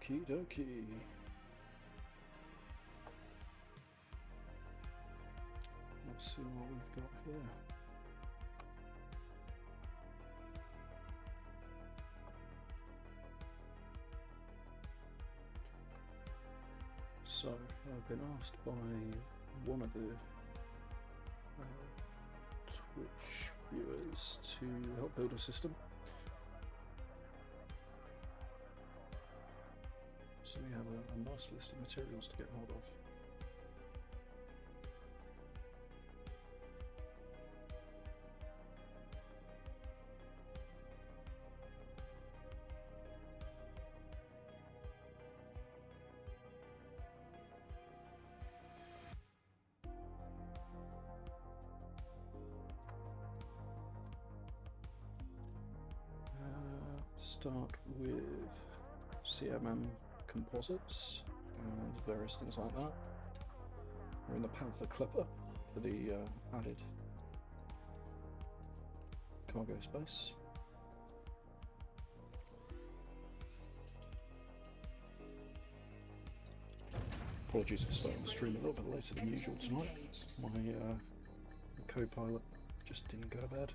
Okie dokie. Let's see what we've got here. So, I've been asked by one of the Twitch viewers to help build a system. So we have a nice list of materials to get hold of. Start with CMM composites and various things like that. We're in the Panther Clipper for the added cargo space. Apologies for starting the stream a little bit later than usual tonight. My co-pilot just didn't go to bed.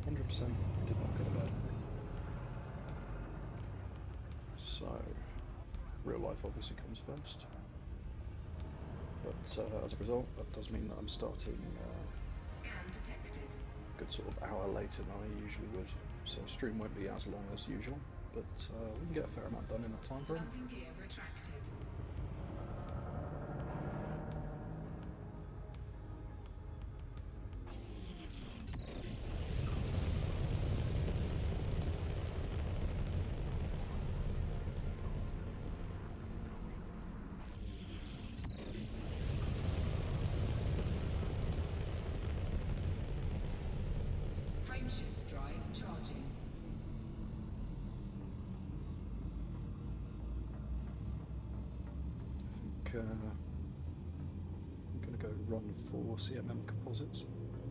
100% did not go to bed. So, real life obviously comes first. But as a result, that does mean that I'm starting a good sort of hour later than I usually would. So stream won't be as long as usual, but we can get a fair amount done in that time frame. Landing gear retracted. Frameshift drive charging. I think I'm going to go run for CMM composites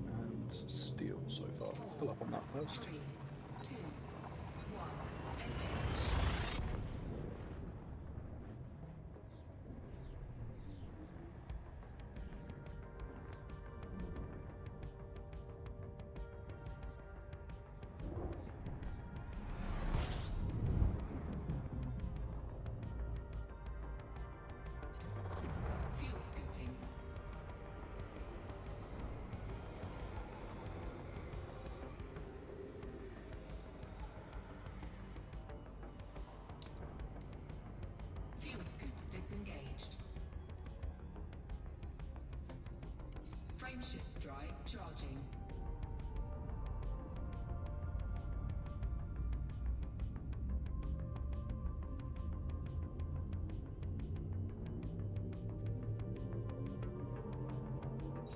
and steel so far. Fill up on that first. 3, 2, 1, engage. Fuel scooping. Fuel scoop disengaged. Frameshift drive charging.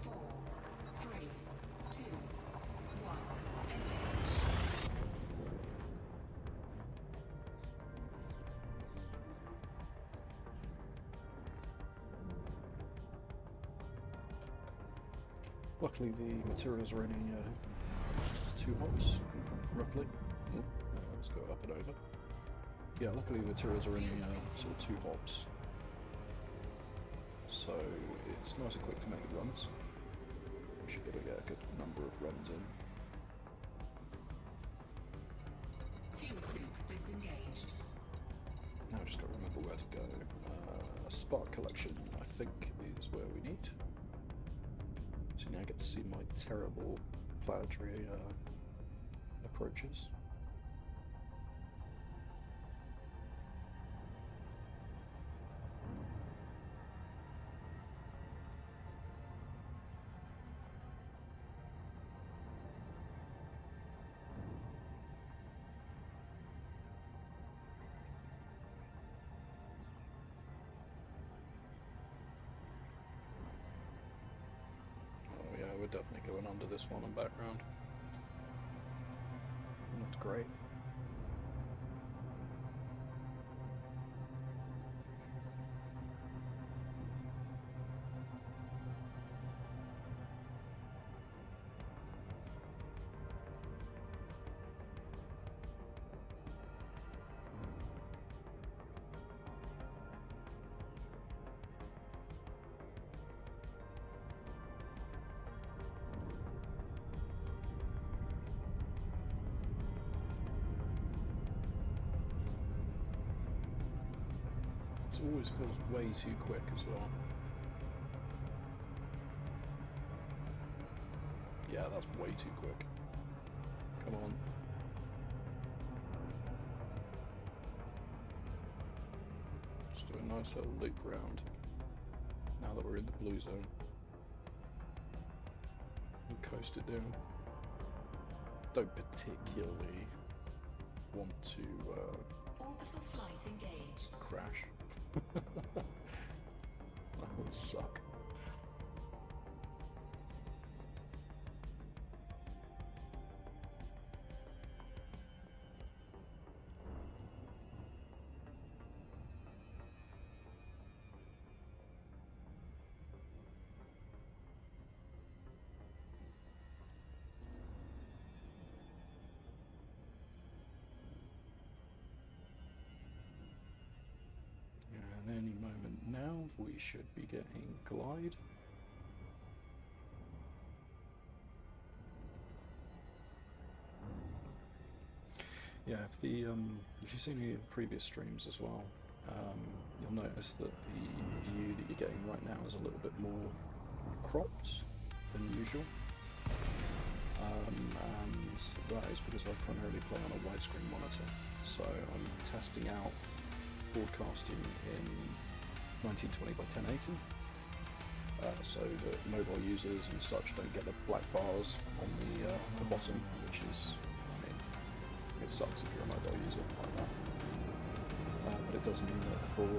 Four, three, two, one, engage. Luckily the materials are only 2 hops, roughly. Let's go up and over. Yeah, luckily the materials are only sort of 2 hops. So it's nice and quick to make the runs. We should be able to get a good number of runs in. Fuel scoop disengaged. Now I just got to remember where to go. Spark collection, I think, is where we need. So now I get to see my terrible planetary approaches. Oh yeah, we're definitely going under this one in background. Not great. It always feels way too quick as well. Yeah, that's way too quick. Come on. Just do a nice little loop round. Now that we're in the blue zone. And coast it down. Don't particularly want to Orbital flight engaged. crash. That would suck. And any moment now we should be getting glide. Yeah, if you've seen any of the previous streams as well, you'll notice that the view that you're getting right now is a little bit more cropped than usual. And that is because I primarily play on a widescreen monitor, so I'm testing out broadcasting in 1920 by 1080, so that mobile users and such don't get the black bars on the bottom, which is, I mean, it sucks if you're a mobile user like that. But it does mean that for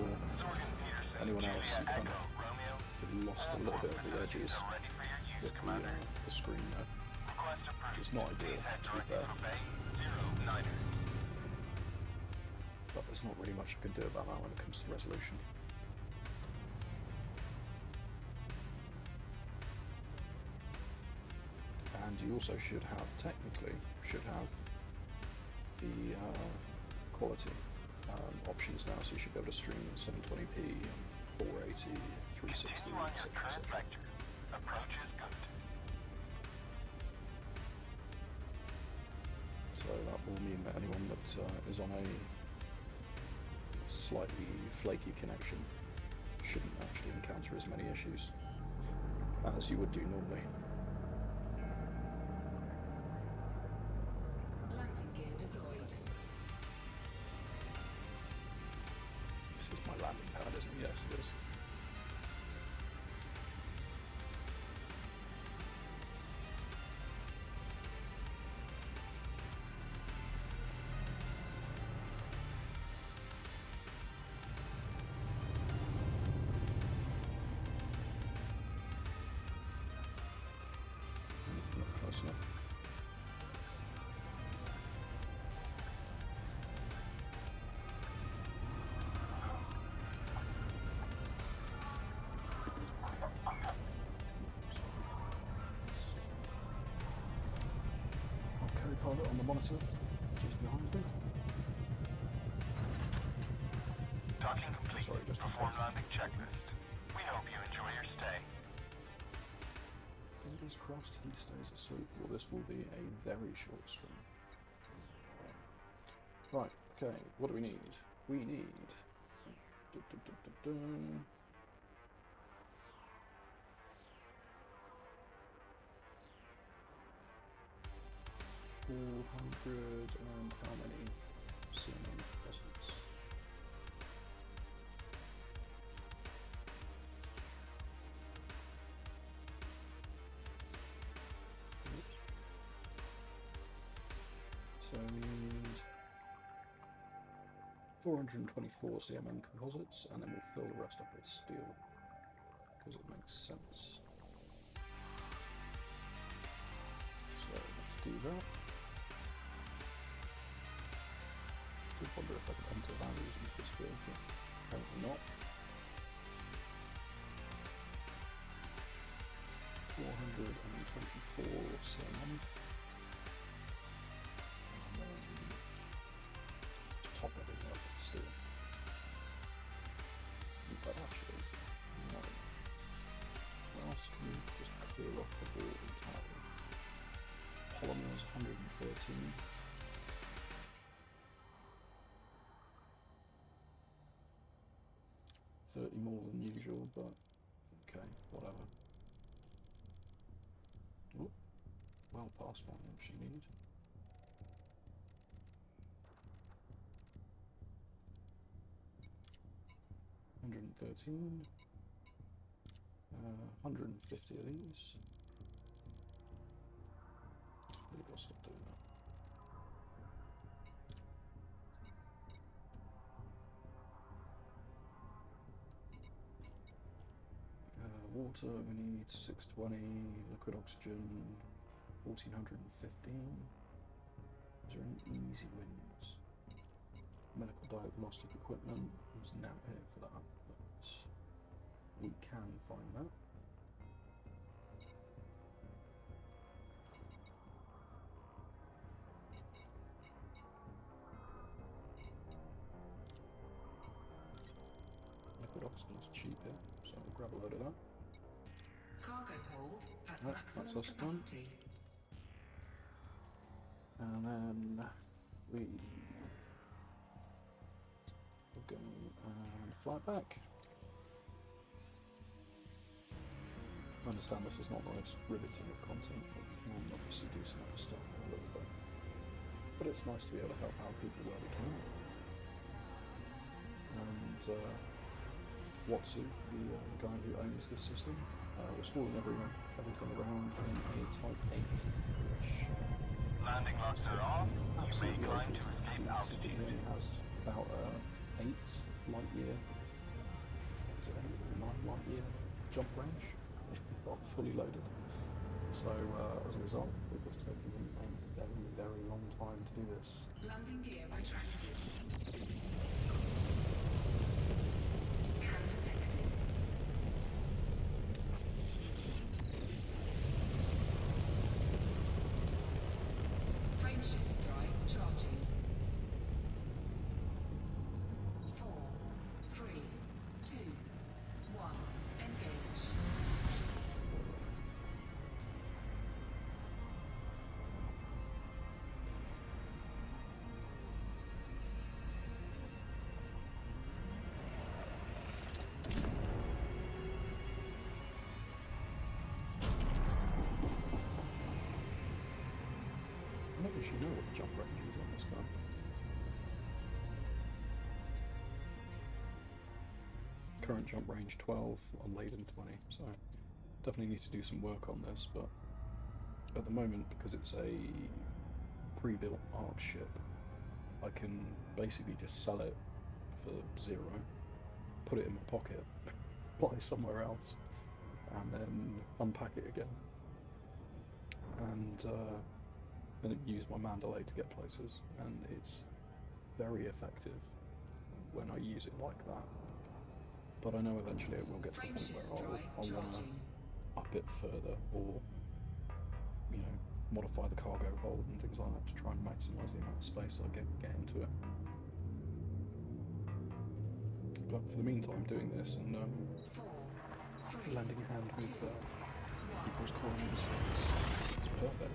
anyone else, you kind of get lost a little bit at the edges with the screen there, which is not ideal, to be fair. But there's not really much I can do about that when it comes to resolution. And you also technically should have the quality options now, so you should be able to stream 720p, 480, 360, etc. So that will mean that anyone that is on a slightly flaky connection shouldn't actually encounter as many issues as you would do normally. Landing gear deployed. This is my landing pad, isn't it? Yes, it is. Not close enough. Co-pilot on the monitor, just behind me. Docking complete. Sorry, just in Perform front. landing checklist. We hope you enjoy your stay. Fingers crossed he stays asleep, or this will be a very short stream. Right, okay, what do we need? We need... 400 and how many cement presents? Oops. So we need 424 CMM composites, and then we'll fill the rest up with steel, because it makes sense. So let's do that. I did wonder if I could enter values into this field, but apparently not. 424 CMM. And then to top everything up with steel. But actually, no. What else can we just clear off the board entirely? Polymers 113. 30 more than usual, but okay, whatever. Oh, well past what I actually need. $113. 150 of these. Really gotta stop doing that. Water, we need 620, liquid oxygen, 1415. Is there any easy wins? Medical diagnostic equipment is now here for that, but we can find that. Liquid oxygen is cheap here, so I'll grab a load of that. Cargo hold at Right, maximum that's us done. capacity. And then we will go and fly back. I understand this is not the most riveting of content, but we can obviously do some other stuff a little bit. But it's nice to be able to help out people where we can. And Watsu, the guy who owns this system, was spawning everything around in a Type 8, which Landing lots are on. You may absolutely climb to atrocious. escape He altitude. only has about 8 light year, 9 light year jump range, not fully loaded. So as a result, it was taking him a very, very long time to do this. Landing gear retracted. Scan detected. Frameshift drive charging. 4, 3, 2, 1. Engage. I don't actually know what the jump range is on this gun. Current jump range 12, on laden 20, so definitely need to do some work on this, but at the moment, because it's a pre-built ARC ship, I can basically just sell it for 0, put it in my pocket, fly somewhere else, and then unpack it again. And then use my Mandalay to get places, and it's very effective when I use it like that. But I know eventually it will get to the point where I'll want to up it further, or modify the cargo hold and things like that to try and maximise the amount of space I get into it. But for the meantime, doing this and 4, 3, lending a hand with people's colonies, it's perfect.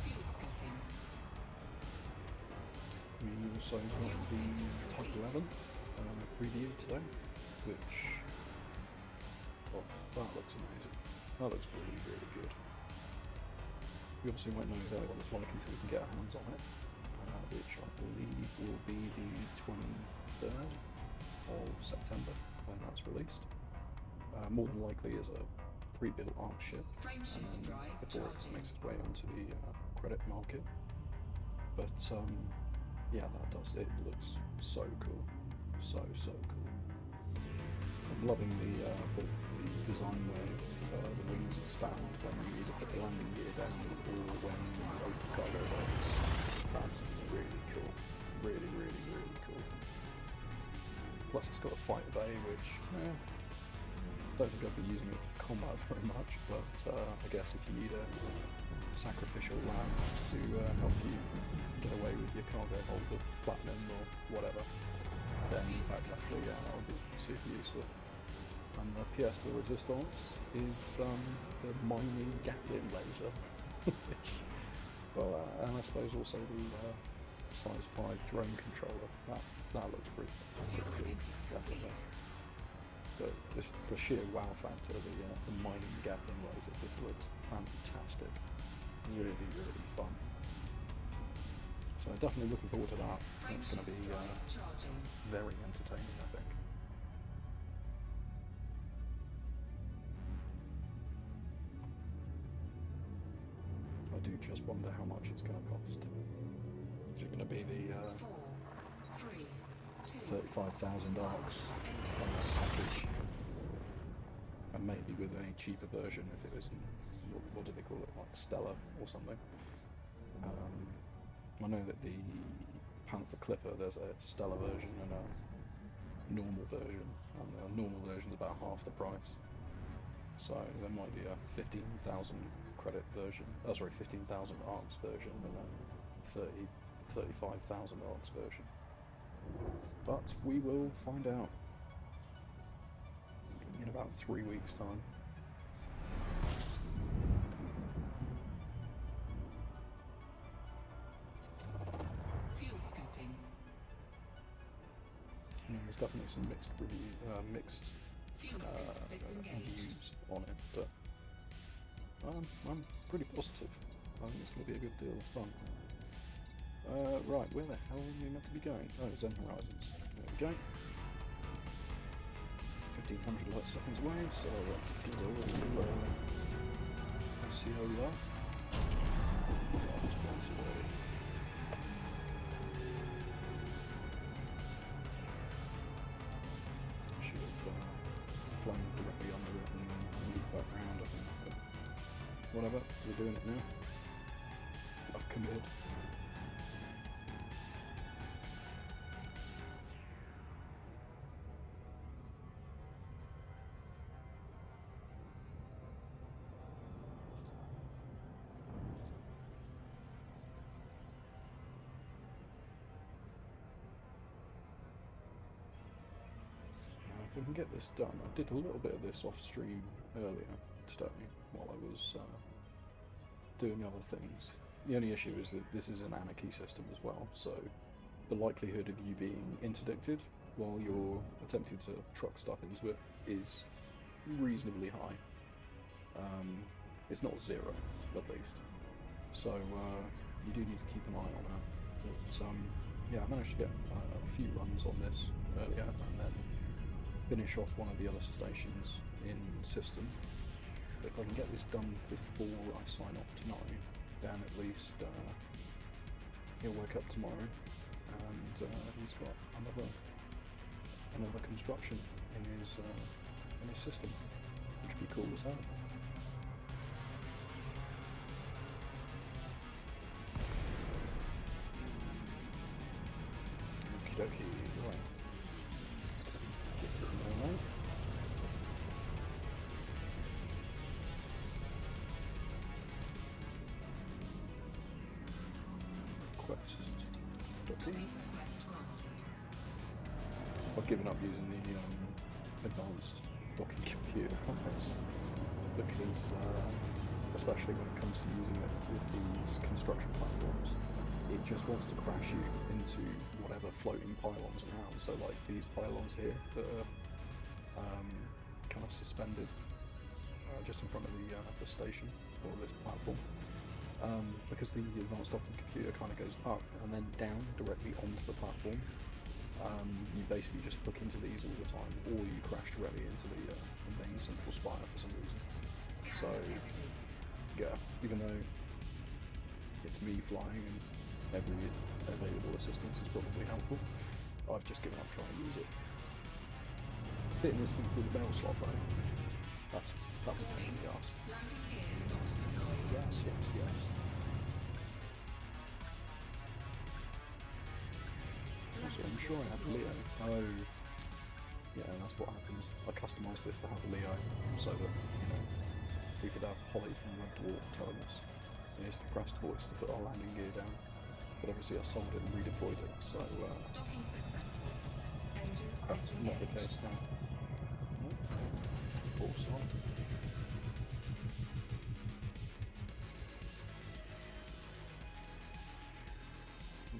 Fuel scoping. We also got the Type 11 preview today, which, oh, that looks amazing. That looks really, really good. We obviously won't know exactly what it's like until we can get our hands on it, which I believe will be the 23rd of September when that's released. More than likely as a pre-built ARC ship, Frameshift drive before it charging. makes its way onto the credit market. But yeah, that does. It looks so cool, so cool. I'm loving the design where the wings expand when you either put the landing gear down or when you open the cargo box. That's really cool, really, really, really cool. Plus, it's got a fighter bay, which don't think I'd be using it for combat very much, but I guess if you need a sacrificial lamb to help you get away with your cargo hold of platinum or whatever, then that actually, yeah, that would be super useful. And the pièce de resistance is the mining Gatling laser, which, well, and I suppose also the size 5 drone controller. That looks pretty cool, definitely. But just for sheer wow factor, the mining Gatling laser just looks fantastic. Really, really fun. So definitely looking forward to that. It's going to be very entertaining, I think. I do just wonder how much it's going to cost. Is it going to be the 35,000 arcs on this package? And maybe with a cheaper version if it was in, what do they call it, like Stellar or something. I know that the Panther Clipper, there's a Stellar version and a normal version, and the normal version is about half the price. So there might be a 15,000 credit version, 15,000 arcs version and a 35,000 arcs version. But we will find out in about 3 weeks' time. Fuel scooping. There's definitely some mixed Fuel scoop disengaged. views on it, but I'm pretty positive. I think it's going to be a good deal of fun. Right, where the hell are we meant to be going? Oh, Zen Horizons. There we go. 1500 light seconds away, so let's give it a little see how we are. Yeah, it's gone too early. I should have flown directly under it and then looped back round, I think. But whatever, we're doing it now. I've committed. If we can get this done, I did a little bit of this off stream earlier today while I was doing other things. The only issue is that this is an anarchy system as well, so the likelihood of you being interdicted while you're attempting to truck stuff into it is reasonably high. It's not zero, at least. So you do need to keep an eye on that. But yeah, I managed to get a few runs on this earlier, and then finish off one of the other stations in system. But if I can get this done before I sign off tonight, then at least he'll wake up tomorrow and he's got another construction in his system, which would be cool as hell. Okie dokie, right. Get it there now. Request. Request granted. I've given up using the advanced docking computer on this because, especially when it comes to using it with these construction platforms, it just wants to crash you into whatever floating pylons around. So like these pylons here that are kind of suspended just in front of the station or this platform. Because the advanced docking computer kind of goes up and then down directly onto the platform, you basically just hook into these all the time, or you crash directly into the main central spire for some reason. So, yeah, even though it's me flying and every available assistance is probably helpful, I've just given up trying to use it. Fitting this thing through the barrel slot though, that's a pain in the arse. Landing gear not deployed. Yes. Also, I'm sure I have Leo. Oh, yeah, that's what happens. I customised this to have Leo so that, we could have Holly from Red Dwarf telling us in his depressed voice to put our landing gear down. But obviously I sold it and redeployed it, so Docking successful. Engines That's not the disengaged. case now. Of course not.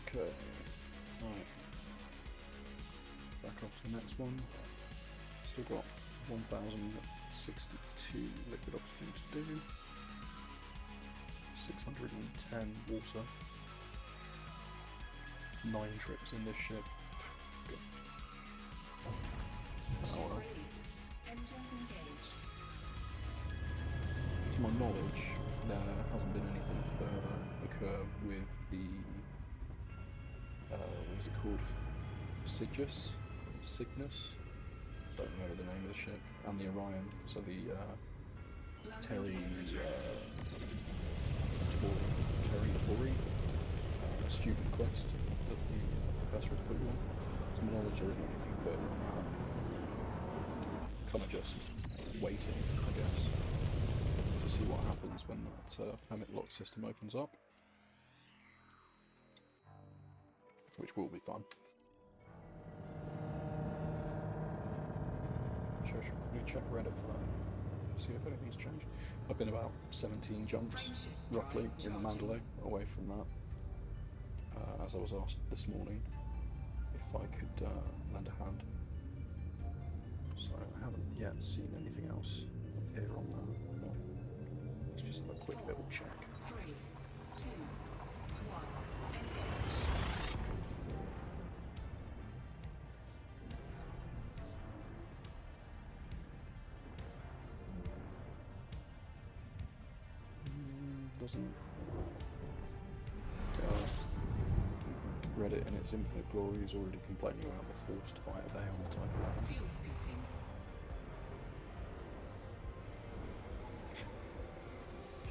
Okay. Right. Back off to the next one. Still got 1062 liquid oxygen to do. 610 water. 9 trips in this ship. Good. Ship Oh, well. released. Engines engaged. To my knowledge, there hasn't been anything further occur with the what is it called? Cygnus? Don't remember the name of the ship. And the Orion. So the Terry Tory student quest that the professor has put you on. To my knowledge, there isn't anything further on that. Kind of just waiting, I guess, to see what happens when that permit lock system opens up, which will be fun. Should we check Reddit for that? See if anything's changed. I've been about 17 jumps, roughly, in the Mandalay, away from that. As I was asked this morning if I could lend a hand. So I haven't yet seen anything else appear on that. But let's just have a quick little check. 3, 2, 1. Engage. Doesn't. Reddit in its infinite glory is already complaining about the forced fire bay on the Typhoon. Fuel scooping.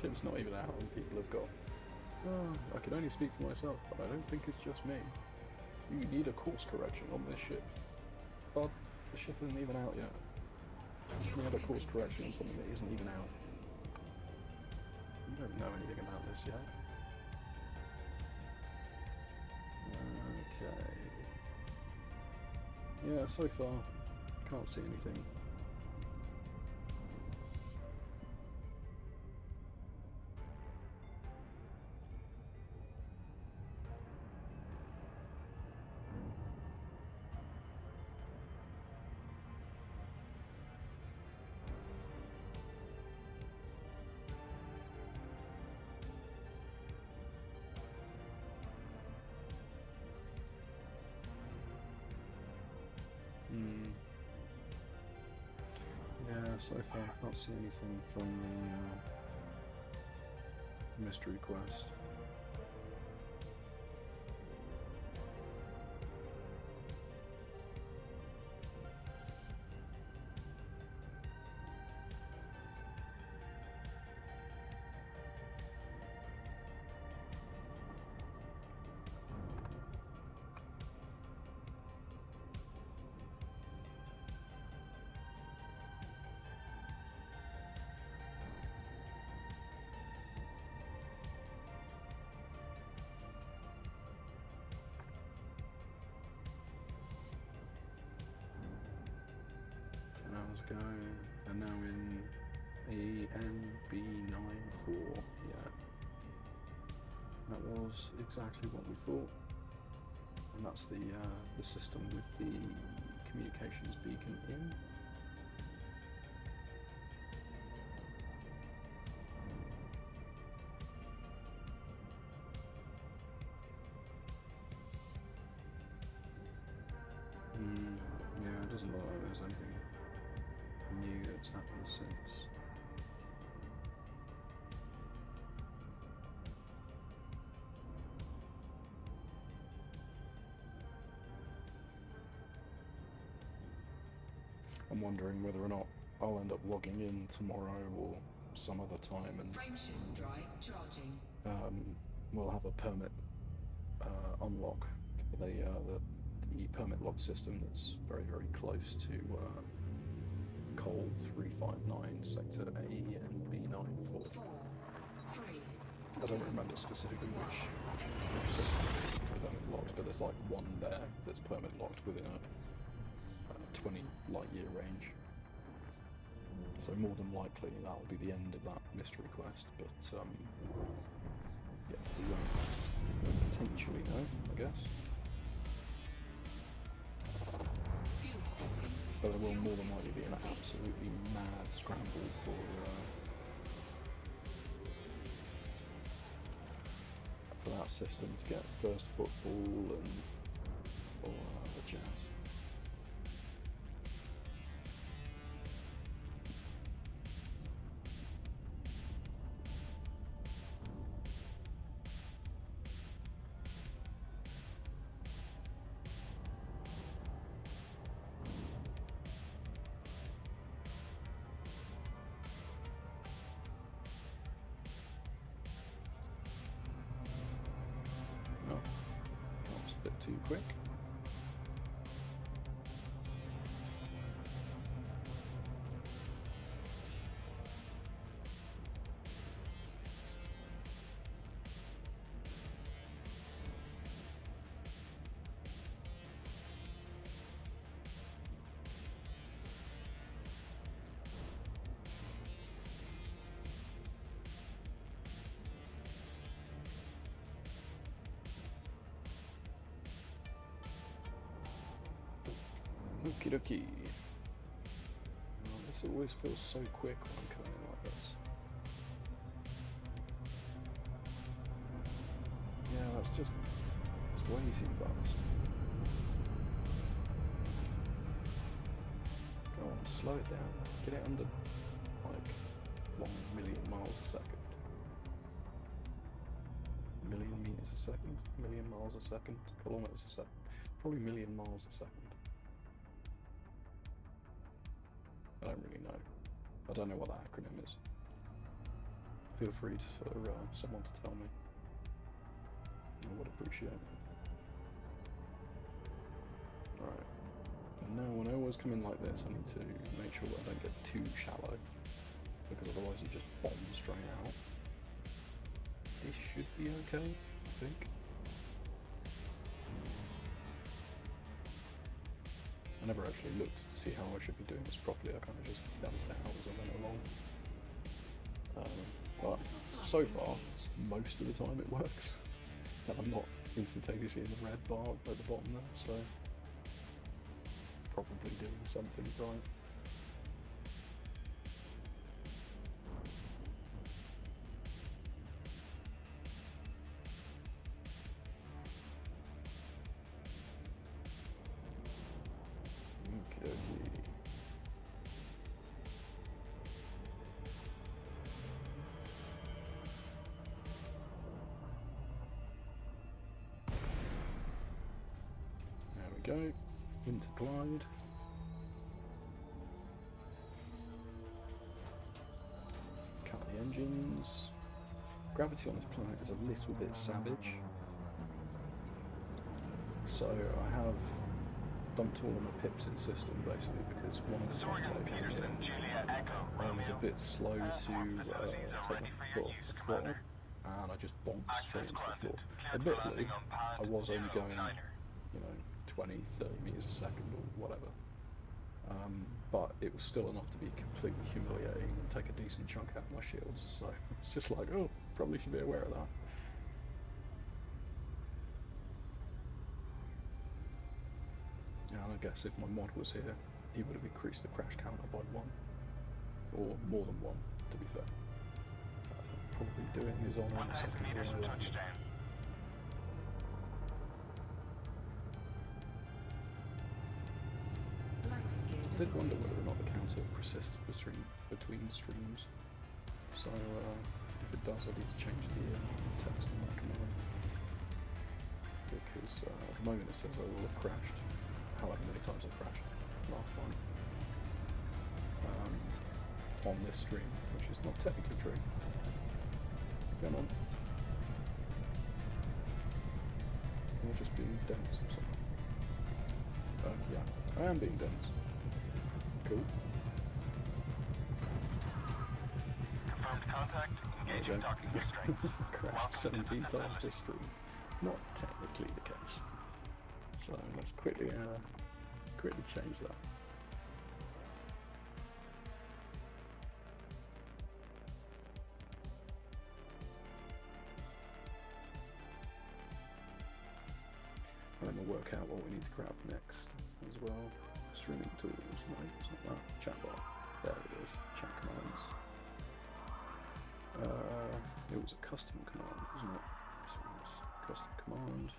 Ship's not even out and people have got, oh, I can only speak for myself, but I don't think it's just me. You need a course correction on this ship. But the ship isn't even out yet. You had a course correction on something that isn't even out. You don't know anything about this yet. Okay. Yeah, so far, can't see anything. Yeah, so far I can't see anything from the mystery quest. Hours ago, and now in ANB94. Yeah, that was exactly what we thought, and that's the system with the communications beacon in. Yeah, it doesn't look like there's anything new that's happened since. I'm wondering whether or not I'll end up logging in tomorrow or some other time, and Frameshift drive charging. we'll have a permit unlock for the permit lock system that's very, very close to Col 359 Sector A and B94. 4, 3. I don't remember specifically which system is permit locked, but there's like one there that's permit locked within a 20 light year range. So more than likely that'll be the end of that mystery quest, but yeah, we won't potentially know, I guess. Fuel stopping. But there will more than likely be an absolutely mad scramble for that system to get first football and all the jazz. Too quick. Okie dokie. Oh, this always feels so quick when I'm coming in like this. Yeah, that's just, it's way too fast. Go on, slow it down. Get it under, like, 1 million miles a second. Million meters a second? Million miles a second? Kilometers a second? Probably million miles a second. I don't really know. I don't know what that acronym is. Feel free for someone to tell me. I would appreciate it. Alright. And now when I always come in like this, I need to make sure that I don't get too shallow, because otherwise you just bomb straight out. This should be okay, I think. I never actually looked to see how I should be doing this properly. I kind of just felt it out as I went along. But so far, most of the time it works. And I'm not instantaneously in the red bar at the bottom there, so probably doing something right. Go into glide. Count the engines. Gravity on this planet is a little bit savage, so I have dumped all of my pips in system basically because one of the times I came in, I was a bit slow to take my foot off the throttle, and I just bonked straight into the floor. Admittedly, I was only going, 20, 30 meters a second or whatever. But it was still enough to be completely humiliating and take a decent chunk out of my shields, so it's just like, oh, probably should be aware of that. Yeah, and I guess if my mod was here, he would have increased the crash counter by 1. Or more than 1, to be fair. Probably doing his honour in a second. I did wonder whether or not the counter persists between streams, so if it does I need to change the text on that command, because at the moment it says I will have crashed, however many times I crashed last time, on this stream, which is not technically true. Come on. Am I just being dense or something? Yeah, I am being dense. Cool. Confirmed contact. Engaging talking restraints. Crashed 17 times this stream. Not technically the case. So let's quickly change that. work out what we need to grab next as well. Streaming tools, no, it's not that. Chatbot, there it is. Chat commands. It was a custom command, wasn't it? Yes, it was. Custom command.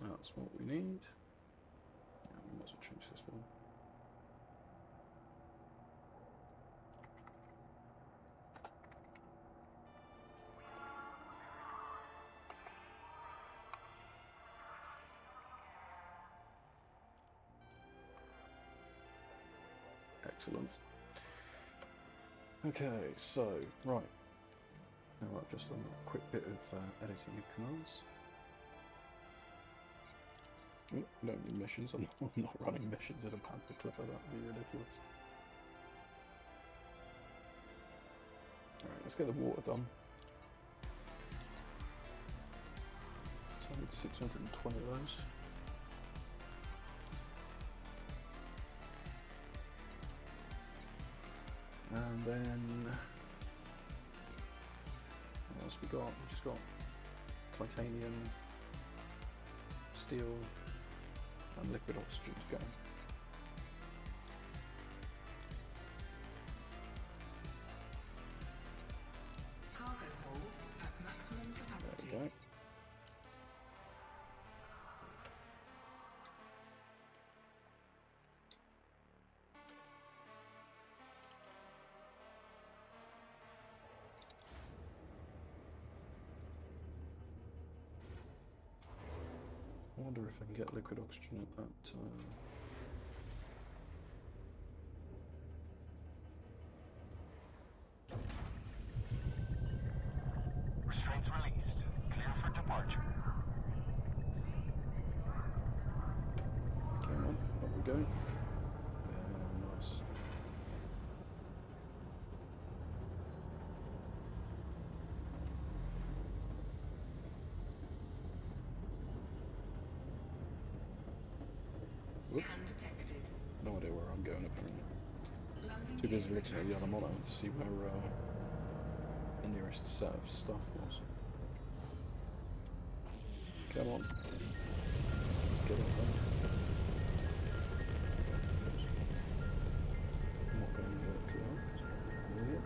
That's what we need. Yeah, we might as well change this one. Excellent. Okay, so, right. Now I've just done a quick bit of editing of commands. Oh, I don't need missions. I'm not running missions in a Panther Clipper. That would be ridiculous. Alright, let's get the water done. So I need 620 of those. And then what else we got? We just got titanium, steel, and liquid oxygen to go. Cargo hold at maximum capacity. There we go. I wonder if I can get liquid oxygen at that. Restraints released. Clear for departure. Come on, up we go. Nice. Whoops. Scan detected. No idea where I'm going apparently. Landing Too busy gear looking at the other retracted. monitor to see where the nearest set of stuff was. Come on. Let's get it done. Oops. I'm not going vertically up, 'cause I'm an idiot.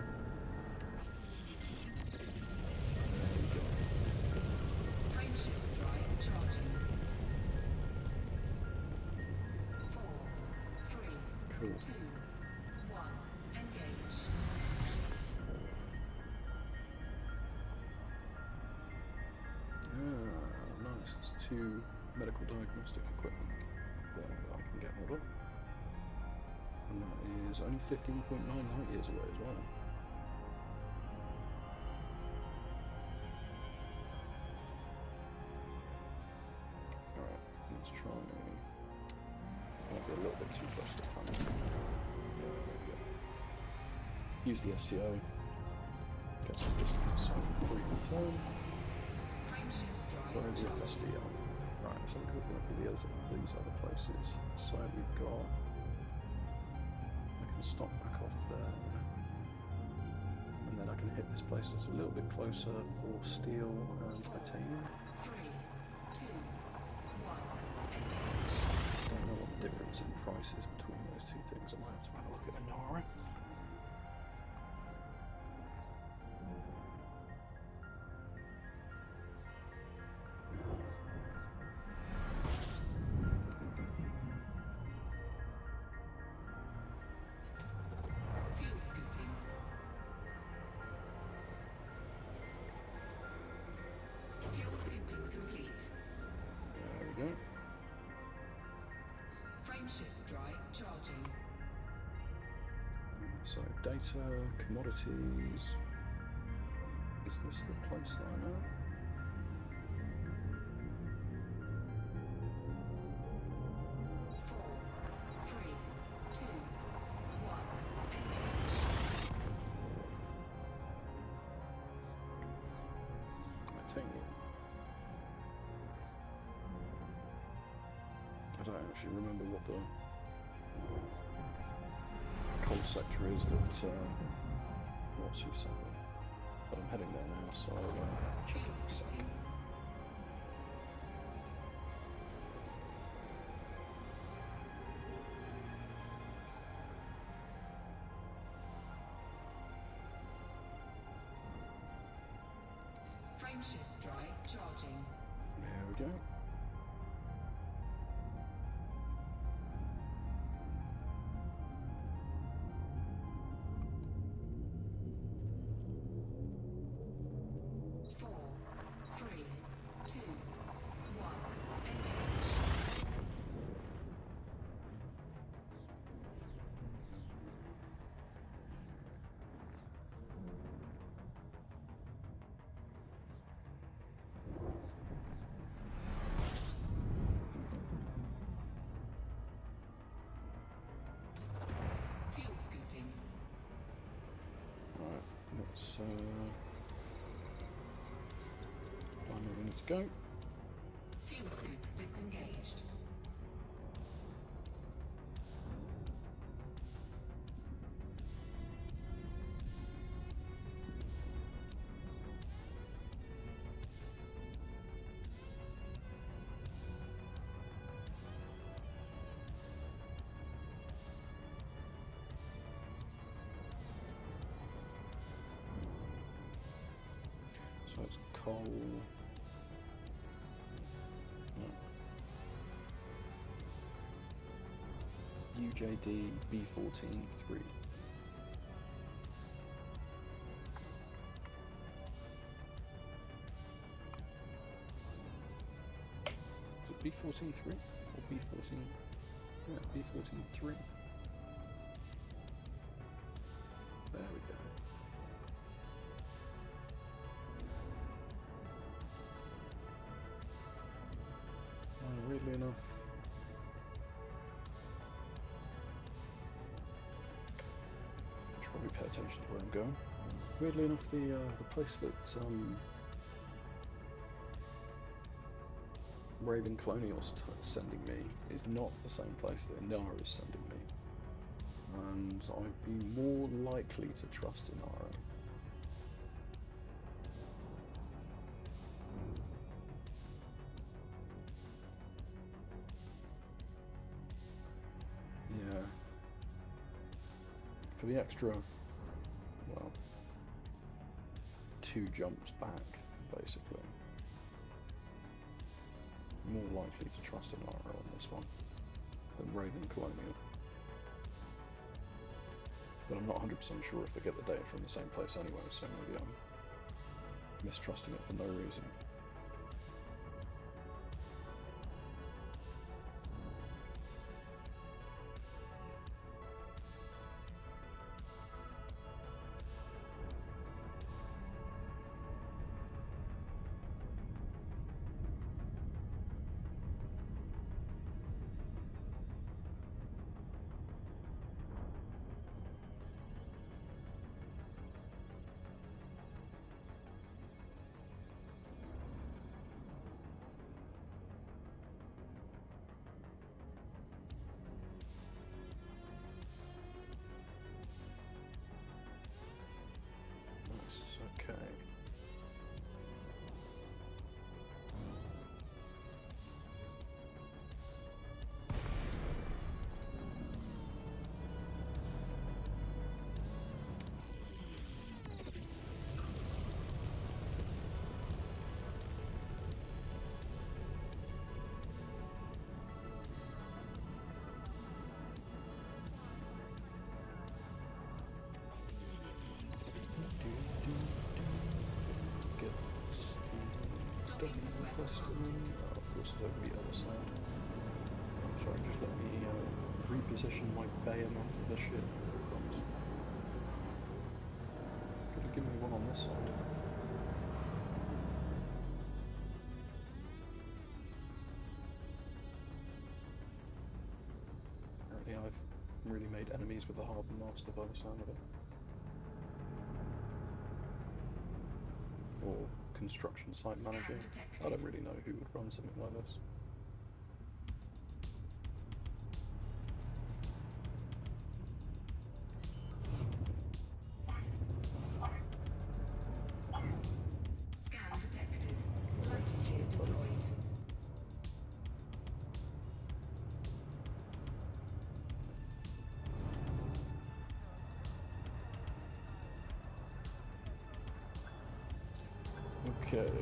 There we go. Frameshift drive charging. 4, 3, Cool. 2, 1. Engage. Nice. There's 2 medical diagnostic equipment there that I can get hold of. And that is only 15.9 light years away as well. Alright, let's try. Might be a little bit too close to the planet. Yeah, there we go. Use the SCO. Get some distance on 3 return. Frameshift drive Where is the charging. FSDL? Right, let's have a quick look at these other places. So we've got. I can stop back off there. And then I can hit this place that's a little bit closer for steel and titanium. 3, 2, 1. Engage. Don't know what the difference in price is between those two things. I might have to have a look at Inara. Fuel scooping. Fuel scooping complete. There we go. Frameshift drive charging. So data, commodities. Is this the place that I know? Four, three, two, one. Engage. Titanium. I don't actually remember what the coal sector is that what's who sent me. But I'm heading there now, so I'll check Fuel it in a sec. scooping. Frameshift drive charging. There we go. Four, three, two, one. Engage. Fuel scooping. Right, let's find where we need to go. Fuel scoop disengaged. So it's coal. No. UJD B14-3. Is it B14-3 or B14? Yeah, B14-3. There we go. Weirdly enough, I should probably pay attention to where I'm going. Weirdly enough, the place that Raven Colonials sending me is not the same place that Inara is sending me, and I'd be more likely to trust Inara. Yeah. For the extra, well, 2 jumps back, basically. More likely to trust Inara on this one than Raven Colonial. But I'm not 100% sure if they get the data from the same place anyway, so maybe I'm mistrusting it for no reason. Okay. Of course, it's over the other side. I'm sorry, just let me reposition my bay enough of the ship. Crumbs. give me one on this side. Apparently I've really made enemies with the Harbour Master by the sound of it. Or construction site manager. I don't really know who would run something like this. Scan detected. Light gear deployed. Okay.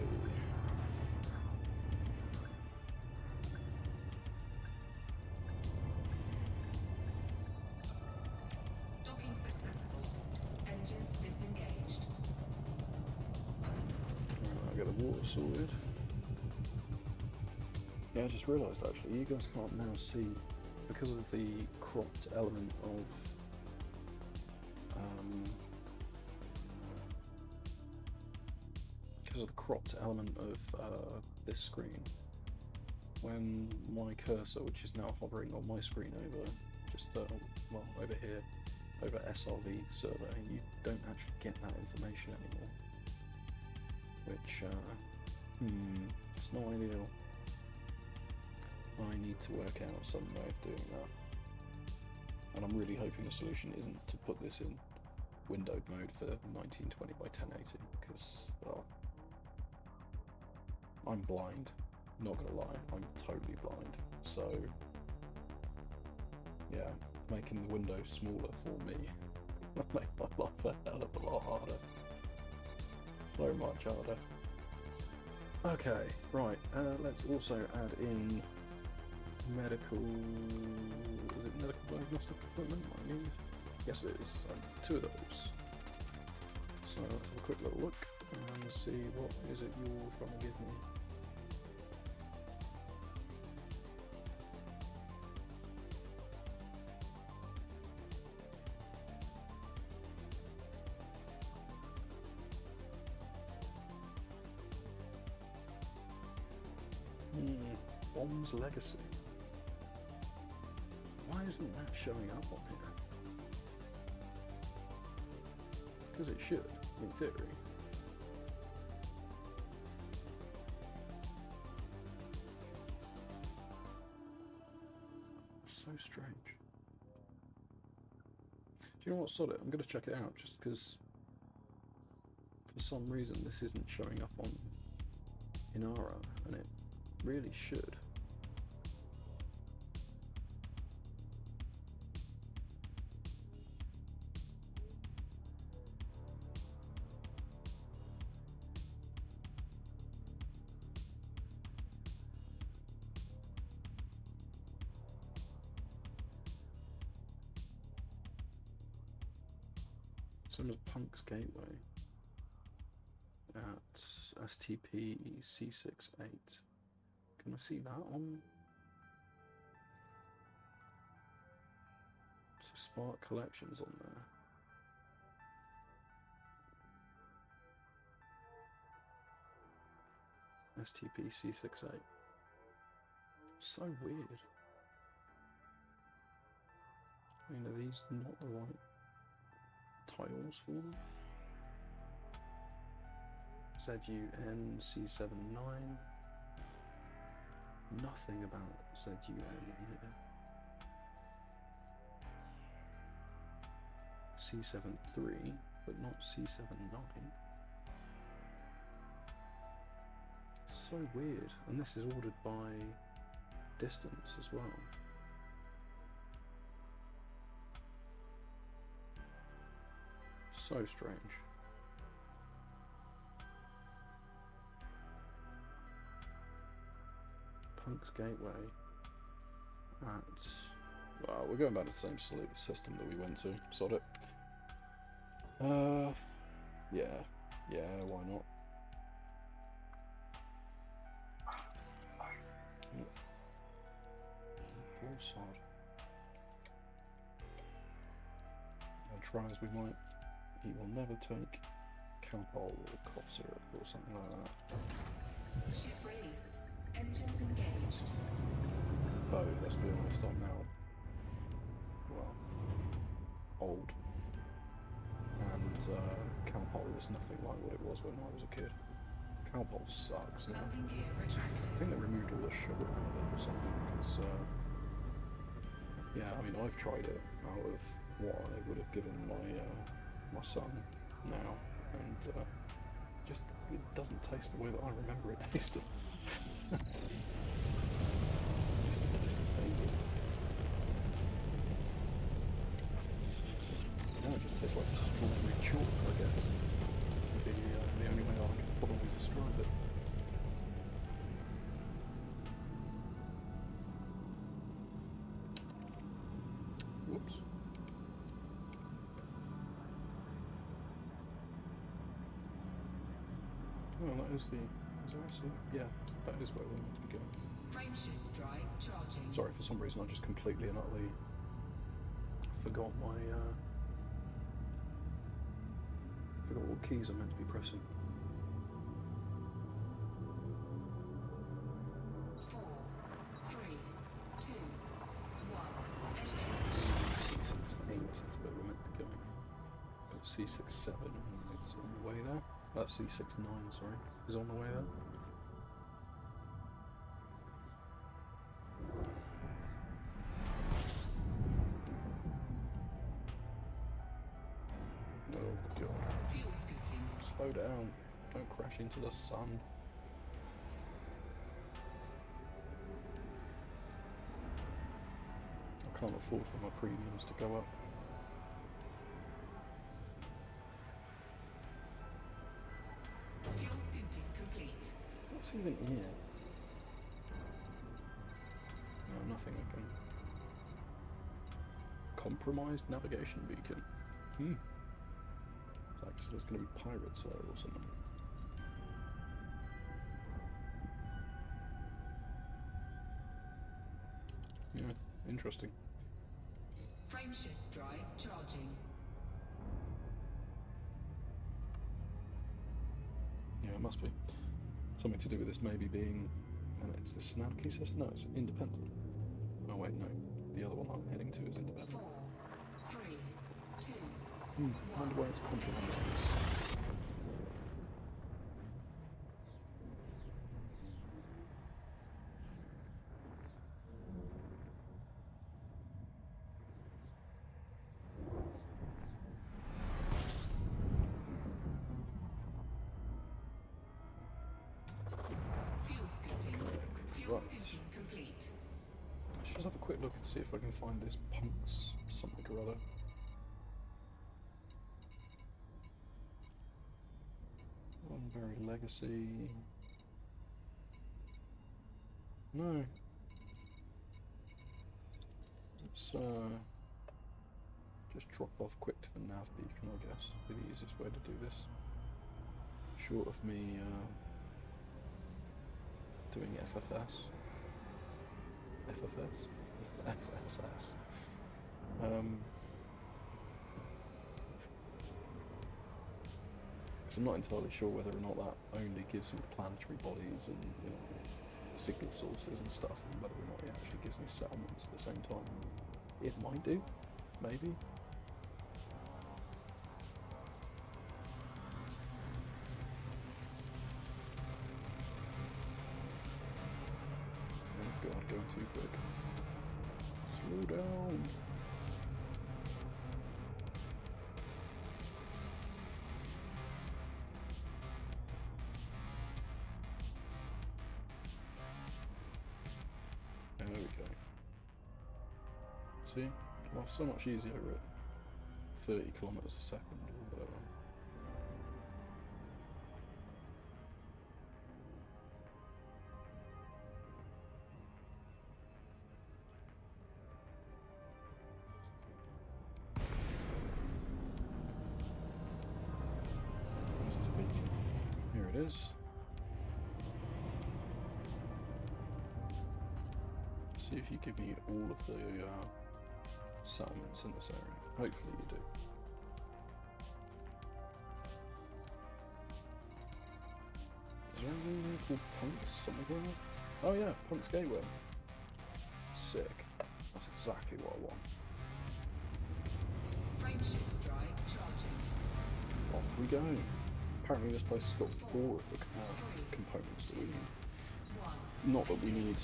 Docking successful. Engines disengaged. I'll get the water sorted. Yeah, I just realised actually, you guys can't now see, because of the cropped element of this screen, when my cursor, which is now hovering on my screen over just well, over here, over SRV server, you don't actually get that information anymore, which it's not ideal. I need to work out some way of doing that, and I'm really hoping the solution isn't to put this in windowed mode for 1920 by 1080, because I'm blind, not gonna lie, I'm totally blind, so yeah, making the window smaller for me will make my life a hell of a lot harder, so much harder. Okay, right, let's also add in medical, is it medical diagnostic equipment I need? Yes it is, 2 of those. So let's have a quick little look and see what is it you're trying to give me. Bomb's Legacy. Why isn't that showing up on here? Because it should, in theory. So strange. Do you know what, sod it, I'm going to check it out just because for some reason this isn't showing up on Inara, and it really should. Same as Punk's Gateway at STP C68. Can I see that on? So Spark Collections on there. STP C68. So weird. I mean, are these not the right titles for them? ZUN C79. Nothing about ZUN here. C73, but not C79. So weird, and this is ordered by distance as well. So strange. Punk's Gateway at... Well, we're going back to the same system that we went to. Sod it. Yeah, why not? Poor sod. And try as we might, he will never take Campol or cough syrup or something like that. Ship released. Engines engaged. Though, let's be honest, I'm now, well, old. And Campol is nothing like what it was when I was a kid. Campol sucks now. Landing gear retracted. I think they removed all the sugar out of it or something, because, yeah, I mean, I've tried it out of what I would have given my son now, and just, it doesn't taste the way that I remember it tasting. It used to taste amazing. Now it just tastes like strawberry chalk, I guess. Would be the only way I could probably describe it. Whoops. Oh, that is the... Is that actually... Yeah, that is where we're meant to be going. Frameshift drive charging. Sorry, for some reason I just completely and utterly forgot my... forgot what keys I'm meant to be pressing. 4, 3, 2, 1. C68 is where we're meant to be going. But C67 is on the way there. C69, sorry, is on the way there. Oh god. Fuel scooping. Slow down. Don't crash into the sun. I can't afford for my premiums to go up. Fuel scooping complete. What's even here? No, nothing again. Compromised navigation beacon. It's like there's going to be pirates there or something. Yeah, interesting. Frameshift drive charging. Yeah, it must be. Something to do with this maybe being... it's the snap key system? No, it's independent. Oh wait, no. The other one I'm heading to is independent. 4, 3, 2. I wonder where it's compromised this. Fuel scooping. Fuel Right. scooping complete. Let's just have a quick look and see if I can find this punk's something or other. Very legacy. No. Let's just drop off quick to the nav beacon, I guess. Be the easiest way to do this. Short of me doing FFS. FFS? FSS. I'm not entirely sure whether or not that only gives me planetary bodies and, you know, signal sources and stuff, and whether or not it actually gives me settlements at the same time. It might do, maybe. Oh god, going too quick. Slow down. There we go. See? Well, so much easier at 30 kilometers a second or whatever. Where's this beacon? Here it is. See if you give me all of the settlements in this area. Hopefully you do. there anything called Punks somewhere? Oh yeah, Punks Gateway. Sick. That's exactly what I want. Frameshift drive charging. Off we go. Apparently this place has got 4 of the components that we need. Not that we need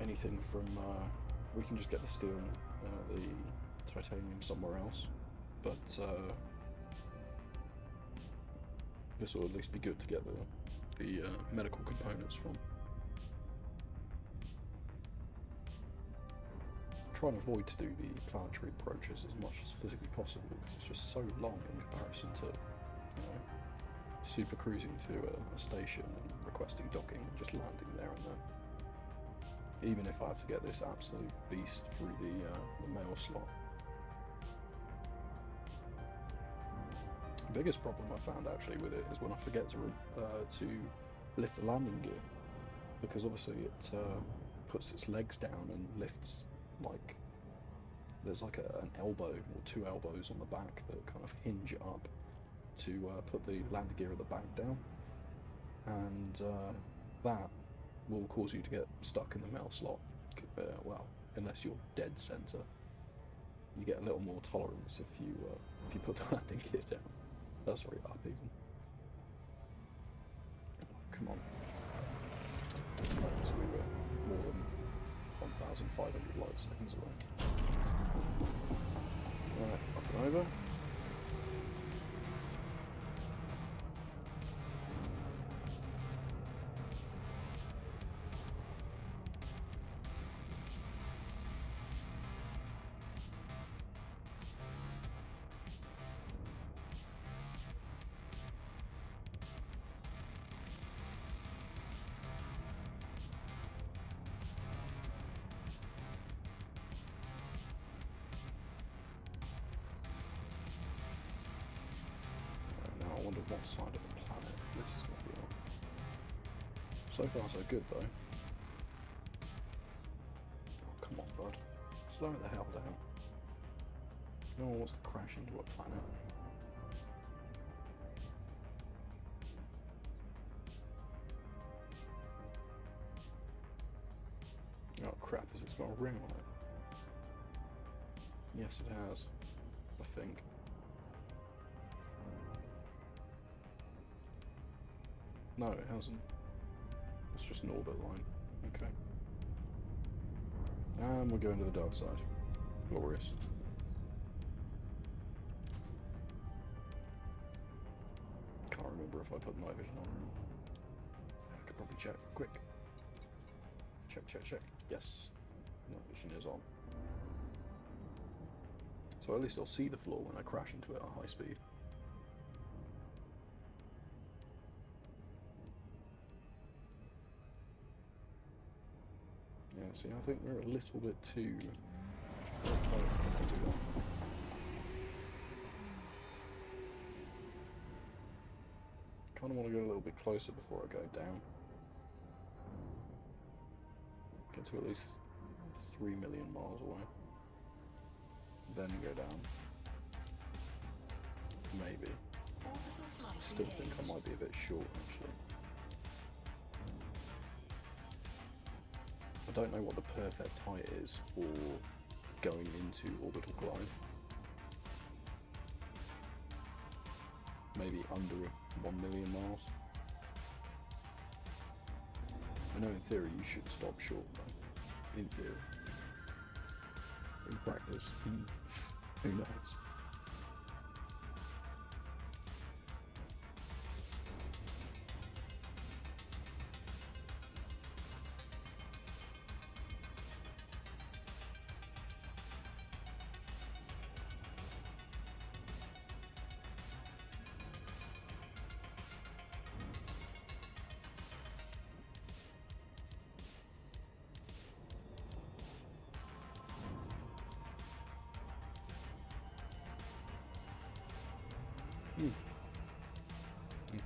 anything from... we can just get the steel and the titanium somewhere else. But this will at least be good to get the medical components from. Try and avoid to do the planetary approaches as much as physically possible because it's just so long in comparison to, you know, super cruising to a station and requesting docking and just landing there and then. Even if I have to get this absolute beast through the mail slot. The biggest problem I found actually with it is when I forget to lift the landing gear, because obviously it puts its legs down and lifts, like, there's like an elbow or 2 elbows on the back that kind of hinge up to put the landing gear at the back down, and that will cause you to get stuck in the mail slot. Well, unless you're dead center, you get a little more tolerance if you put the landing gear down. Oh, sorry, up even. Oh, come on. So we were more than 1,500 light seconds away. Right, up and over. I wonder what side of the planet this is going to be on. So far so good though. Oh, come on bud. Slow it the hell down. No one wants to crash into a planet. Oh crap, has it got a ring on it? Yes it has, I think. No, it hasn't. It's just an orbit line. Okay. And we're going to the dark side. Glorious. Can't remember if I put night vision on. I could probably check. Quick. Check, check, check. Yes. Night vision is on. So at least I'll see the floor when I crash into it at high speed. Yeah, see, I think we're a little bit too... Kind of want to go a little bit closer before I go down. Get to at least 3 million miles away. Then go down. Maybe. Still think I might be a bit short, actually. I don't know what the perfect height is for going into orbital glide. Maybe under 1 million miles. I know in theory you should stop short though. In theory. In practice, who knows?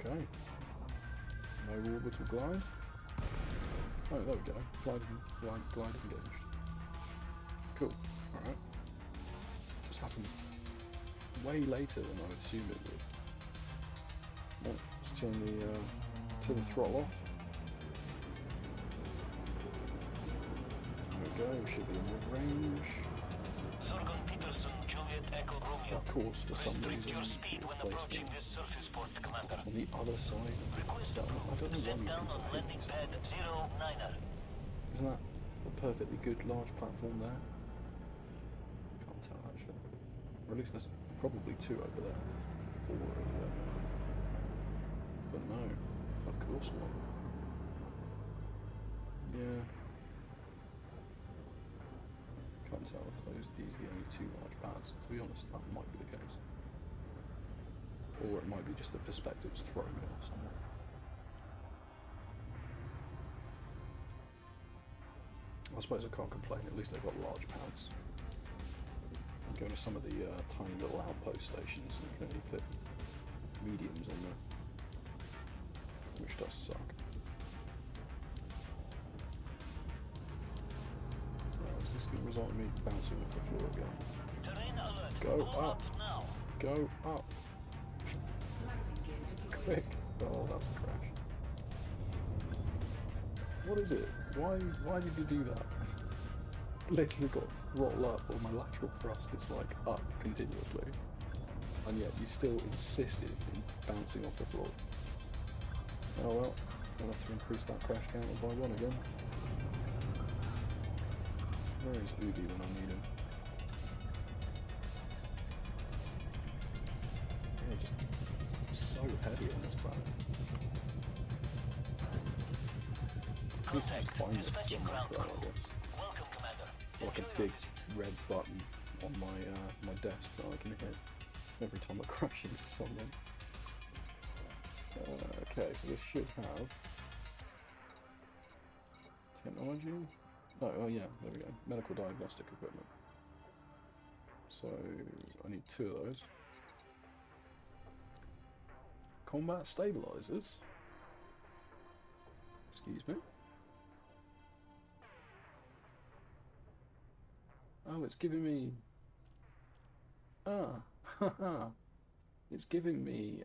Okay. No orbital glide. Oh, there we go. Glide engaged. Cool. Alright. Just happened way later than I assumed it would. Well, it's turn the throttle off. There we go, should be in mid-range. Of course, for some reason, it placed me on the other side of the cell. I don't know why these people hate me so much. Isn't that a perfectly good large platform there? Can't tell actually. Or at least there's probably two over there. Four over there maybe. But no, of course not. Yeah. Can't tell if these are the only two large pads. To be honest, that might be the case. Or it might be just the perspectives throwing me off somewhat. I suppose I can't complain, at least they've got large pads. I'm going to some of the tiny little outpost stations and you can only fit mediums on there, which does suck. Is this going to result in me bouncing off the floor again? Go up! Go up! Quick! Oh, that's a crash. What is it? Why did you do that? Literally got throttle up, or my lateral thrust is like up continuously, and yet you still insisted in bouncing off the floor. Oh well, I'll have to increase that crash counter by 1 again. Where is Ubi when I need him? Yeah, just so heavy on this planet. This is fine with still my throw, I guess. Like a big red button on my desk that I can hit every time I crash into something. Okay, so this should have technology. Oh yeah, there we go. Medical diagnostic equipment. So I need 2 of those. Combat stabilizers. Excuse me. Oh, it's giving me... haha. It's giving me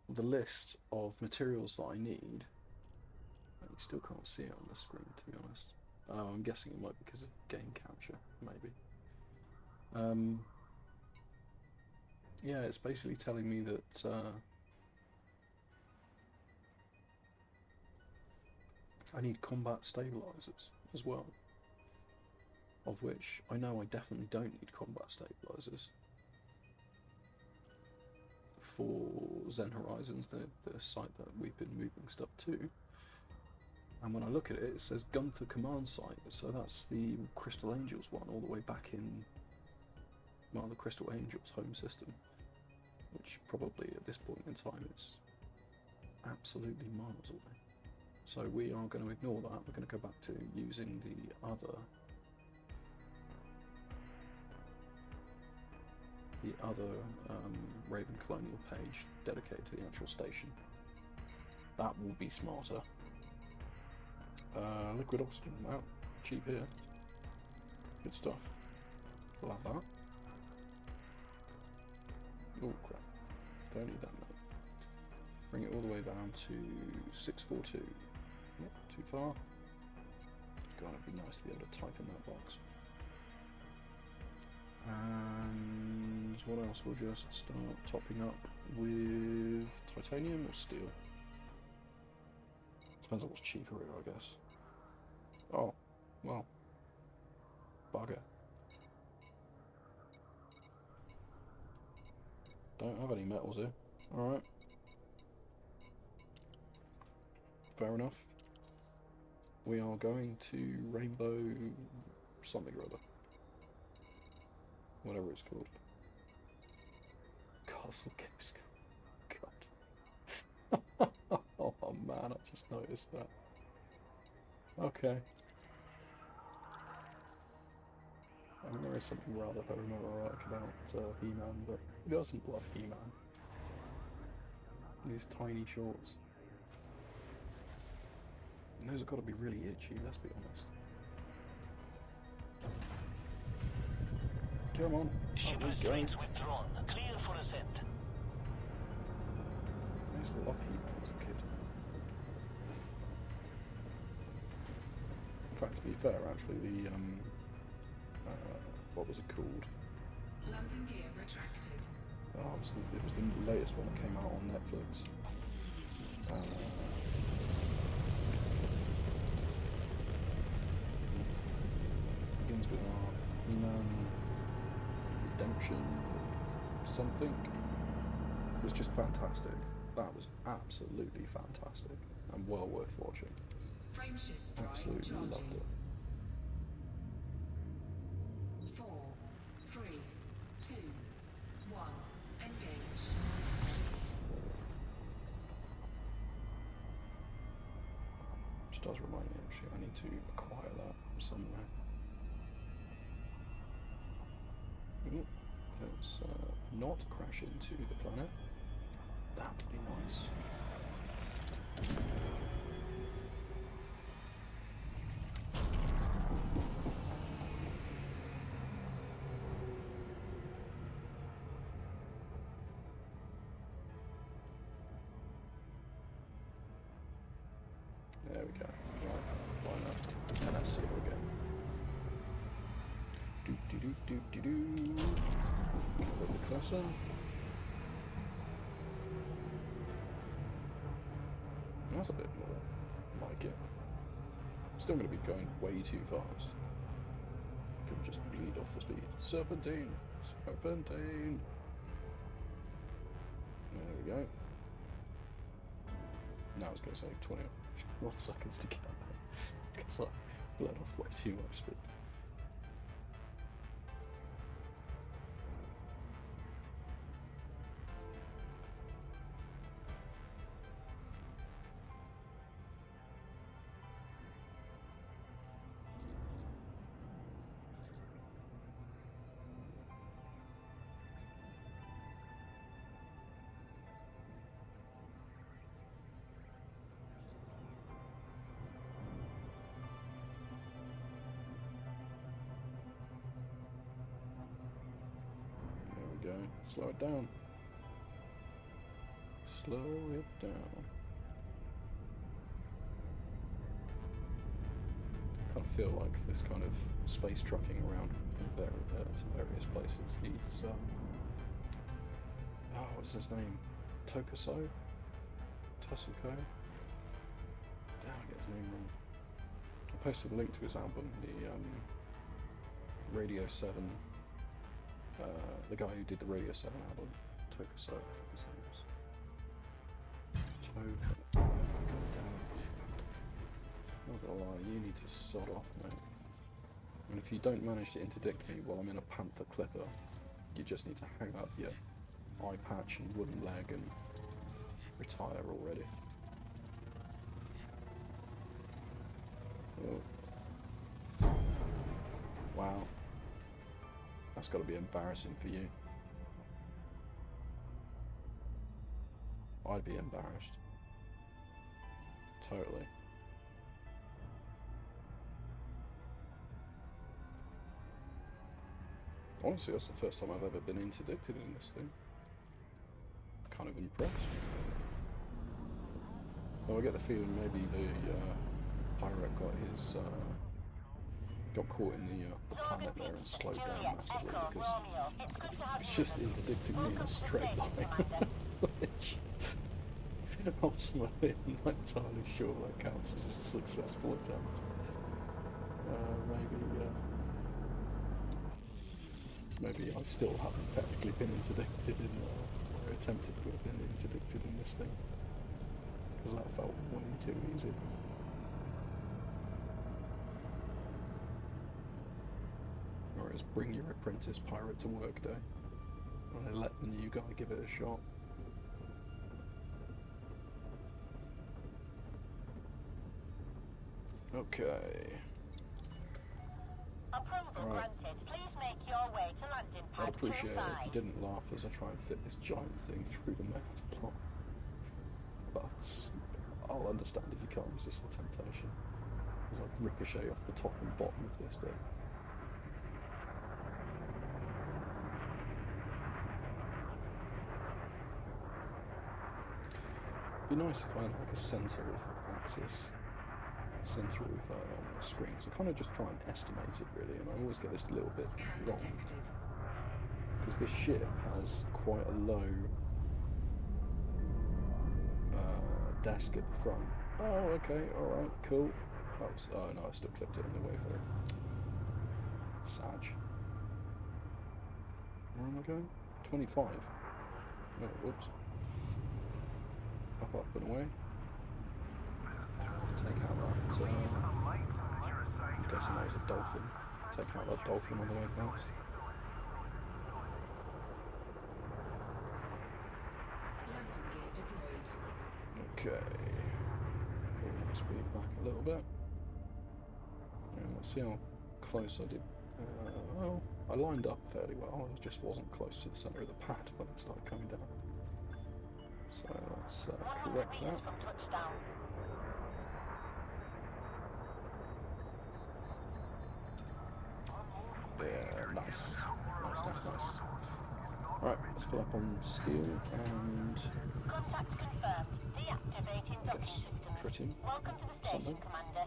the list of materials that I need. You still can't see it on the screen, to be honest. I'm guessing it might be because of game capture, maybe. Yeah, it's basically telling me that I need combat stabilizers as well, of which I know I definitely don't need combat stabilizers for Zen Horizons, the site that we've been moving stuff to. And when I look at it, it says Gunther Command Site, so that's the Crystal Angels one, all the way back in, well, the Crystal Angels home system, which probably at this point in time is absolutely miles away. So we are going to ignore that. We're going to go back to using the other Raven Colonial page dedicated to the actual station. That will be smarter. Liquid oxygen, wow, cheap here. Good stuff. We'll have that. Oh crap, don't need that mate. Bring it all the way down to 642. Yep, too far. God, it'd be nice to be able to type in that box. And what else? We'll just start topping up with titanium or steel. Depends on what's cheaper here, I guess. Oh, well. Bugger. Don't have any metals here. Alright. Fair enough. We are going to Rainbow something or other. Whatever it's called. Castle Case. God. Oh man, I just noticed that. Okay. I mean, there is something rather homoerotic about He-Man, but he doesn't love He-Man. His tiny shorts. And those have got to be really itchy, let's be honest. Come on, up we go. Withdrawn. Clear for ascent. floppy when I was a kid. In fact, to be fair, actually, the what was it called? London gear retracted. Oh, it was the latest one that came out on Netflix. Begins with He-Man Redemption or something. It was just fantastic. That was absolutely fantastic and well worth watching. Frameshift drive Absolutely charging. loved it. 4, 3, 2, 1. Engage. Which does remind me, actually, I need to acquire that somewhere. Ooh, let's not crash into the planet. That would be nice. There we go. Right, line up. And I see it again. Do. Put the cursor. That's a bit more like it. Still going to be going way too fast. Could just bleed off the speed. Serpentine! Serpentine! There we go. Now I was going to say 21 seconds to get there. Because I bled off way too much speed. Go. Slow it down. Slow it down. I kind of feel like this kind of space trucking around from to various places needs, what's his name? Tokuso? Tosuko? Damn, I get his name wrong. I posted a link to his album, the Radio 7. The guy who did the Radio 7 album, Tokuso, I think his name is. God damn it. Not gonna lie, you need to sod off, mate. And if you don't manage to interdict me while I'm in a panther clipper, you just need to hang up your eye patch and wooden leg and retire already. Oh. Wow. That's got to be embarrassing for you. I'd be embarrassed. Totally. Honestly, that's the first time I've ever been interdicted in this thing. Kind of impressed. Though I get the feeling maybe the pirate got caught in the planet there and slowed down massively because it's just interdicting me in a straight line. Which ultimately I'm not entirely sure that counts as a successful attempt. Maybe I still haven't technically been interdicted in, or attempted to have been interdicted in this thing, because that felt way too easy. Whereas bring your apprentice pirate to work day, and they let the new guy give it a shot. Okay. Approval granted. Please make your way to landing pad I'd appreciate it 25. if you didn't laugh as I try and fit this giant thing through the metal block. But I'll understand if you can't resist the temptation, as I ricochet off the top and bottom of this bit. Be nice if I had like a centre of axis, centre of screen. So I kind of just try and estimate it really, and I always get this little bit Scan wrong detected. because this ship has quite a low desk at the front. Oh, okay, all right, cool. Oh no, I still clipped it on the way through. Sag. Where am I going? 25. Oh, whoops. Up and away. Take out that. I'm guessing that was a dolphin. Take out that dolphin on the way past. Landing gear deployed. Okay. Pull my speed back a little bit. And let's see how close I did. Well, I lined up fairly well. I just wasn't close to the centre of the pad when I started coming down. So let's correct that. Yeah, nice. Nice. Alright, let's fill up on steel and Contact confirmed. Deactivating I docking guess systems. tritium. Welcome to the station, Something. Commander.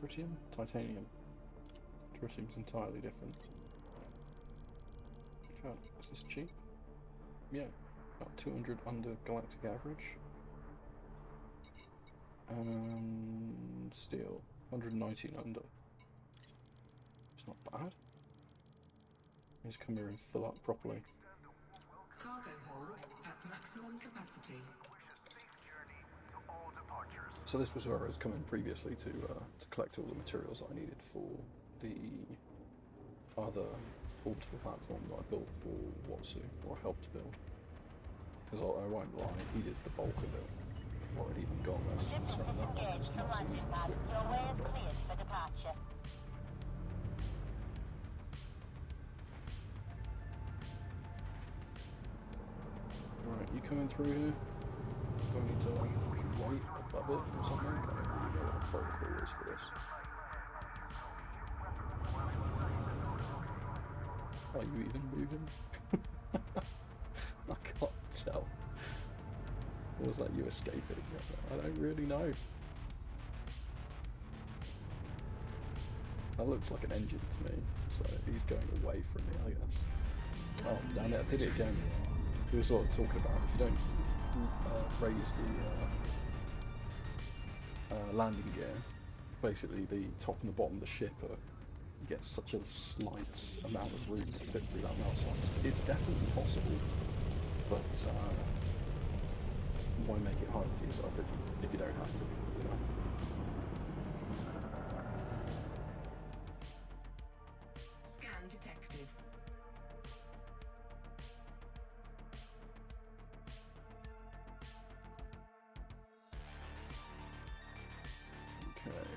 Tritium? Titanium. Tritium's entirely different. God, is this cheap? Yeah, about 200 under galactic average. And steel, 119 under. It's not bad. Let's come here and fill up properly. Cargo hold at maximum capacity. So this was where I was coming previously to collect all the materials I needed for the other orbital platform that I built for Watsu, or helped build. Because I won't lie, he did the bulk of it before I'd even got there. Ship So that disengaged was from nice and landing pad. quick. Your way is cleared for departure. Alright, you coming through here? Do I need to wait above it or something? I don't really know what the protocol is for this. Are you even moving? I can't tell. Or was that you escaping? I don't really know. That looks like an engine to me, so he's going away from me, I guess. Oh, damn it, I did it again. This is what I'm talking about. If you don't raise the landing gear, basically the top and the bottom of the ship you get such a slight amount of room to fit through that mouse. It's definitely possible, but why make it hard for yourself if you don't have to, you know? Scan detected. Okay.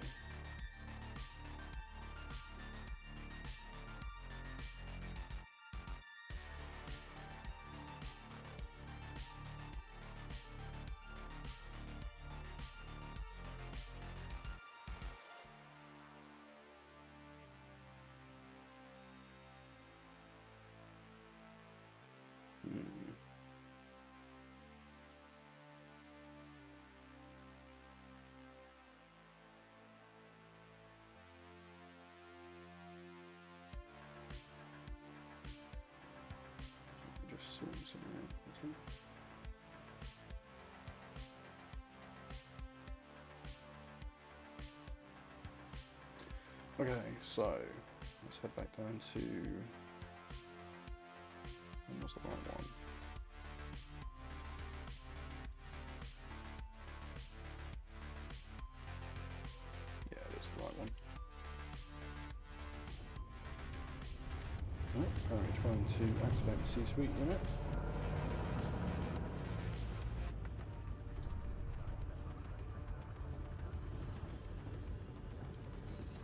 Just sorting something out. Okay, so let's head back down to. What's the right one? Yeah, that's the right one. Alright, trying to activate the C-suite unit.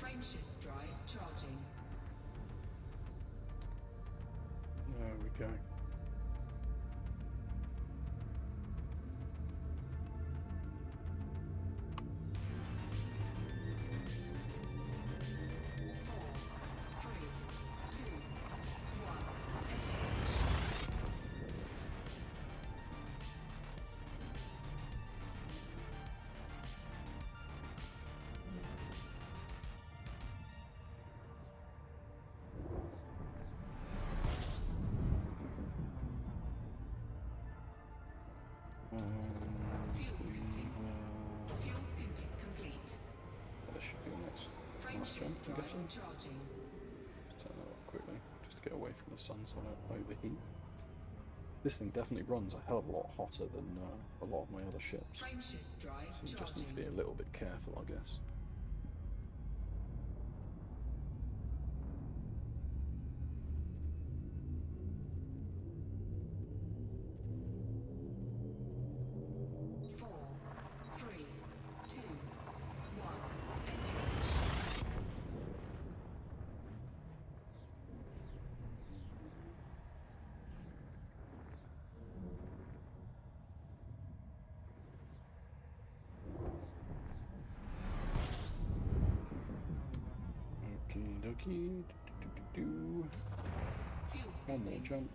Frameshift drive charging. There we go. Fuel We scooping. will... Fuel scooping complete. There should be a next Frameshift jump, I'm drive guessing. charging. Let's turn that off quickly, just to get away from the sun so I don't overheat. This thing definitely runs a hell of a lot hotter than a lot of my other ships. Frameshift drive So you just charging. need to be a little bit careful, I guess. Four, three, two, one. Engage. Okie dokie. Do. Fuel One more scooping. jump.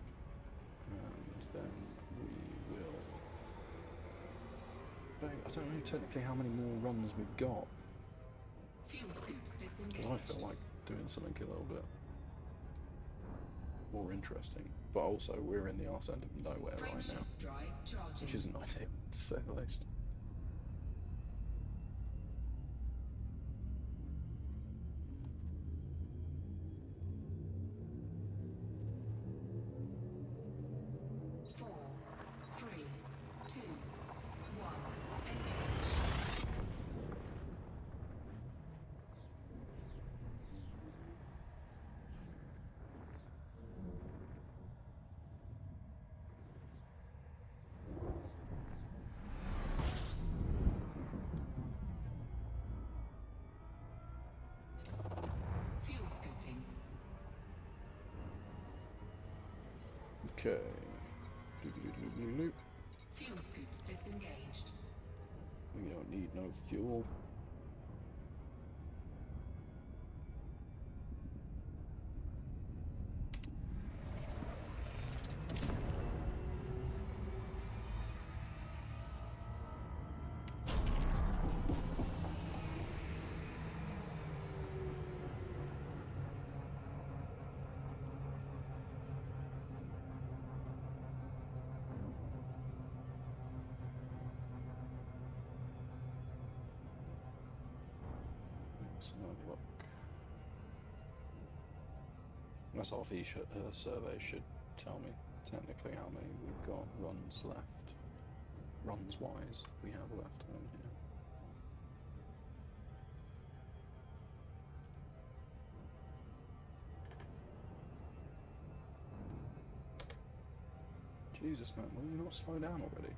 And then we will... I don't know technically how many more runs we've got. Fuel scoop disengaged. Because I feel like doing something a little bit more interesting. But also, we're in the arse end of nowhere right now. Frameshift drive charging. Which isn't ideal, to say the least. Four, three, two, one. Engage. Fuel scooping. Okay. Doodle-doodle-doodle-doo. Fuel scoop disengaged. We don't need no fuel. Let's have a look. That's off each survey should tell me technically how many we've got runs left. Runs wise, we have left on here. Jesus, man, will you not slow down already?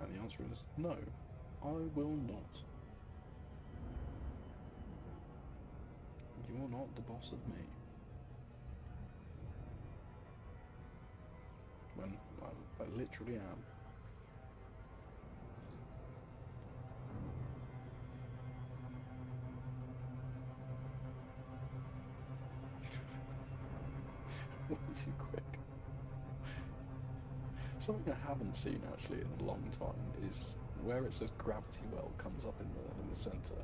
And the answer is no, I will not. You are not the boss of me. When I literally am. Way too quick. Something I haven't seen actually in a long time is where it says gravity well comes up in the center.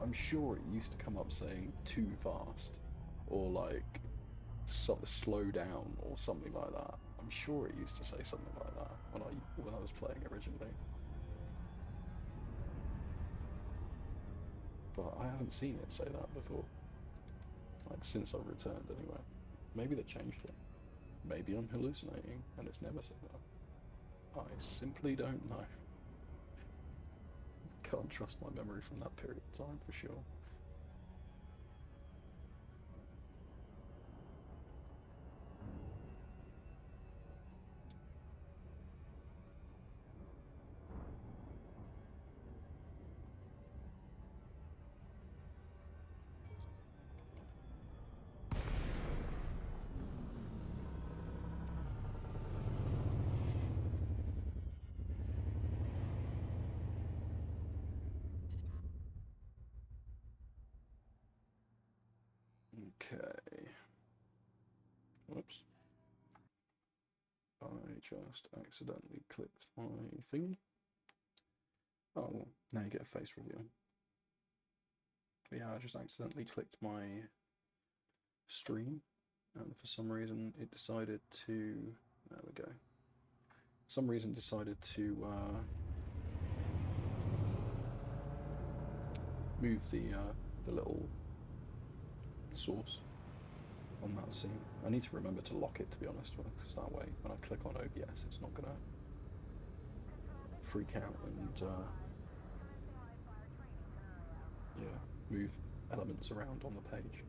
I'm sure it used to come up saying too fast, or like slow down, or something like that. I'm sure it used to say something like that when I was playing originally. But I haven't seen it say that before. Like since I've returned anyway. Maybe they changed it. Maybe I'm hallucinating and it's never said that. I simply don't know. Can't trust my memory from that period of time for sure. Okay. Whoops. I just accidentally clicked my thingy. Oh, well, now you get a face reveal. But yeah, I just accidentally clicked my stream and for some reason it decided to. There we go. Some reason decided to move the little source on that scene. I need to remember to lock it, to be honest, because that way when I click on OBS it's not gonna freak out and yeah, move elements around on the page.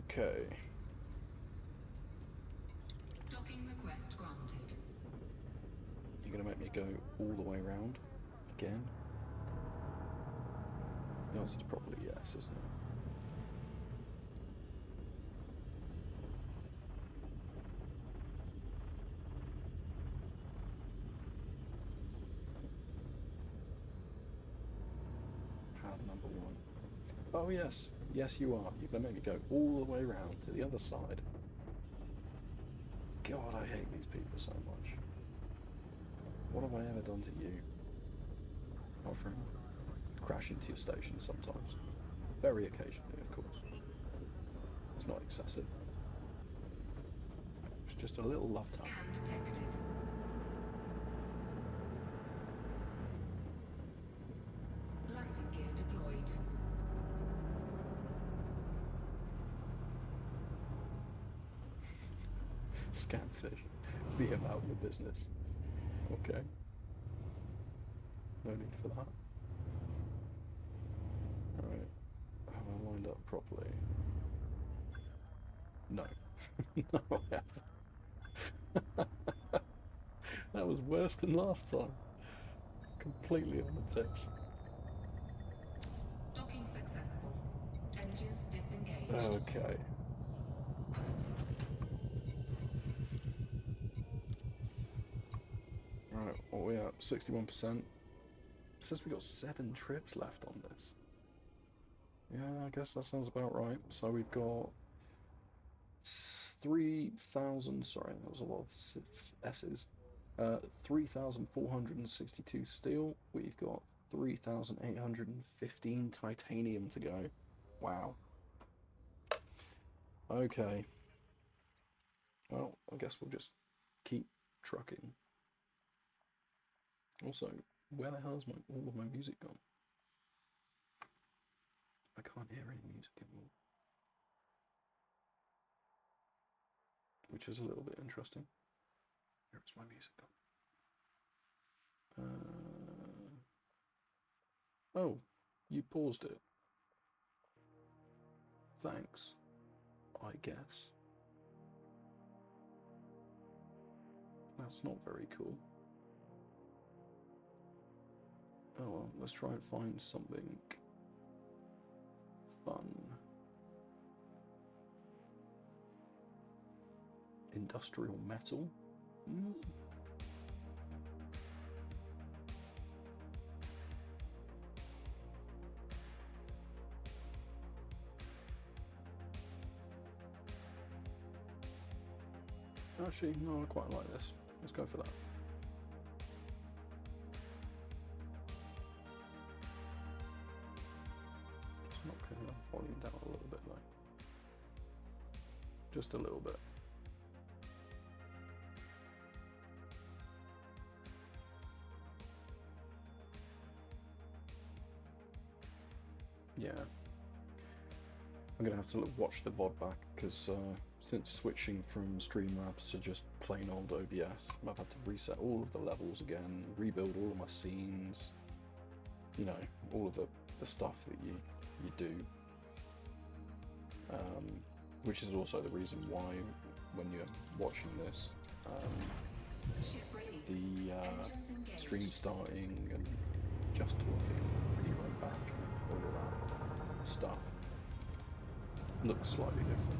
Okay. Docking request granted. You're gonna make me go all the way around again? The answer is probably yes, isn't it? Pad number 1. Oh yes, yes you are. You're gonna make me go all the way around to the other side. God, I hate these people so much. What have I ever done to you? Apart from crash into your station sometimes. Very occasionally, of course. It's not excessive. It's just a little love tap. Scan detected. Landing gear deployed. Scamfish. Be about your business. Okay. No need for that. Alright. Have I lined up properly? No. No, I haven't. That was worse than last time. Completely on the tits. Docking successful. Engines disengaged. Okay. Right, what are we at? 61%. It says we got 7 trips left on this. Yeah, I guess that sounds about right. So we've got 3,000, sorry, that was a lot of S's. 3,462 steel. We've got 3,815 titanium to go. Wow. Okay. Well, I guess we'll just keep trucking. Also, where the hell is all of my music gone? I can't hear any music anymore. Which is a little bit interesting. Where's my music gone? Oh, you paused it. Thanks, I guess. That's not very cool. Oh well, let's try and find something fun. Industrial metal? Mm. Actually, no, I quite like this. Let's go for that. Just knocking the volume down a little bit though. Just a little bit. Yeah. I'm going to have to watch the VOD back because since switching from Streamlabs to just plain old OBS, I've had to reset all of the levels again, rebuild all of my scenes, you know, all of the stuff that you do. Which is also the reason why when you're watching this, Ship released. the Engines engaged. stream starting and just talking, rerun back, all of that stuff looks slightly different.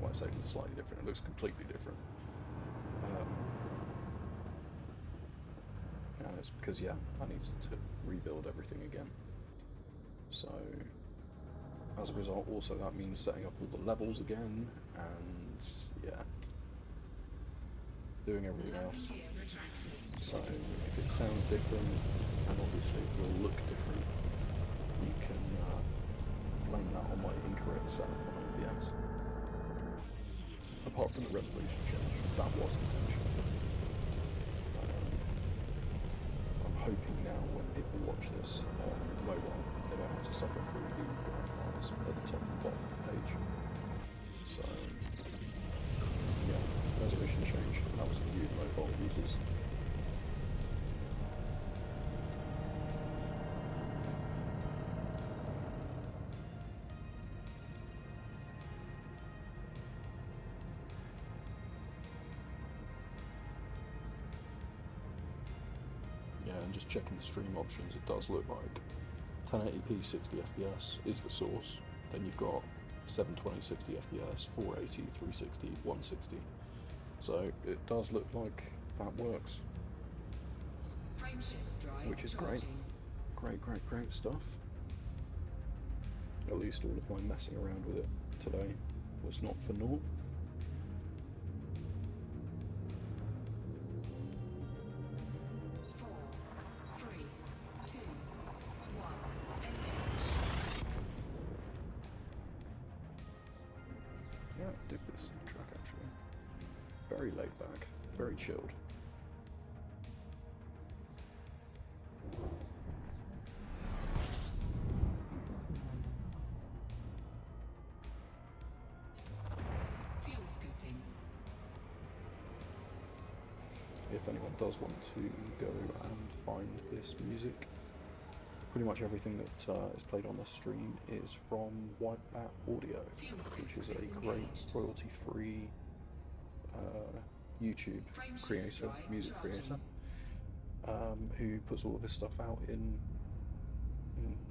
Well, I say slightly different, it looks completely different. And it's because, yeah, I needed to rebuild everything again. So as a result, also that means setting up all the levels again, and yeah, doing everything Landing else. gear retracted. So if it sounds different, and obviously it will look different, you can blame that on my incorrect setup on OBS. Apart from the resolution change, that was intentional. I'm hoping now when people watch this on mobile, they don't have to suffer through the bars at the top and bottom of the page. So, yeah, resolution change. That was for you mobile users. Yeah, and just checking the stream options, it does look like 1080p 60 FPS is the source. Then you've got 720 60 FPS, 480, 360, 160. So it does look like that works, Frameshift drive which is great. charging. Great stuff. At least all of my messing around with it today was not for naught. Four, three, two, one, engage. Yeah, I dig this soundtrack actually. Very laid back, very chilled. Fuel scooping. If anyone does want to go and find this music, pretty much everything that is played on the stream is from White Bat Audio, which is a great royalty-free YouTube creator, music creator, who puts all of his stuff out in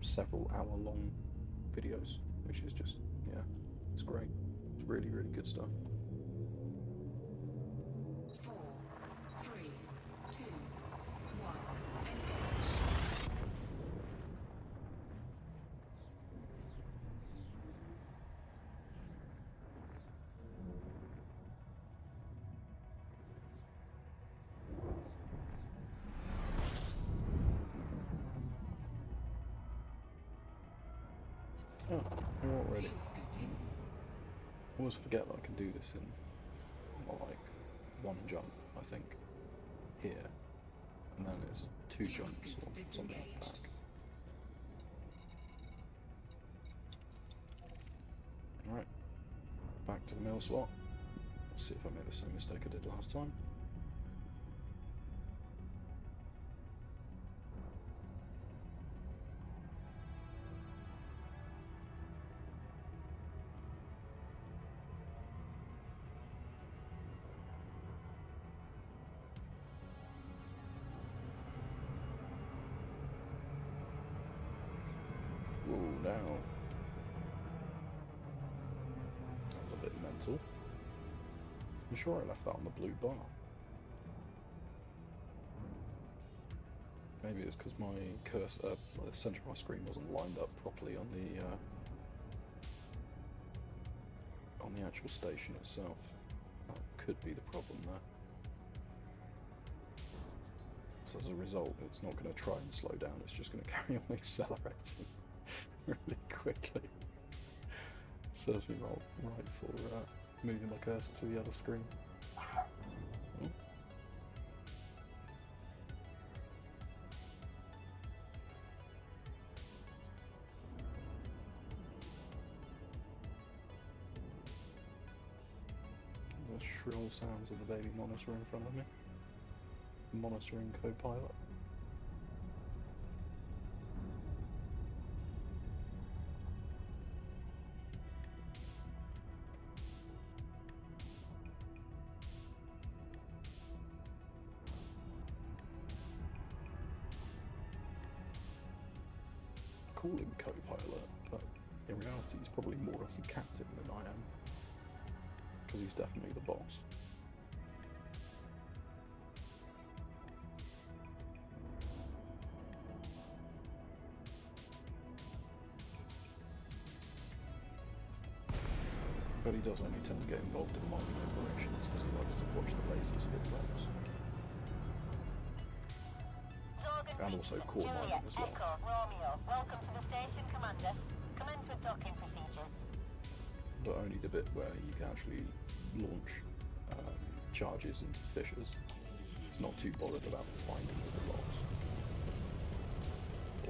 several hour-long videos, which is just, yeah, it's great. It's really good stuff. 4, 3, 2, 1, engage. Oh, we're all ready. Fuel scooping. I always forget that I can do this in, well, like, one jump, I think, here, and then it's two Fuel jumps scoop or something like disengaged. that. Alright, back to the mail slot. Let's see if I made the same mistake I did last time. Whoa, now. That was a bit mental. I'm sure I left that on the blue bar. Maybe it's because my cursor, the centre of my screen wasn't lined up properly on the actual station itself. That could be the problem there. So as a result, it's not going to try and slow down, it's just going to carry on accelerating really quickly. Serves me right for moving my cursor to the other screen. Oh. The shrill sounds of the baby monitor in front of me. Monitoring co-pilot. Call him co-pilot, but in reality he's probably more of the captain than I am, because he's definitely the boss. But he does only tend to get involved in mining operations because he likes to watch the lasers hit blocks. And also core mining as well. Echo, Romeo, welcome to the station, Commander. Commence with docking procedures. But only the bit where you can actually launch charges into fissures. It's not too bothered about the finding of the blocks.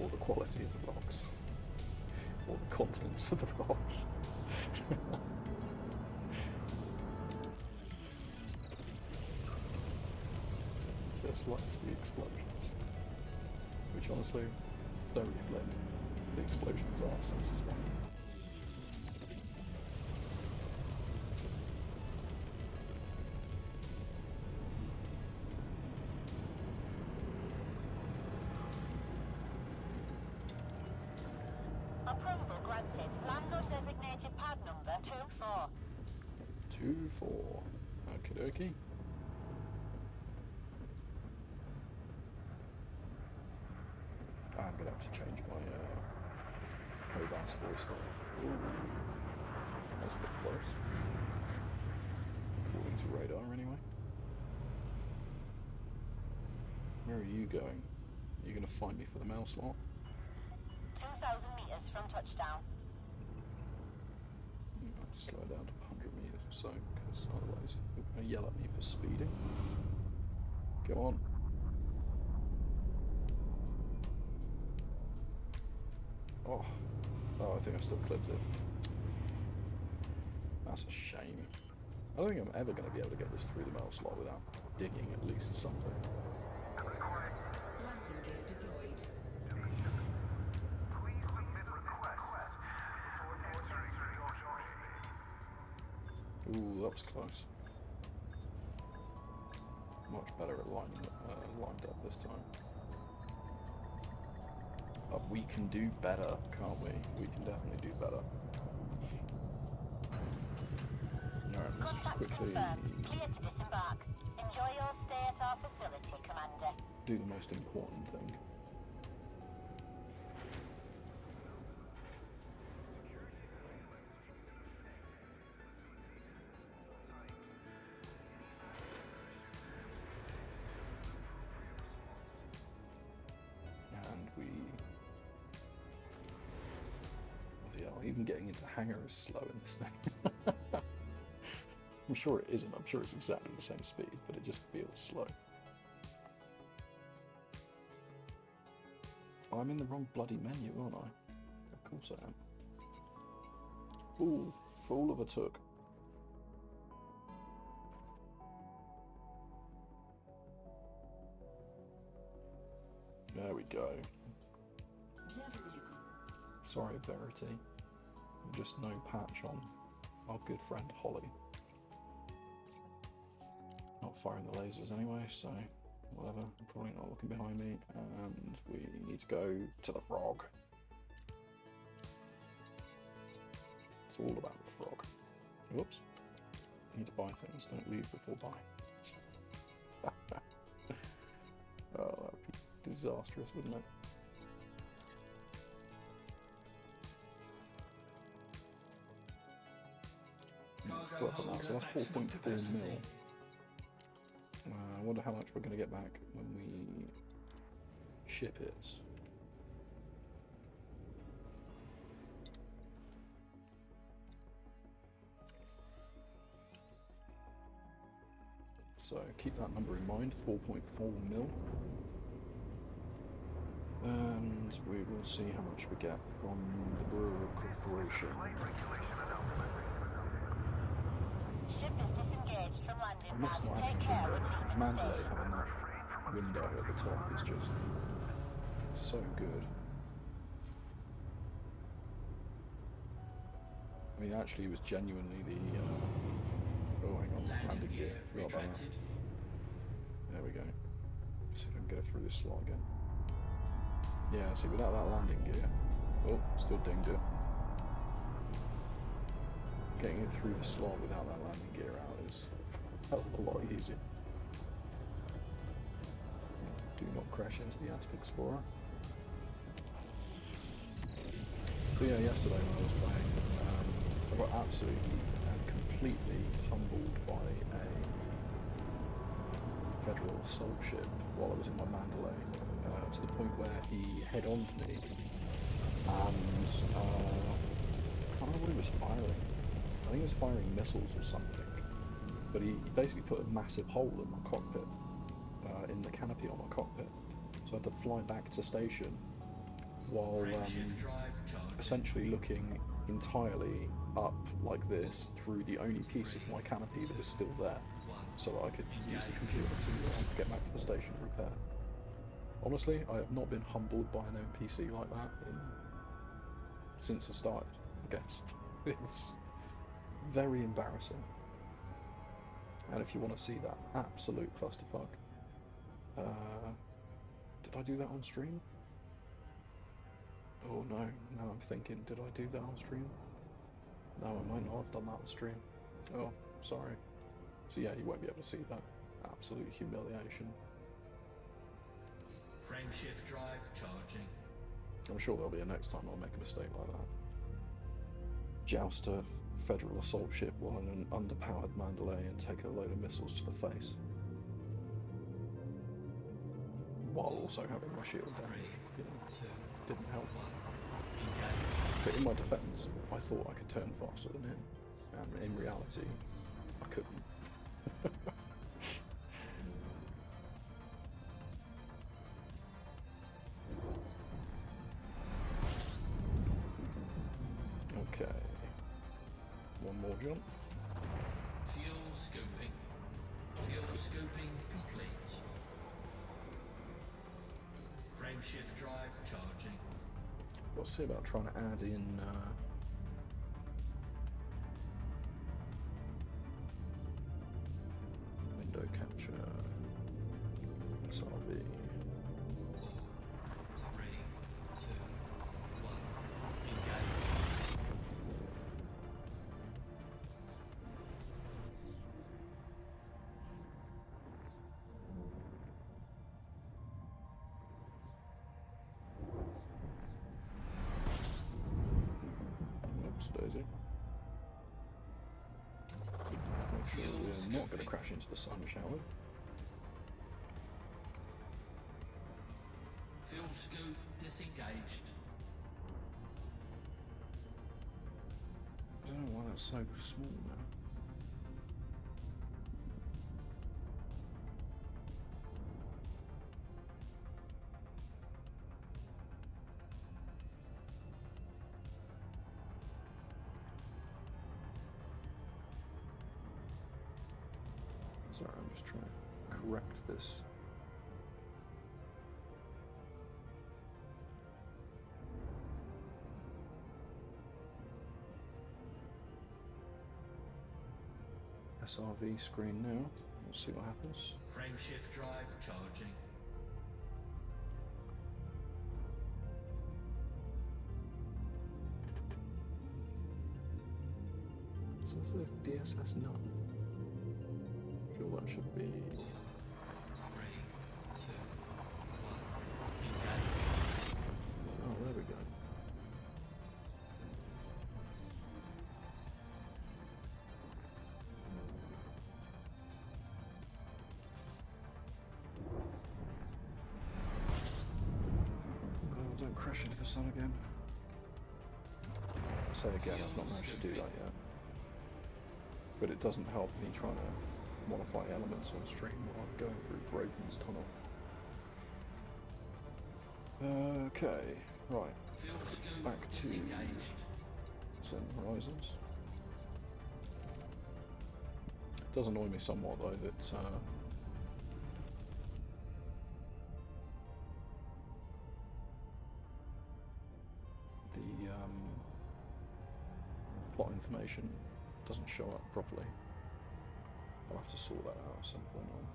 Or the quality of the blocks. Or the contents of the blocks. Just likes the explosions. Which honestly, don't really blame him. The explosions are satisfying. Approval granted. Land on designated pad number 24. 2-4. Okie dokie. I'm gonna have to change my Cobas voice there. Ooh, that's a bit close. According to radar, anyway. Where are you going? Are you gonna find me for the mail slot? 2,000 meters from touchdown. I'll have to slow it down to 100 meters or so, because otherwise they'll yell at me for speeding. Go on. Oh, I think I still clipped it. That's a shame. I don't think I'm ever going to be able to get this through the mail slot without digging at least something. Landing gear deployed. Ooh, that was close. Much better at lined up this time. But we can do better, can't we? We can definitely do better. Alright, let's just Contact quickly confirmed. Clear to disembark. Enjoy your stay at our facility, Commander. do the most important thing. And we... Bloody hell, even getting into hangar is slow in this thing. I'm sure it isn't. I'm sure it's exactly the same speed, but it just feels slow. I'm in the wrong bloody menu, aren't I? Of course I am. Ooh, fool of a took. There we go. Sorry, Verity. Just no patch on our good friend Holly. Not firing the lasers anyway, so whatever. I'm probably not looking behind me, and we need to go to the frog. It's all about the frog. Whoops. Need to buy things. Don't leave before buy. Oh, that would be disastrous, wouldn't it? So that's 4.4 mil. I wonder how much we're going to get back when we ship it. So keep that number in mind, 4.4 mil. And we will see how much we get from the Brewer Corporation. Ship is disengaged from landing I miss pad. not Take having a care window. when leaving the Mandalay station. having that window at the top is just so good. I mean, actually, it was genuinely the. Oh, hang on, landing gear. Forgot about that. There we go. Let's see if I can get it through this slot again. Yeah, see, without that landing gear. Oh, still dinged it. Getting it through the slot without that landing gear out is a lot easier. Do not crash into the Asp Explorer. So yeah, yesterday when I was playing, I got absolutely completely humbled by a federal assault ship while I was in my Mandalay, to the point where he head-oned me, and I can't remember what he was firing. I think he was firing missiles or something, but he basically put a massive hole in my cockpit, in the canopy on my cockpit, so I had to fly back to station while essentially looking entirely up like this through the only piece of my canopy that was still there, so that I could use the computer to get back to the station and repair. Honestly, I have not been humbled by an NPC like that since I started, I guess. It's very embarrassing. And if you want to see that absolute clusterfuck, did I do that on stream? Oh no, now I'm thinking, did I do that on stream? No, I might not have done that on stream. Oh, sorry. So yeah, you won't be able to see that absolute humiliation. Frameshift drive charging. I'm sure there'll be a next time I'll make a mistake like that. Joust a federal assault ship while in an underpowered Mandalay and take a load of missiles to the face, while also having my shield down. You know, didn't help. But in my defence, I thought I could turn faster than him, and in reality, I couldn't. Okay. One more jump. Fuel scoping. Fuel scoping complete. Frameshift drive charging. We'll see about trying to add in window capture, SRV. 4, 3, 2, 1. Engage. Oops, daisy. Make sure we're not going to crash into the sun, shall we? Fuel scope disengaged. I don't know why that's so small now. Sorry, I'm just trying to correct this. SRV screen now. We'll see what happens. Frameshift drive charging. Is this a DSS nut? Sure, that should be. 3, 2, 1. Engage. Oh, there we go. Oh, don't crash into the sun again. I'll say again, I've not managed to do that yet. But it doesn't help me trying to modify elements on stream while I'm going through Broken's tunnel. Okay, right. Fuel scope Back to disengaged. Zen Horizons. It does annoy me somewhat though that the plot information doesn't show up properly. I'll have to sort that out at some point. I'll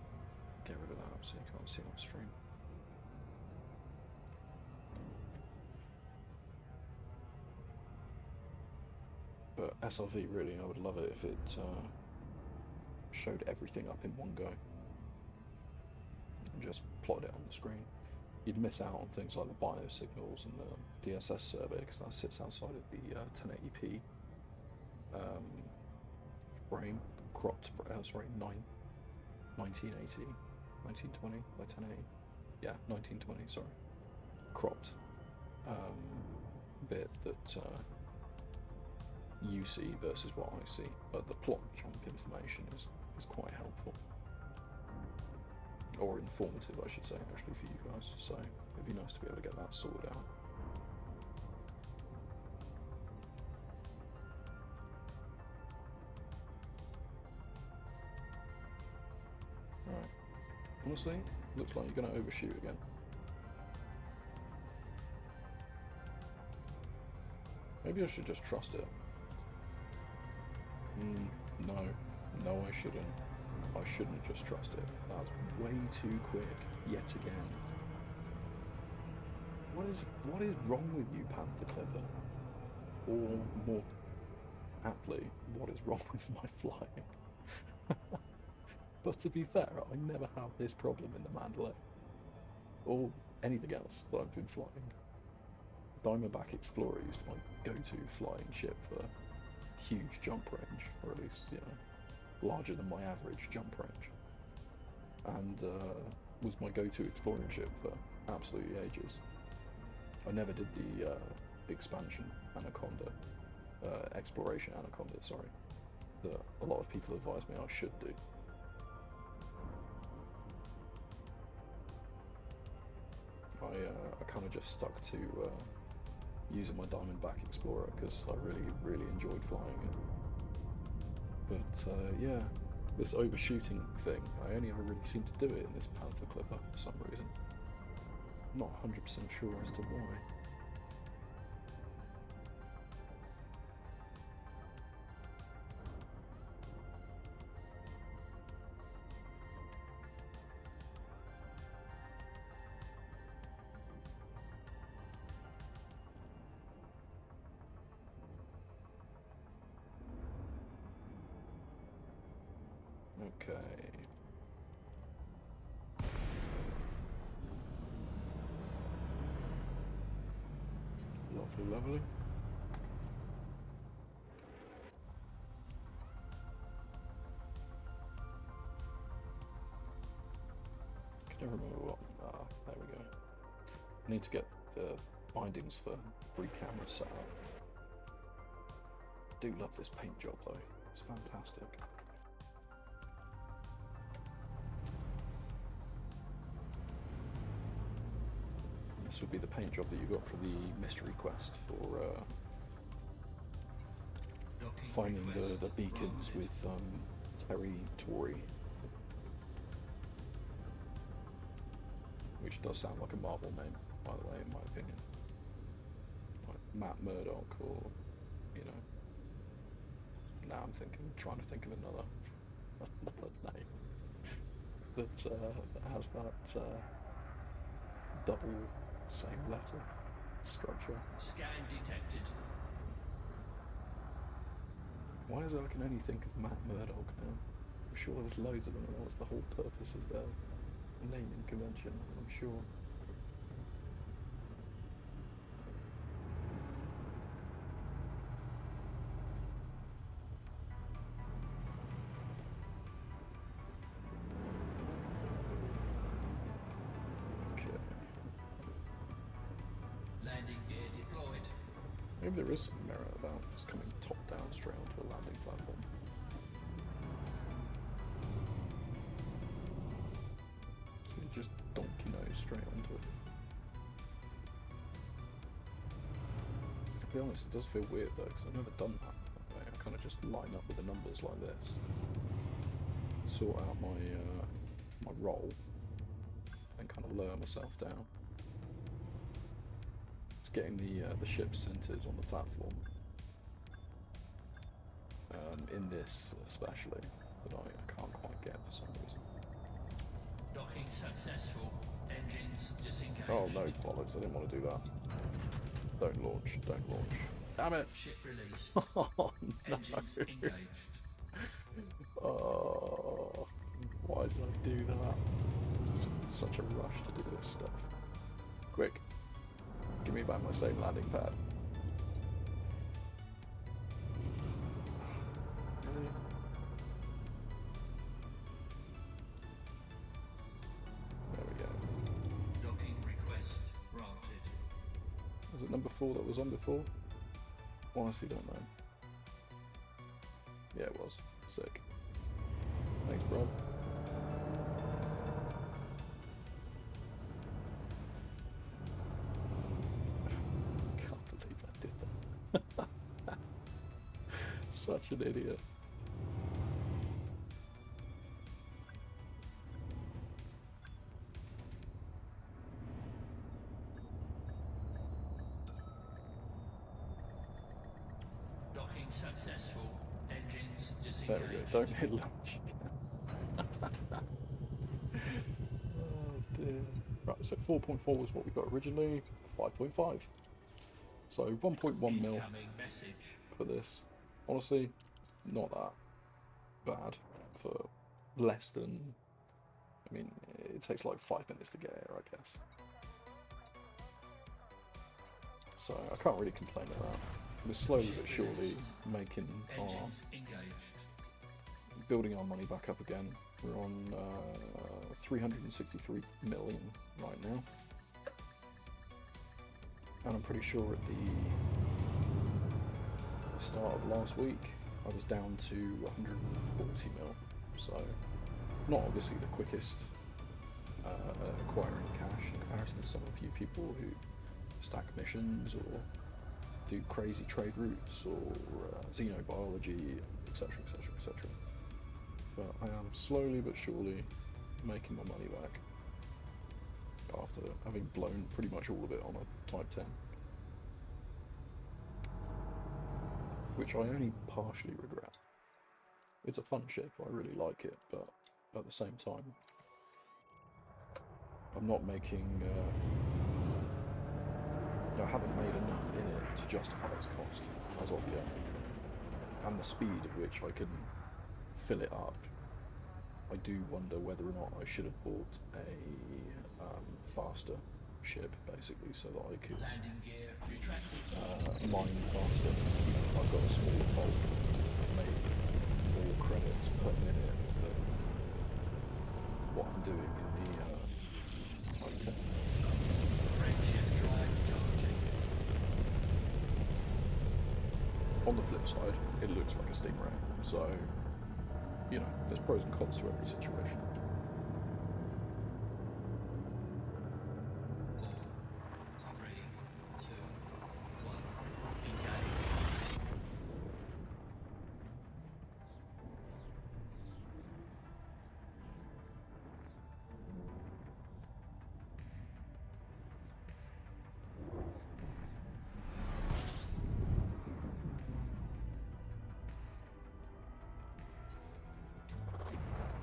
get rid of that so you can't see it on stream. But SRV, really, I would love it if it showed everything up in one go and just plotted it on the screen. You'd miss out on things like the biosignals and the DSS survey because that sits outside of the 1080p frame, cropped for, sorry, 1980, 1920 by 1080. Yeah, 1920, sorry. Cropped bit that you see versus what I see, but the plot chunk information is quite helpful. Or informative, I should say, actually, for you guys, so it'd be nice to be able to get that sorted out. Alright, honestly, looks like you're going to overshoot again. Maybe I should just trust it. No, I shouldn't. I shouldn't just trust it. That's way too quick, yet again. What is wrong with you, Panther Clipper? Or more aptly, what is wrong with my flying? But to be fair, I never have this problem in the Mandalay. Or anything else that I've been flying. Diamondback Explorer used to be my go-to flying ship for huge jump range, or at least, you know, larger than my average jump range, and was my go-to exploring ship for absolutely ages. I never did the expansion Anaconda, exploration Anaconda, sorry, that a lot of people advise me I should do. I kind of just stuck to using my Diamondback Explorer because I really enjoyed flying it. But yeah, this overshooting thing, I only ever really seem to do it in this Panther Clipper for some reason. I'm not 100% sure as to why. Okay. Lovely. Can I remember what? There we go. I need to get the bindings for 3 cameras set up. I do love this paint job though. It's fantastic. This would be the paint job that you got for the mystery quest for finding the beacons with Terry Tory, which does sound like a Marvel name, by the way, in my opinion. Like Matt Murdock, or, you know. Now I'm trying to think of another name that has that double same letter structure. Scan detected. Why is it I can only think of Matt Murdock now? I'm sure there was loads of them, and that was the whole purpose of their naming convention, I'm sure. Landing gear deployed. Maybe there is some merit about just coming top down straight onto a landing platform. So you just donk your nose straight onto it. To be honest, it does feel weird though, because I've never done that way. I kind of just line up with the numbers like this, sort out my my roll, and kind of lower myself down. Getting the ship's centers on the platform, in this especially, that I can't quite get for some reason. Docking successful. Engines disengaged. Oh no, bollocks, I didn't want to do that. Don't launch. Damn it! Ship released. Oh no! Engines engaged. Oh, why did I do that? It's just such a rush to do this stuff. Quick. Give me back my same landing pad. Really? number 4 that was on before? Honestly, don't know. Yeah, it was. Sick. Thanks, bro. Can't believe I did that. Such an idiot. Docking successful. Engines There disengaged. we go. Don't hit launch again. Oh dear. Right, so 4.4 was what we got originally. 5.5. So 1.1 mil Incoming message. for this. Honestly, not that bad for less than. I mean, it takes like 5 minutes to get here, I guess. So I can't really complain about that. We're slowly but surely making our, Engines engaged. building our money back up again. We're on 363 million right now. And I'm pretty sure at the start of last week, I was down to 140 mil. So, not obviously the quickest acquiring cash in comparison to some of you people who stack missions or do crazy trade routes or xenobiology, etc, etc, etc. But I am slowly but surely making my money back after having blown pretty much all of it on a Type 10. Which I only partially regret. It's a fun ship, I really like it, but at the same time, I'm not making... I haven't made enough in it to justify its cost as of yet. And the speed at which I can fill it up, I do wonder whether or not I should have bought a faster ship, basically, so that I could Landing gear retracted. mine faster. Even if I've got a smaller bulk, make more credits per minute than what I'm doing in the Type 10. Frameshift drive charging. On the flip side, it looks like a Stingray, so, you know, there's pros and cons to every situation. Three, two, one. Engage.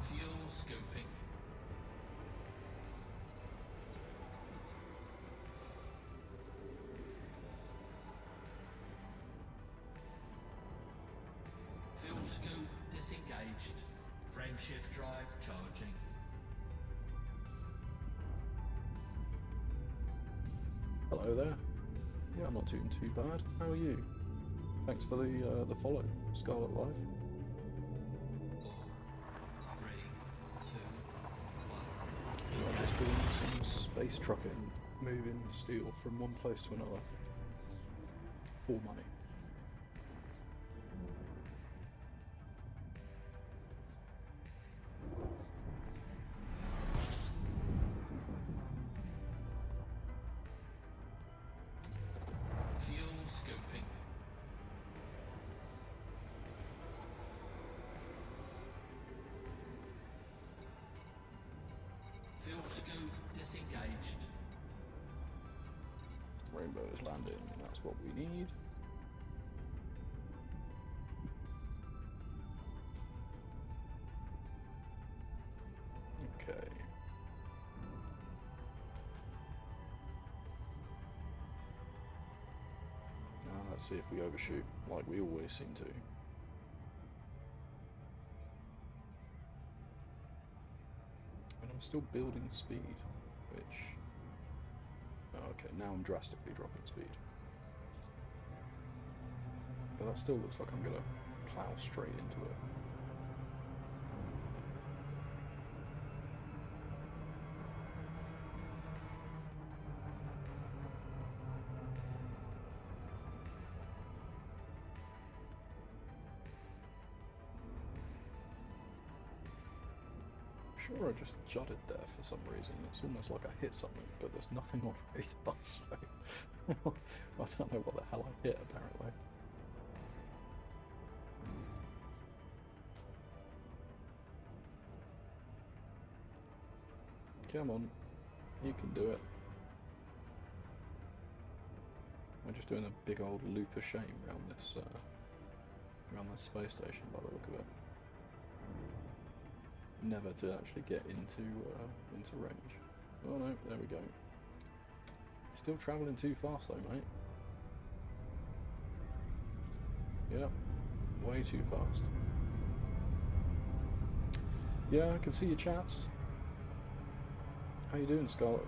Fuel scoping. Fuel scoop disengaged. Frameshift drive charging. Hello there. Yeah, I'm not doing too bad. How are you? Thanks for the follow, Scarlet Life. 3, 2, 1. I'm just doing some space trucking, moving steel from one place to another for money. Fuel scoping. Fuel scoop disengaged. Rainbow is landing, and that's what we need. Okay. Now let's see if we overshoot, like we always seem to. And I'm still building speed, which... Oh, okay, now I'm drastically dropping speed. But that still looks like I'm gonna plow straight into it. sure I just jutted there for some reason. It's almost like I hit something, but there's nothing on radar, so I don't know what the hell I hit, apparently. Come on, you can do it. We're just doing a big old loop of shame around this space station by the look of it. Never to actually get into range. Oh no, there we go. Still travelling too fast though, mate. Yeah, way too fast. Yeah, I can see your chats. How you doing, Scarlet?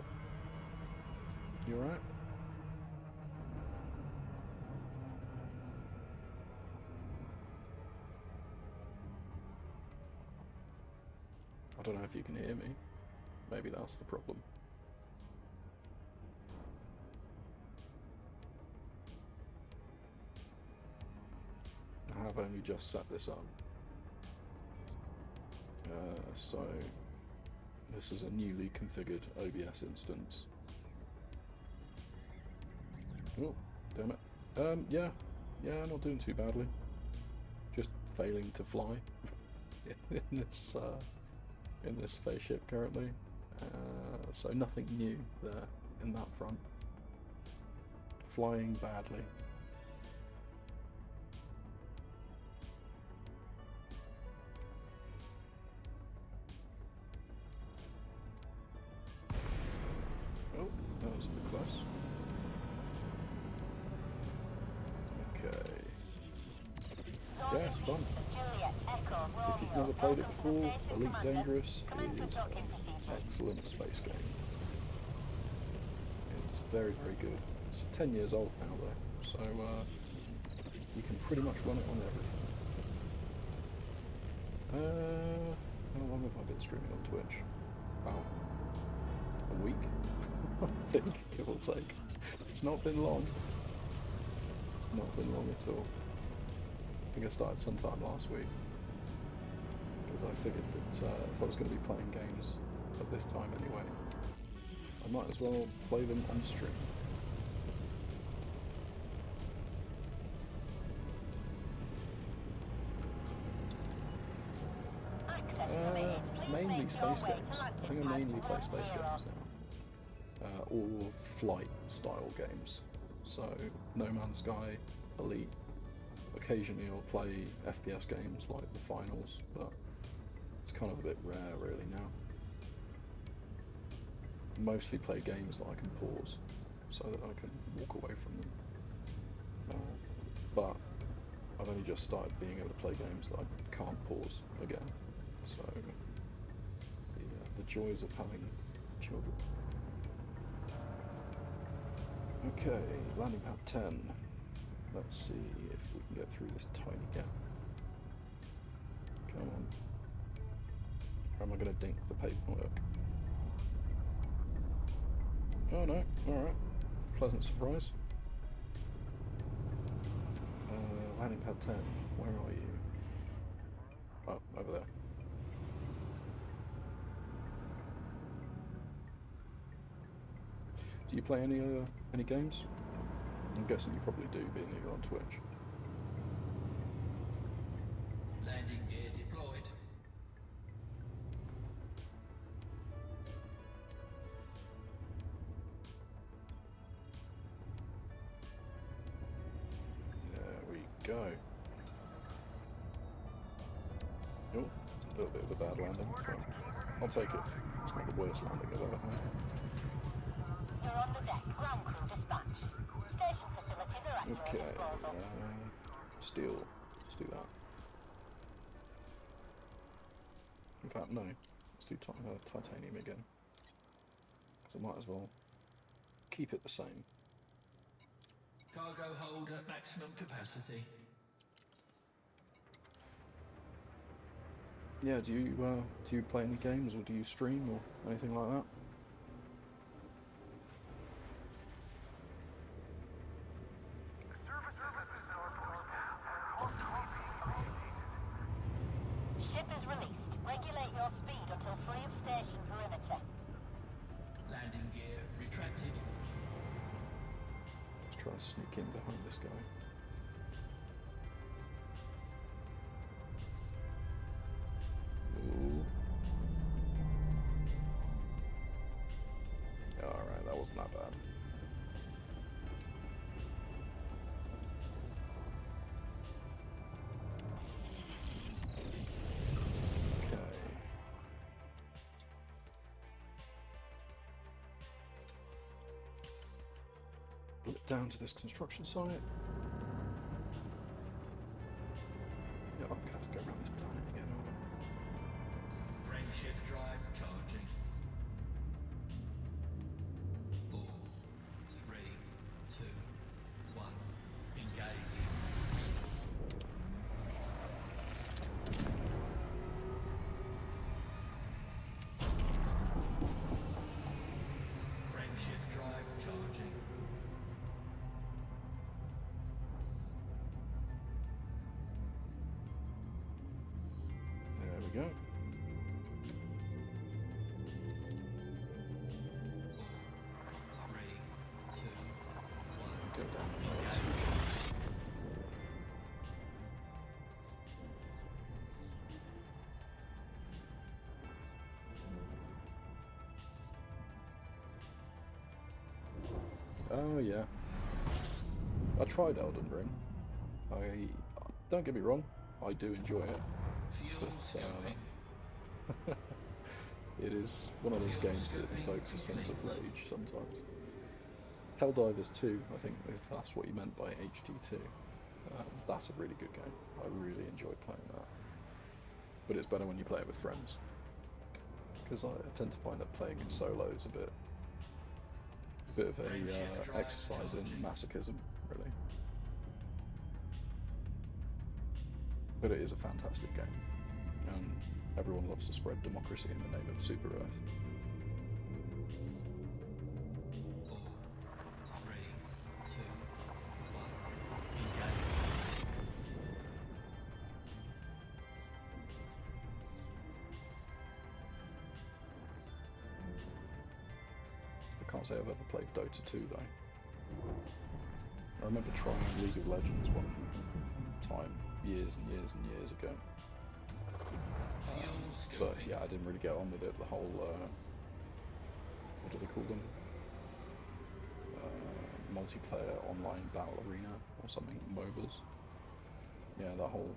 You alright? I don't know if you can hear me. Maybe that's the problem. I have only just set this up. So this is a newly configured OBS instance. Oh, damn it. Yeah, not doing too badly. Just failing to fly in this spaceship currently. So nothing new there in that front. Flying badly. Oh, that was a bit close. Okay. Yeah, it's fun. If you've never played it before, Elite Dangerous is an excellent space game. It's very, very good. It's 10 years old now though, so you can pretty much run it on everything. How long have I been streaming on Twitch? About a week, I think, give or take. It's not been long. Not been long at all. I think I started sometime last week. Because I figured that if I was going to be playing games at this time anyway, I might as well play them on stream. Mainly space games. I think I mainly play space games now. All flight style games. So, No Man's Sky, Elite. Occasionally I'll play FPS games like the Finals, but it's kind of a bit rare really now. Mostly play games that I can pause, so that I can walk away from them. But I've only just started being able to play games that I can't pause again. So the joys of having children. Okay, landing pad 10. Let's see if we can get through this tiny gap. Come on. Or am I going to dink the paperwork? Oh no, alright. Pleasant surprise. Landing pad 10, where are you? Oh, over there. Do you play any games? I'm guessing you probably do, being that you're on Twitch. Landing gear deployed. There we go. Oh, a little bit of a bad landing, but I'll take it. It's not the worst landing I've ever had. You're on the deck. Ground crew dispatch. Station facilities are at your Okay, disposal. steel. Let's do that. In fact, no. Let's do titanium again. Because I might as well keep it the same. Cargo hold at maximum capacity. Yeah, do you play any games or do you stream or anything like that? Ship is released. Regulate your speed until free of station perimeter. Landing gear retracted. Let's try to sneak in behind this guy. Ooh. Alright, that wasn't that bad. Down to this construction site. Yeah, I'm gonna have to go around this planet again. Frame shift drive charging. 4, 3, 2, 1. Engage. Frame shift drive charging. There we go. 4, 3, 2, 1. Go down. Oh yeah. I tried Elden Ring. Don't get me wrong, I do enjoy it. Fuel scoping. It is one of those games that evokes a sense of rage sometimes. Helldivers 2, I think if that's what you meant by HD2. That's a really good game. I really enjoy playing that. But it's better when you play it with friends. Because I tend to find that playing in solo is a bit of a exercise in masochism, really. But it is a fantastic game. And everyone loves to spread democracy in the name of Super Earth. 4, 3, 2, 1. Engage. I can't say I've ever played Dota 2 though. I remember trying League of Legends one time, years and years and years ago. Fuel But scoping. yeah, I didn't really get on with it. The whole, what do they call them? Multiplayer online battle arena or something, MOBAs. Yeah, that whole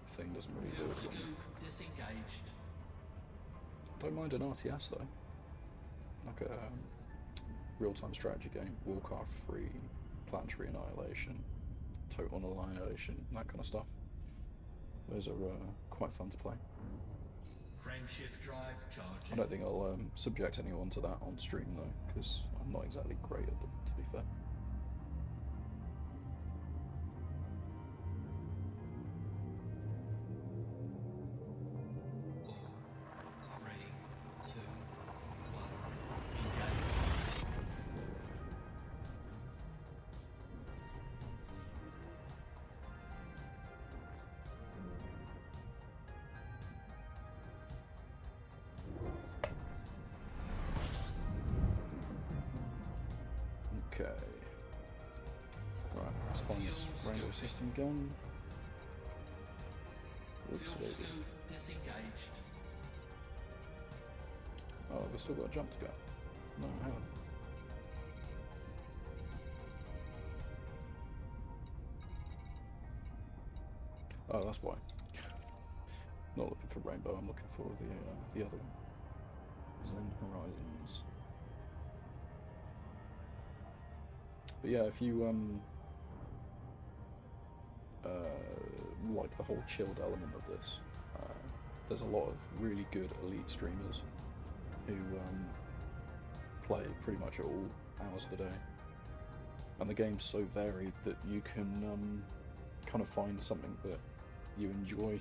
thing doesn't really do Fuel it for me. scoop disengaged. Don't mind an RTS though. Like a real-time strategy game, Warcraft 3, Planetary Annihilation, Total Annihilation, that kind of stuff. Those are quite fun to play. Frame shift drive I charging. don't think I'll subject anyone to that on stream though, because I'm not exactly great at them, to be fair. Three, two, one. Engage. Okay. Right, let's find this rainbow system gun. Whoops, Fuel daisy. scoop disengaged. Oh, we've still got a jump to go. No, I haven't. Oh, that's why. Not looking for rainbow, I'm looking for the other one. Zen Horizons. But yeah, if you like the whole chilled element of this, there's a lot of really good elite streamers who play pretty much at all hours of the day, and the game's so varied that you can kind of find something that you enjoy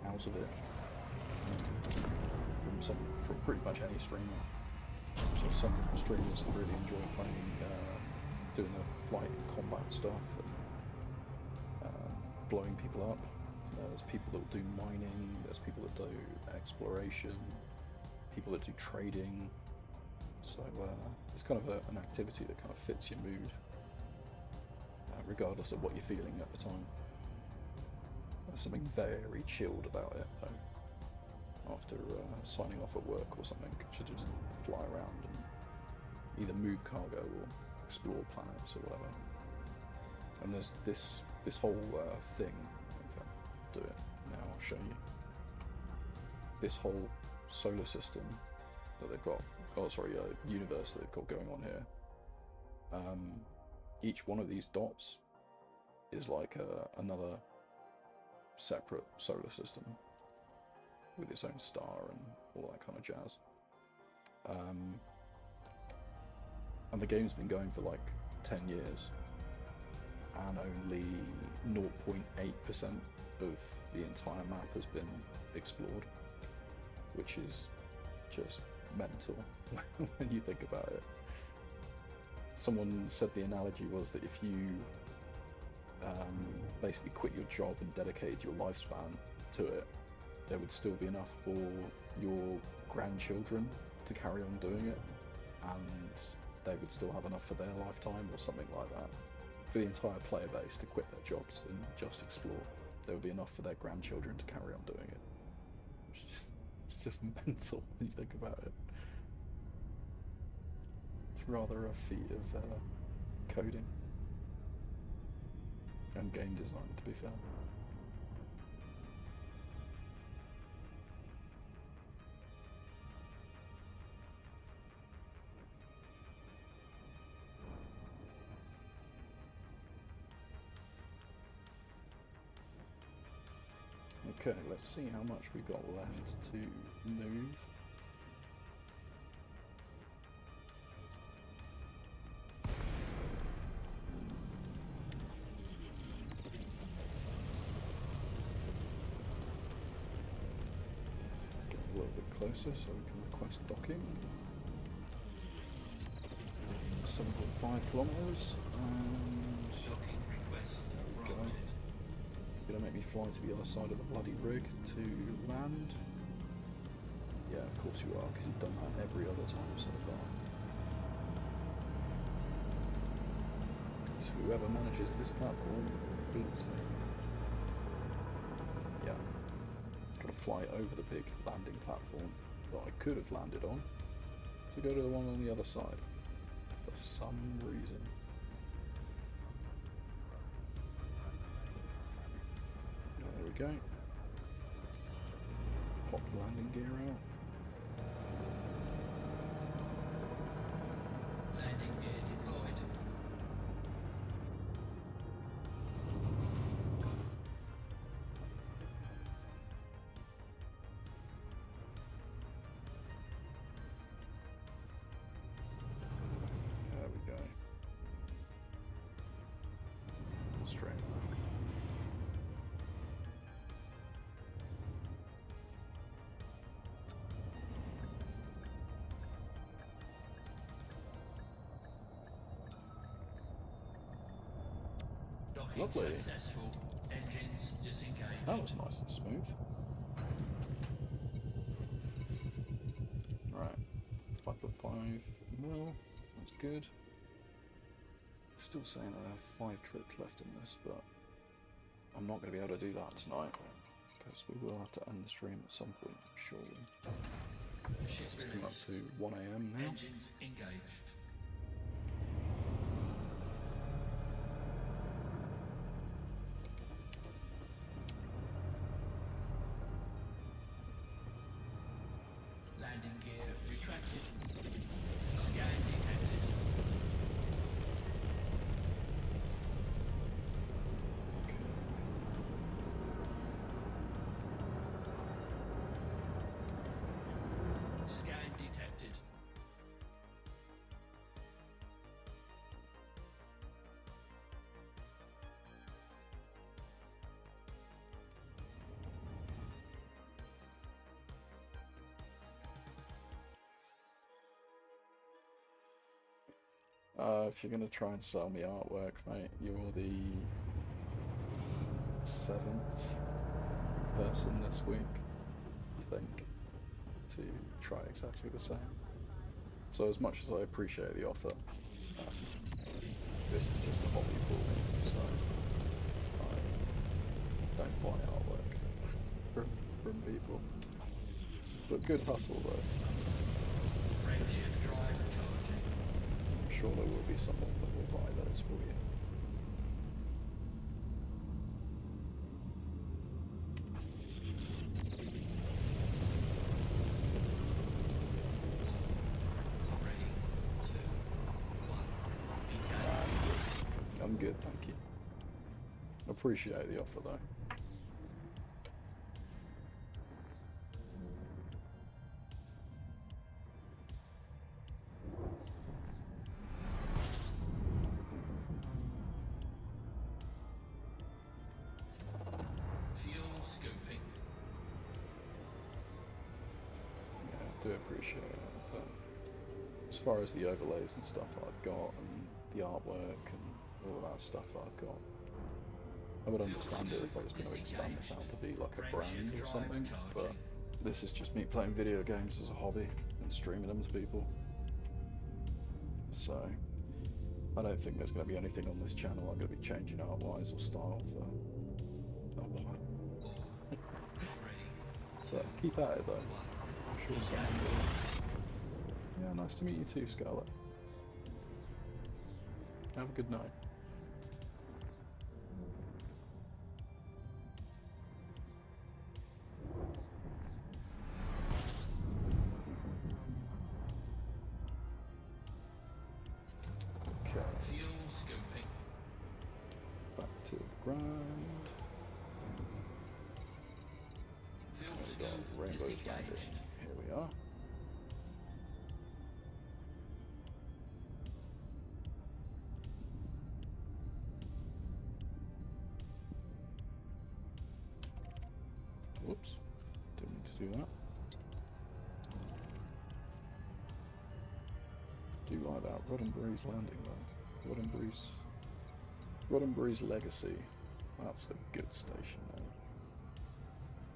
out of it from pretty much any streamer. So some streamers really enjoy playing, doing the flight and combat stuff, and blowing people up. There's people that will do mining, there's people that do exploration, people that do trading. So it's kind of an activity that kind of fits your mood, regardless of what you're feeling at the time. There's something very chilled about it, though. After signing off at work or something, to just fly around and either move cargo or explore planets or whatever. And there's this whole thing. In fact, I'll do it now. I'll show you this whole solar system that they've got. Oh, sorry, universe that they've got going on here. Each one of these dots is like another separate solar system with its own star and all that kind of jazz. And the game's been going for like 10 years, and only 0.8% of the entire map has been explored, which is just mental when you think about it. Someone said the analogy was that if you basically quit your job and dedicated your lifespan to it, there would still be enough for your grandchildren to carry on doing it, and they would still have enough for their lifetime or something like that. For the entire player base to quit their jobs and just explore, there would be enough for their grandchildren to carry on doing it. It's just mental when you think about it. It's rather a feat of coding and game design, to be fair. Okay, let's see how much we got left to move. Get a little bit closer so we can request docking. 7.5 kilometers, and Docking request go. granted. You're gonna make me fly to the other side of the bloody rig to land? Yeah, of course you are, because you've done that every other time so far. So whoever manages this platform beats me. Yeah. Gotta fly over the big landing platform that I could have landed on to go to the one on the other side for some reason. There we go. Pop landing gear out. Landing gear deployed. There we go. Straight back. Docking Lovely. successful. Engines disengaged. That was nice and smooth. Right, 5.5 mil, that's good. Still saying I have 5 trips left in this, but I'm not going to be able to do that tonight, because we will have to end the stream at some point, surely. Ship It's coming up released. to 1 AM now. Engines engaged. Landing gear retracted. Scan detected. Scan detected. If you're going to try and sell me artwork, mate, you're the 7th person this week, I think, to try exactly the same. So as much as I appreciate the offer, this is just a hobby for me, so I don't buy artwork from people. But good hustle though. Frameshift drive charging. I'm sure there will be someone that will buy those for you. I'm good, thank you. Appreciate the offer though. Fuel scooping. Yeah, I do appreciate it. But as far as the overlays and stuff that I've got, and the artwork and all that stuff that I've got, I would understand it if I was going to expand this out to be like a brand or something, but this is just me playing video games as a hobby and streaming them to people. So I don't think there's going to be anything on this channel I'm going to be changing art-wise or style for a while. So keep at it though. I'm sure someone will. Yeah, nice to meet you too, Scarlett. Have a good night. Okay, Fuel scooping. back to the grind. Fuel There we go, scoop Rainbow's Landing. disengaged. Here we are. Whoops, didn't mean to do that. Do like that Roddenberry's Landing though. Roddenberry's Legacy. That's a good station name.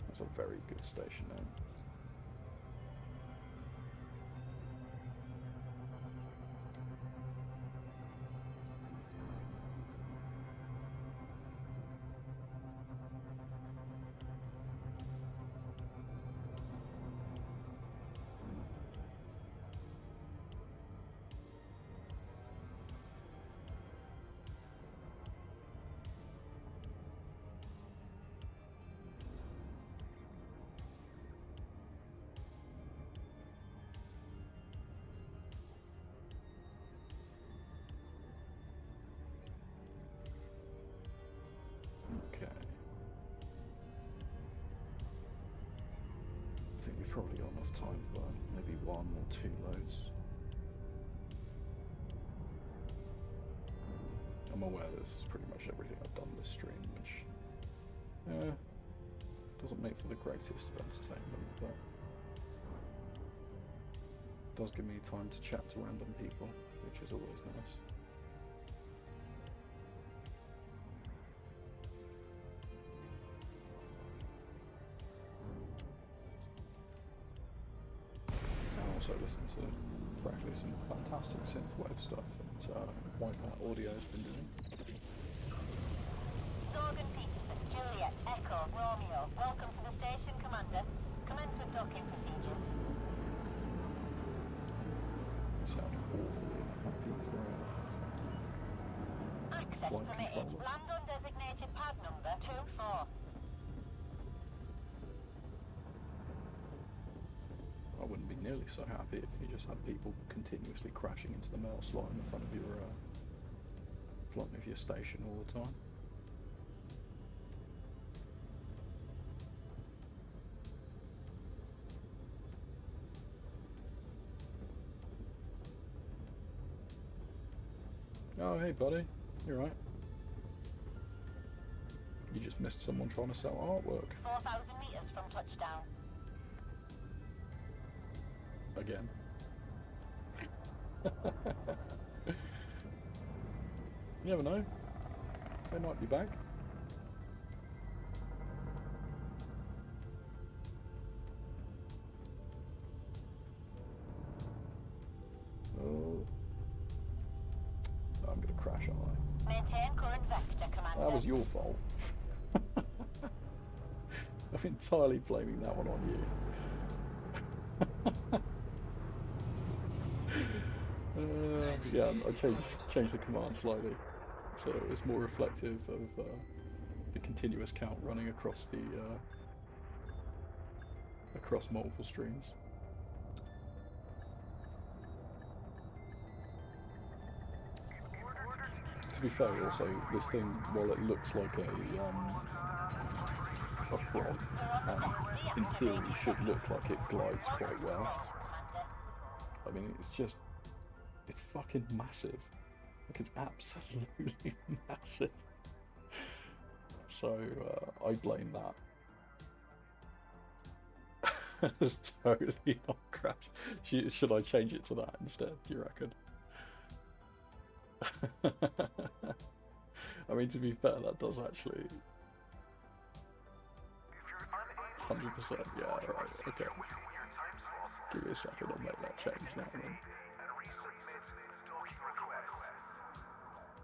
That's a very good station name. Okay. I think we've probably got enough time for maybe 1 or 2 loads. I'm aware this is pretty much everything I've done this stream, which doesn't make for the greatest of entertainment, but does give me time to chat to random people, which is always nice. I also listen to, frankly, some fantastic synthwave stuff that Wipeout Audio has been doing. Morgan Peterson, Juliet, Echo, Romeo. Welcome to the station, Commander. Commence with docking procedures. You sound awfully happy for Access Flight permitted. controller. Land on designated pad number 24. I wouldn't be nearly so happy if you just had people continuously crashing into the mail slot in the front of your station all the time. Oh, hey buddy, you're right. You just missed someone trying to sell artwork. 4,000 meters from touchdown. Again. You never know. They might be back. Oh. I'm gonna crash, aren't I? Maintain current vector, Commander. That was your fault. I'm entirely blaming that one on you. Yeah, I changed the command slightly, so it's more reflective of the continuous count running across the across multiple streams. To be fair, also this thing, while it looks like a frog, and in theory should look like it glides quite well. I mean, it's fucking massive. Like, it's absolutely massive. So I blame that. It's totally not crashed. Should I change it to that instead, do you reckon? I mean, to be fair, that does actually 100%. Yeah, right. Okay. Give me a second. I'll make that change now.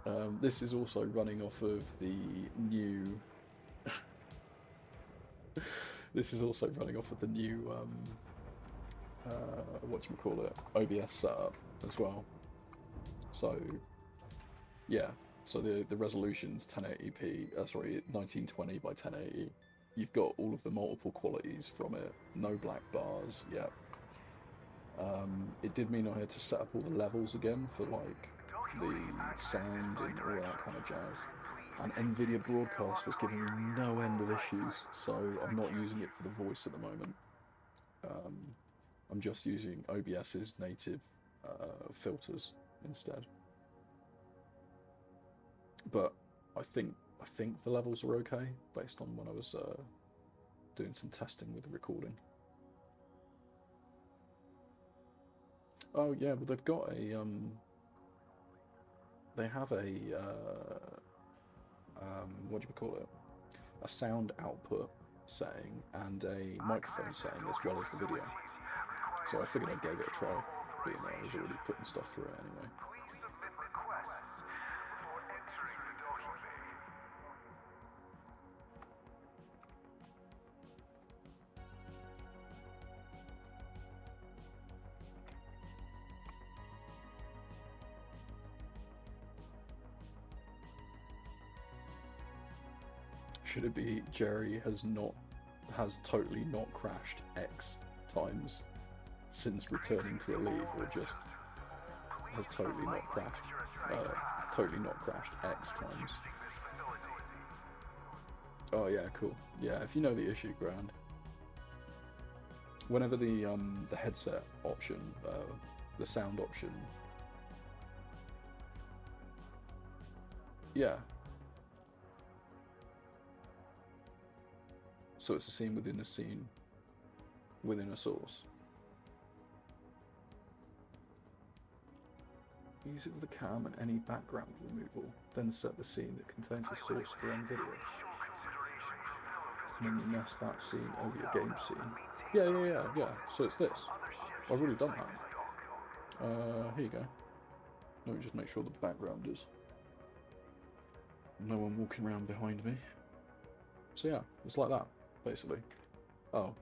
Then. This is also running off of the new. This is also running off of the new whatchamacallit, OBS setup as well. So yeah, so the resolution's 1080p. Sorry, 1920 by 1080. You've got all of the multiple qualities from it. No black bars. Yeah. It did mean I had to set up all the levels again for like the sound and all that kind of jazz. And NVIDIA Broadcast was giving me no end of issues, so I'm not using it for the voice at the moment. I'm just using OBS's native filters instead. But I think the levels are okay based on when I was doing some testing with the recording. Oh yeah, but they've got a they have a a sound output setting and a microphone setting as well as the video. So I figured I'd give it a try, being that I was already putting stuff through it anyway. Should it be Jerry has totally not crashed X times since returning to Elite, or just has totally not crashed X times? Oh yeah, cool. Yeah, if you know the issue, grand. Whenever the headset option, the sound option, yeah. So it's a scene within a scene, within a source. Use it with the cam and any background removal, then set the scene that contains the source for NVIDIA. And then you nest that scene over your game scene. Yeah. So it's this. I've already done that. Here you go. Let me just make sure the background is no one walking around behind me. So yeah, it's like that, basically. Oh.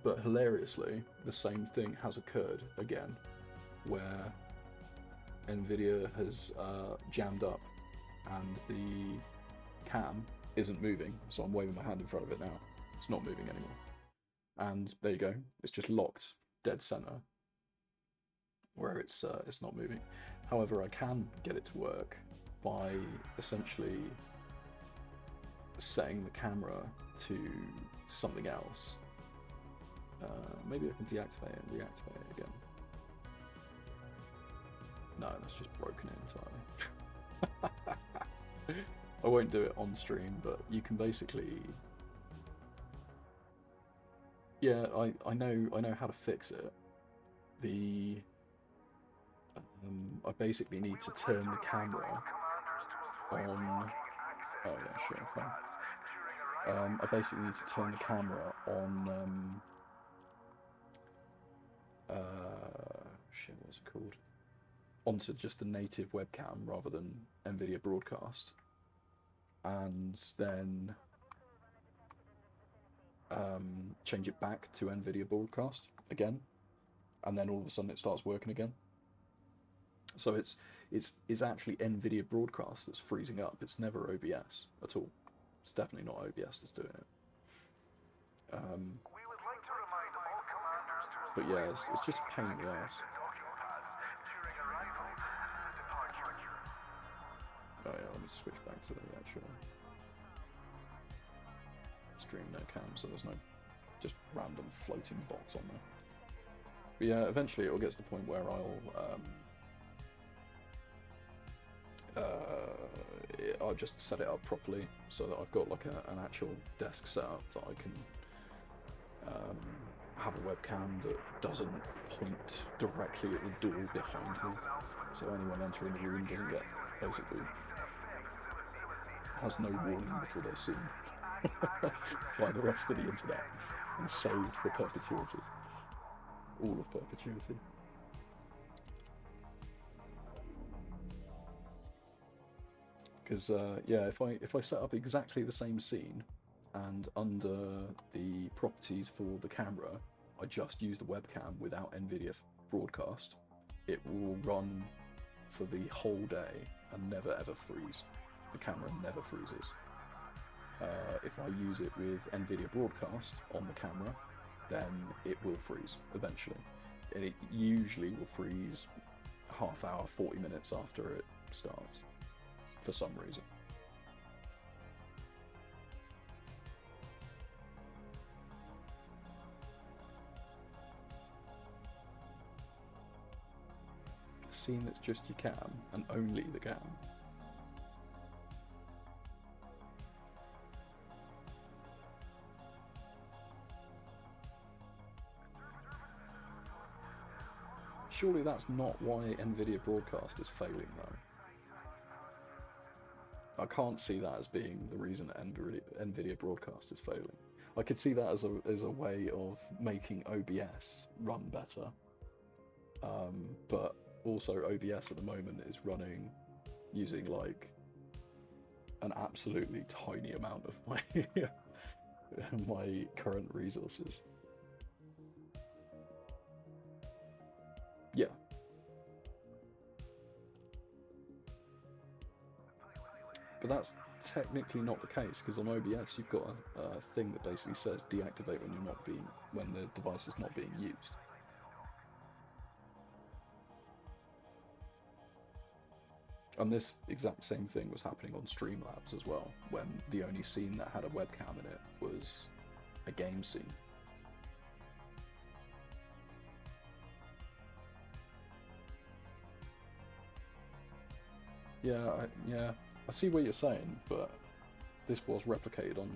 But hilariously, the same thing has occurred again, where NVIDIA has jammed up and the cam isn't moving, so I'm waving my hand in front of it now. It's not moving anymore. And there you go, it's just locked dead center where it's not moving. However, I can get it to work by essentially setting the camera to something else. Maybe I can deactivate it and reactivate it again. No, that's just broken it entirely. I won't do it on stream, but you can basically... Yeah, I know how to fix it. I basically need to turn the camera on... Oh yeah, sure, fine. I basically need to turn the camera on shit, what's it called? Onto just the native webcam rather than NVIDIA Broadcast, and then change it back to NVIDIA Broadcast again, and then all of a sudden it starts working again. So it's actually NVIDIA Broadcast that's freezing up. It's never OBS at all. It's definitely not OBS that's doing it. We would like to remind all commanders to But yeah, it's just a pain in the ass. docking pads during arrival and departure. Oh yeah, let me switch back to the actual stream no cam, so there's no just random floating bots on there. But yeah, eventually it'll get to the point where I'll just set it up properly so that I've got like an actual desk set up that I can have a webcam that doesn't point directly at the door behind me, so anyone entering the room doesn't get, basically has no warning before they're seen by the rest of the internet and saved for perpetuity, all of perpetuity. Because yeah, if I set up exactly the same scene and under the properties for the camera I just use the webcam without NVIDIA Broadcast, it will run for the whole day and never ever freeze. The camera never freezes. If I use it with NVIDIA Broadcast on the camera, then it will freeze eventually. And it usually will freeze half hour, 40 minutes after it starts, for some reason. A scene that's just your cam, and only the cam. Surely that's not why NVIDIA Broadcast is failing though. I can't see that as being the reason that NVIDIA Broadcast is failing. I could see that as a way of making OBS run better. But also OBS at the moment is running using like an absolutely tiny amount of my my current resources. Yeah. But that's technically not the case, because on OBS you've got a thing that basically says deactivate when the device is not being used. And this exact same thing was happening on Streamlabs as well, when the only scene that had a webcam in it was a game scene. Yeah, I see what you're saying, but this was replicated on...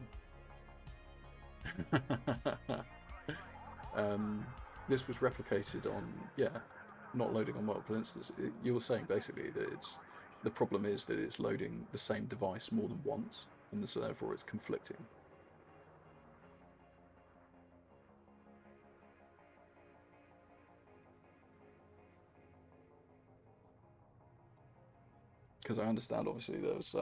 this was replicated on, yeah, not loading on multiple instances. You're saying basically that the problem is that it's loading the same device more than once, and so therefore it's conflicting. Because I understand, obviously, there's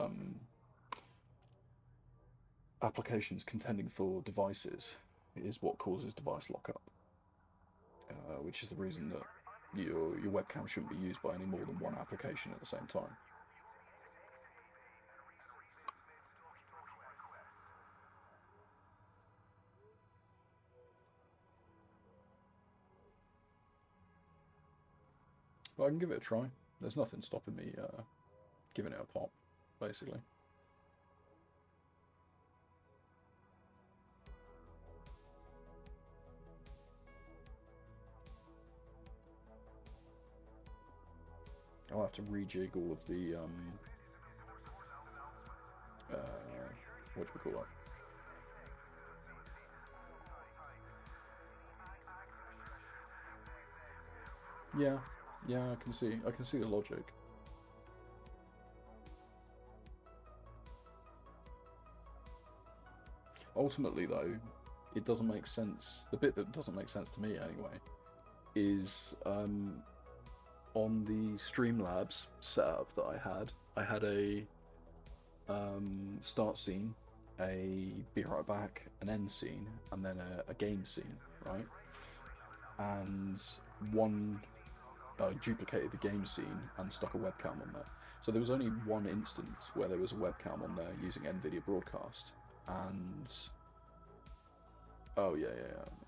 applications contending for devices is what causes device lockup, which is the reason that your webcam shouldn't be used by any more than one application at the same time. But I can give it a try. There's nothing stopping me giving it a pop, basically. I'll have to rejig all of the whatchamacallit. Yeah, I can see the logic. Ultimately, though, it doesn't make sense. The bit that doesn't make sense to me, anyway, is on the Streamlabs setup that I had a start scene, a be right back, an end scene, and then a game scene, right? And one duplicated the game scene and stuck a webcam on there. So there was only one instance where there was a webcam on there using NVIDIA Broadcast, and oh yeah,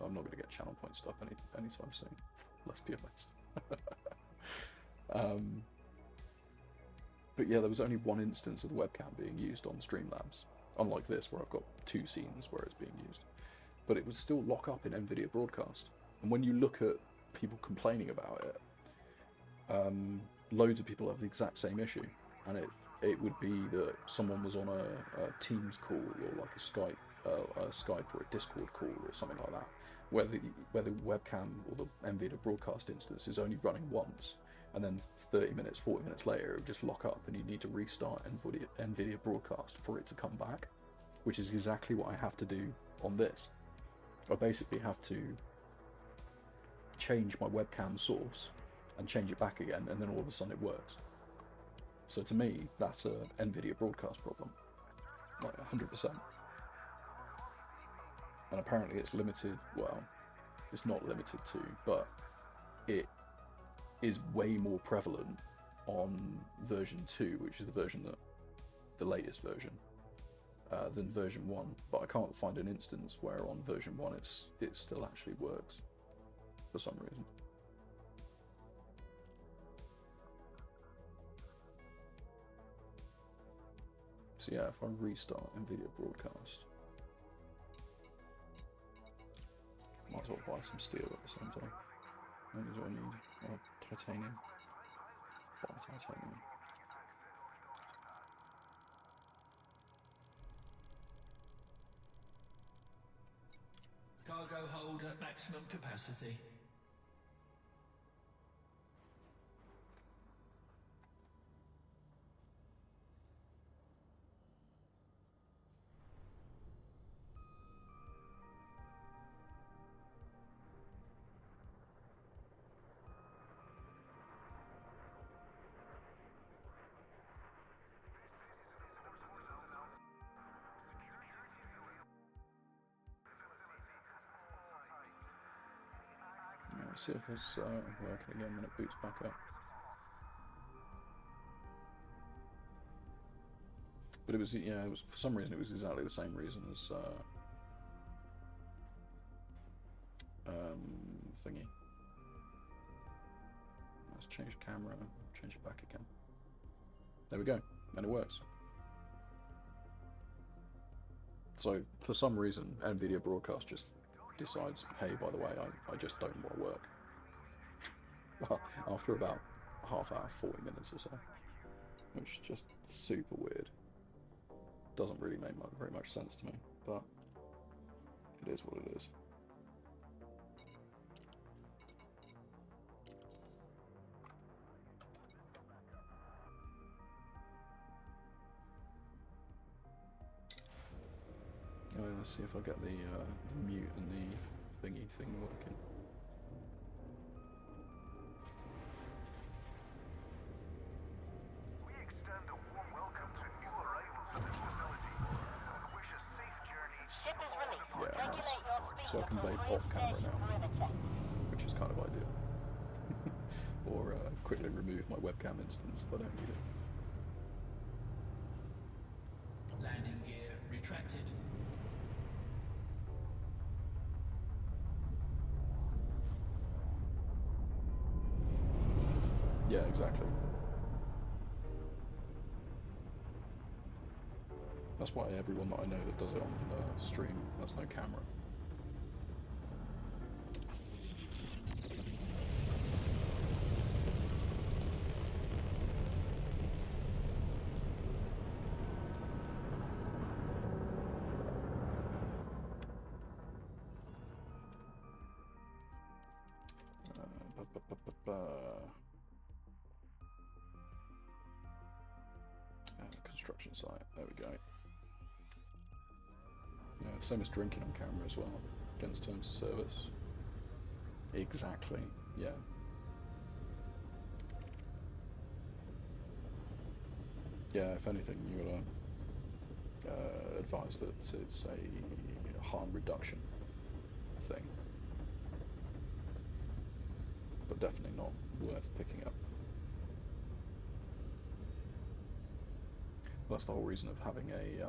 I'm not going to get channel point stuff anytime soon. Let's be honest. But yeah, there was only one instance of the webcam being used on Streamlabs, unlike this where I've got two scenes where it's being used. But it would still lock up in NVIDIA Broadcast. And when you look at people complaining about it, loads of people have the exact same issue, and it would be that someone was on a Teams call or like a Skype or a Discord call or something like that, where the webcam or the NVIDIA Broadcast instance is only running once, and then 30 minutes, 40 minutes later it would just lock up and you need to restart NVIDIA Broadcast for it to come back, which is exactly what I have to do on this. I basically have to change my webcam source and change it back again, and then all of a sudden it works. So to me, that's a NVIDIA Broadcast problem, like 100%. And apparently it's limited, well, it's not limited to, but it is way more prevalent on version 2, which is the version that, the latest version, than version 1. But I can't find an instance where on version 1 it still actually works for some reason. So yeah, if I restart NVIDIA Broadcast, might as well buy some steel at the same time. What do I need? Oh, titanium. Buy titanium. Cargo hold at maximum capacity. See if it's working again when it boots back up. But it was, yeah, it was, for some reason it was exactly the same reason as thingy. Let's change the camera, change it back again. There we go, and it works. So for some reason, NVIDIA Broadcast just decides, hey, by the way, I just don't want to work. Well, after about half hour, 40 minutes or so, which is just super weird. Doesn't really make very much sense to me, but it is what it is. Let's see if I get the mute and the thingy thing working. We extend a warm welcome to new arrivals at this facility and wish a safe journey. Ship is released. Yeah, Regulate nice. your speed So I can until vape we're off camera station now, perimeter. which is kind of ideal. Or quickly remove my webcam instance if I don't need it. Landing gear retracted. Yeah, exactly. That's why everyone that I know that does it on stream has no camera. Construction site, there we go. Yeah, same as drinking on camera as well, against terms of service. Exactly, yeah. yeah, if anything, you would advise that it's a harm reduction thing, but definitely not worth picking up. That's the whole reason of having a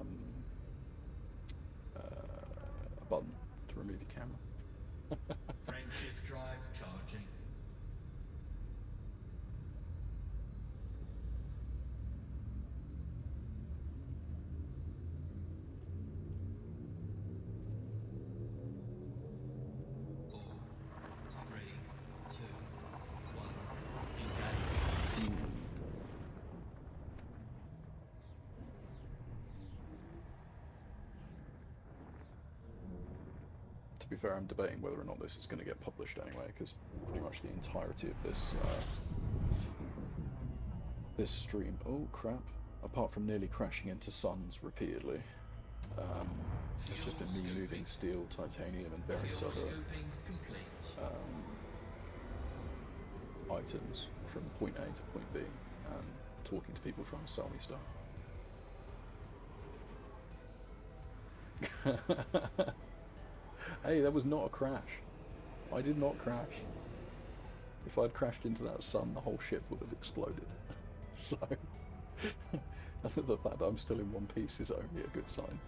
button to remove your camera. Frame shift drive charging. To be fair, I'm debating whether or not this is going to get published anyway, because pretty much the entirety of this this stream, oh crap, apart from nearly crashing into suns repeatedly, it's just been me moving steel, titanium, and various other items from point A to point B, and talking to people trying to sell me stuff. Hey, that was not a crash. I did not crash. If I'd crashed into that sun, the whole ship would have exploded. So, I think the fact that I'm still in one piece is only a good sign.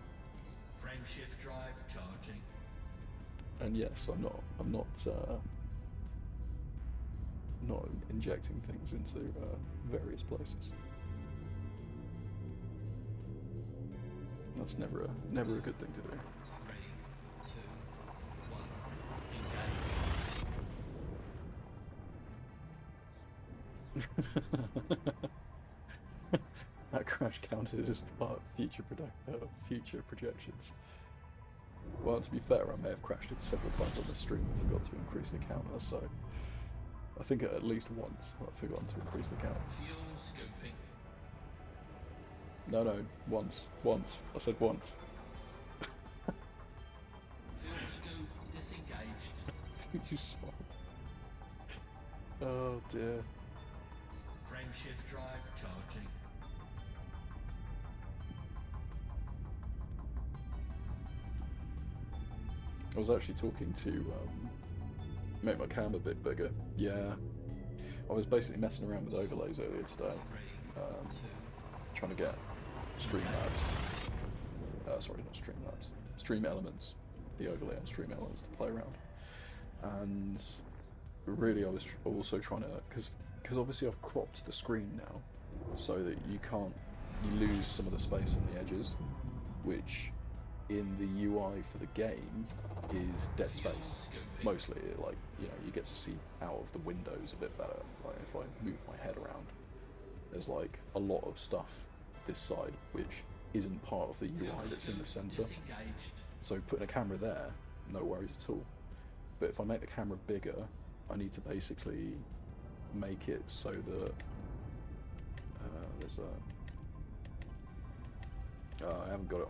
Frame shift drive charging. And yes, I'm not injecting things into various places. That's never a good thing to do. 3, 2, 1, engage. That crash counted as part of future projections. Well, to be fair, I may have crashed it several times on the stream and forgot to increase the counter, so I think at least once I've forgotten to increase the count. Fuel scooping. No, once. I said once. Fuel scoop disengaged. You saw. Oh dear. Frame shift drive charging. I was actually talking to make my cam a bit bigger. Yeah, I was basically messing around with overlays earlier today, trying to get Streamlabs. Sorry, not Streamlabs. Stream Elements, the overlay on Stream Elements to play around, and really I was also trying to because obviously I've cropped the screen now, so that you lose some of the space on the edges, which in the UI for the game is dead space. Mostly, like, you know, you get to see out of the windows a bit better. Like if I move my head around, there's like a lot of stuff this side which isn't part of the UI that's in the center. So putting a camera there, no worries at all. But if I make the camera bigger, I need to basically make it so that there's a I haven't got it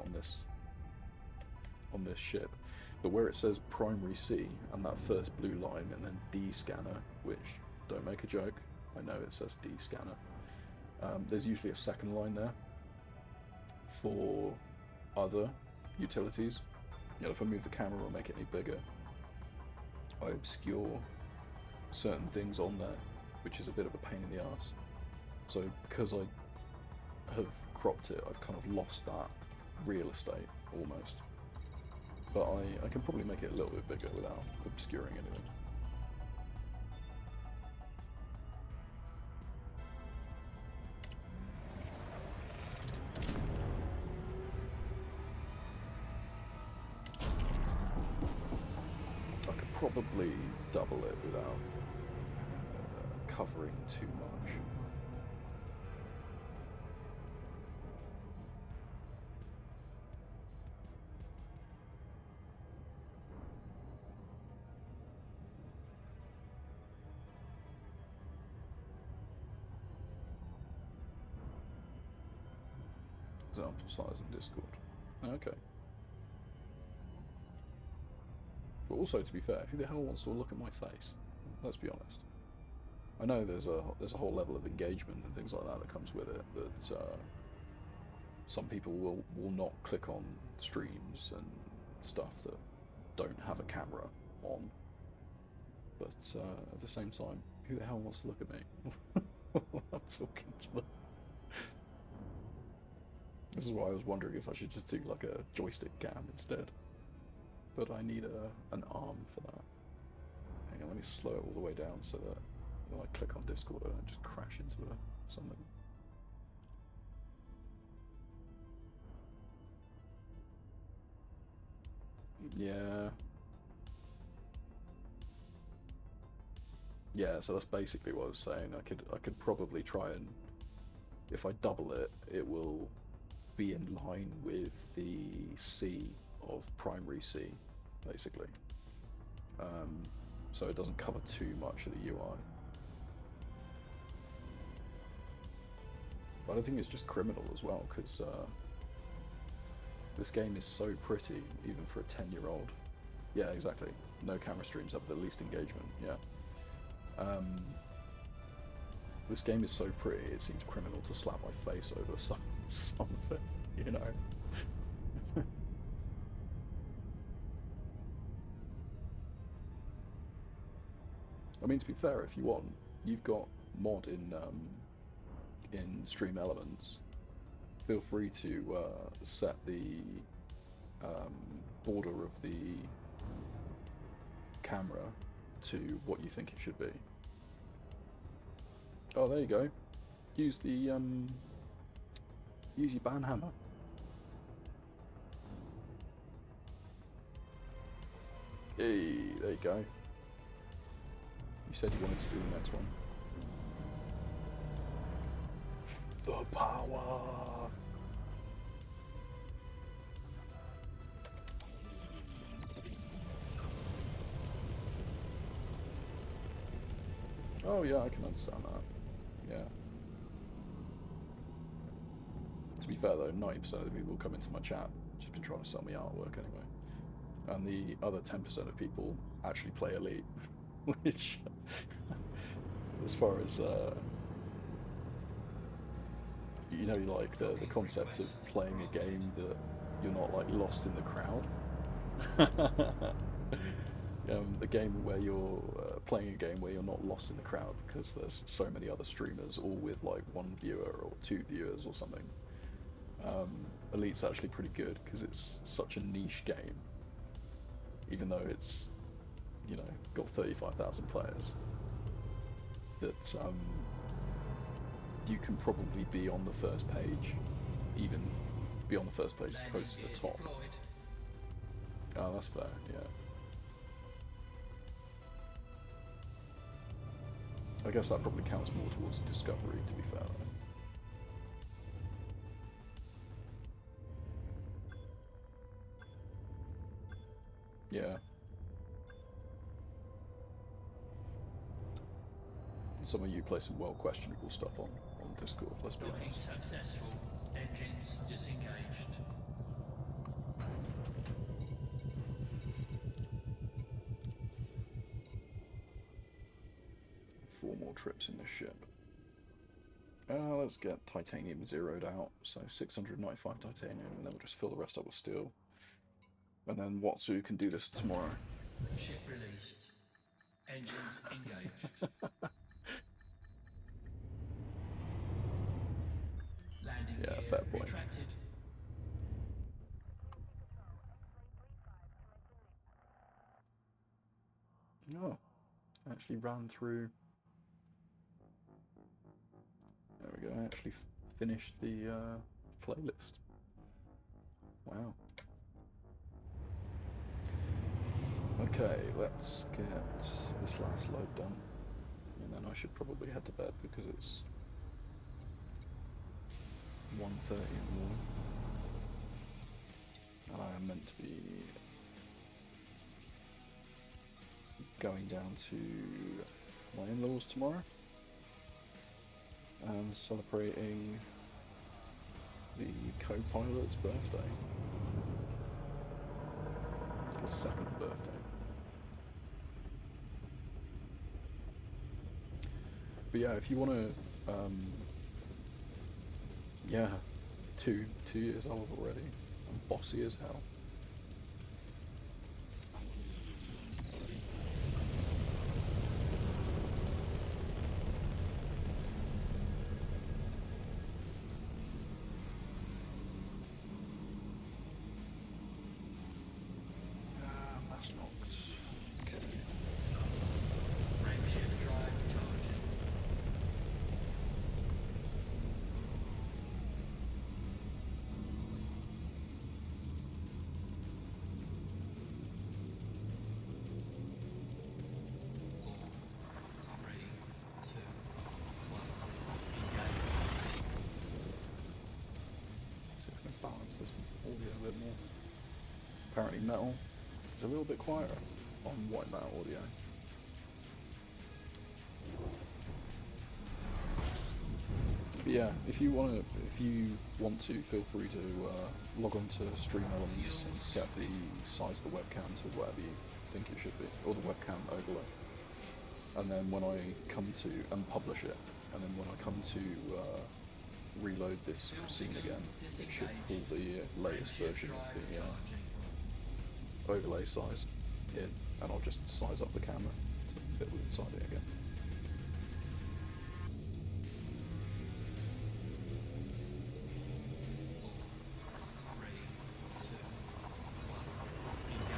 on this ship, but where it says primary C and that first blue line and then D scanner, which, don't make a joke, I know it says D scanner, there's usually a second line there for other utilities. You know, if I move the camera or make it any bigger, I obscure certain things on there, which is a bit of a pain in the ass. So because I have cropped it, I've kind of lost that real estate almost. But I can probably make it a little bit bigger without obscuring anything. I could probably double it without covering too much. Example size in Discord. Okay. But also, to be fair, who the hell wants to look at my face? Let's be honest. I know there's a whole level of engagement and things like that that comes with it that some people will not click on streams and stuff that don't have a camera on. But at the same time, who the hell wants to look at me? I'm talking to them. This is why I was wondering if I should just do like a joystick cam instead. But I need an arm for that. Hang on, let me slow it all the way down so that when I click on Discord I don't just crash into something. Yeah. Yeah, so that's basically what I was saying. I could probably try and, if I double it, it will be in line with the C of primary C, basically. So it doesn't cover too much of the UI. But I think it's just criminal as well, because this game is so pretty, even for a 10-year-old. Yeah, exactly. No camera streams have the least engagement, yeah. This game is so pretty, it seems criminal to slap my face over some of it, you know? I mean, to be fair, if you want, you've got mod in Stream Elements. Feel free to set the border of the camera to what you think it should be. Oh, there you go. Use the use your banhammer. Hey, there you go. You said you wanted to do the next one. The power. Oh yeah, I can understand that. Yeah. To be fair though, 90% of the people who come into my chat just been trying to sell me artwork anyway. And the other 10% of people actually play Elite, which, as far as, you know, like the concept of playing a game that you're not like lost in the crowd. The game where you're playing a game where you're not lost in the crowd because there's so many other streamers, all with like one viewer or two viewers or something. Elite's actually pretty good because it's such a niche game, even though it's, you know, got 35,000 players. That you can probably be on the first page, even be on the first page close to the top. Deployed. Oh, that's fair, yeah. I guess that probably counts more towards discovery, to be fair, though. Yeah. Some of you play some well questionable stuff on Discord, let's be Docking honest. successful. Engines disengaged. 4 more trips in this ship. Let's get titanium zeroed out, so 695 titanium, and then we'll just fill the rest up with steel. And then Watsu can do this tomorrow. Ship released. Engines engaged. Landing Yeah, gear fair point. retracted. Oh, actually ran through. There we go, I actually finished the playlist. Wow. Okay, let's get this last load done. And then I should probably head to bed because it's 1:30 in the morning. And I am meant to be going down to my in-laws tomorrow and celebrating the co-pilot's birthday. His second birthday. But yeah, if you want to, yeah, two years old already. I'm bossy as hell. That's locked. Okay. Frame shift drive charging. Three, two, one. Engage. See if I can balance this audio a bit more. Apparently metal is a little bit quieter on white metal audio. But yeah, if you want to, feel free to log on to Stream Elements and set the size of the webcam to whatever you think it should be, or the webcam overlay. And then when I come to publish it, and then when I come to reload this scene again, it should pull the latest version of the overlay size in, and I'll just size up the camera to fit inside it again. Three, two, one. Engage.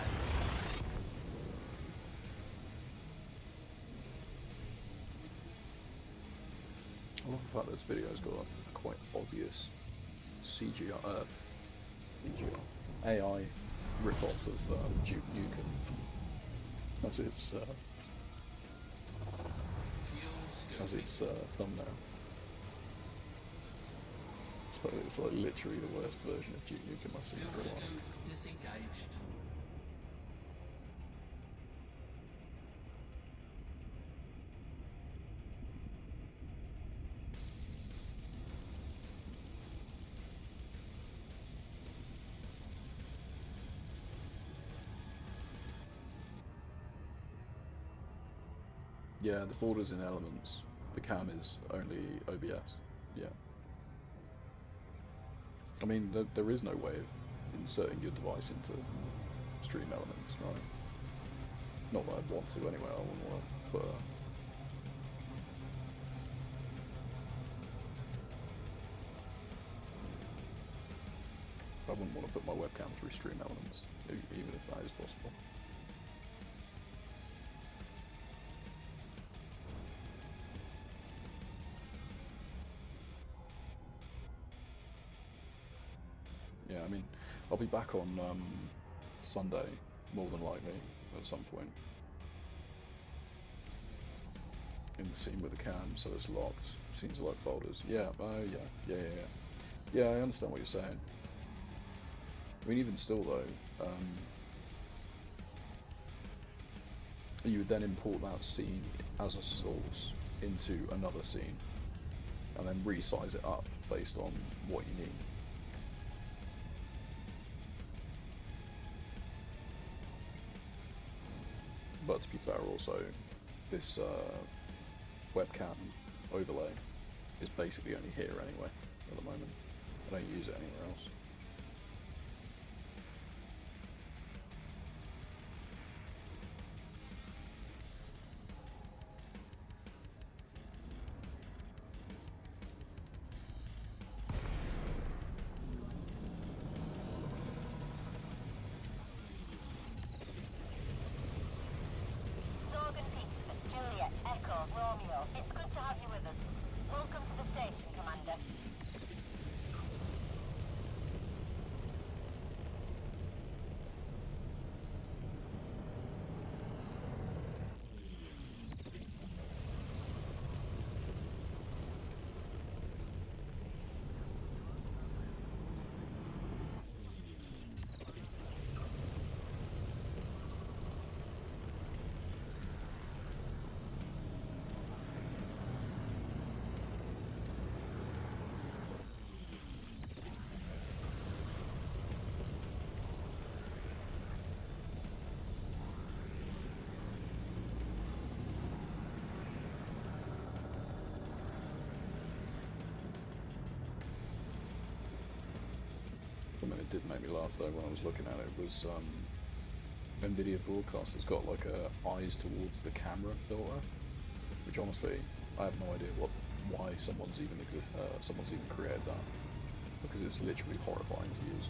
I love the fact this video's got a quite obvious CGI, AI rip-off of Duke Nukem as its Fuel scoping. thumbnail. So it's like literally the worst version of Duke Nukem I've seen for a Fuel while. scoop disengaged. Yeah, the borders in Elements. The cam is only OBS. Yeah. I mean, there is no way of inserting your device into Stream Elements, right? Not that I'd want to anyway. I wouldn't want to put I wouldn't want to put my webcam through Stream Elements, even if that is possible. Yeah, I mean, I'll be back on Sunday, more than likely, at some point. In the scene with the cam, so it's locked. Scenes are like folders. Yeah, yeah. Yeah, I understand what you're saying. I mean, even still though, you would then import that scene as a source into another scene, and then resize it up based on what you need. But to be fair, also, this webcam overlay is basically only here anyway at the moment. I don't use it anywhere else. Zorgan Peterson, Juliet, Echo, Romeo. It's good to have you with us. Welcome to the station, Commander. did make me laugh though when I was looking at it was NVIDIA Broadcaster's got like a eyes towards the camera filter, which honestly I have no idea why someone's even created that, because it's literally horrifying to use.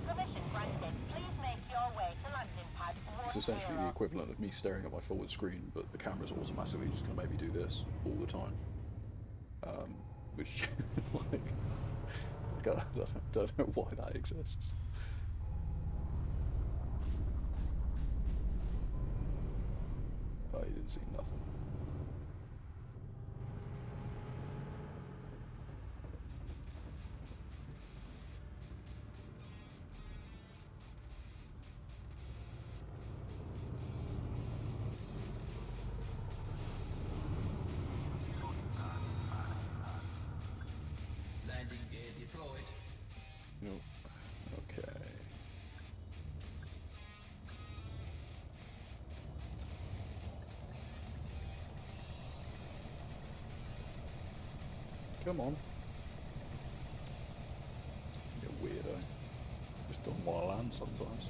Permission granted. Please make your way to landing pad 10. It's essentially the equivalent of me staring at my forward screen, but the camera's automatically just going to make me do this all the time. Which, like I don't know why that exists. Oh, you didn't see nothing. Landing gear deployed. No. Okay. Come on. You weirdo. Just don't want to land sometimes.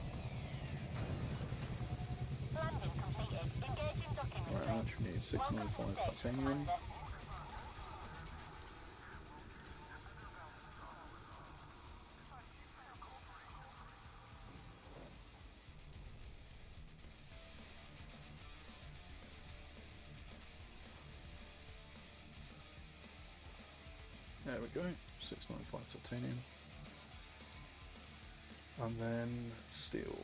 Landing completed. Engaging docking Right, how much we need? 695 titanium. There we go, 695 titanium. And then steel,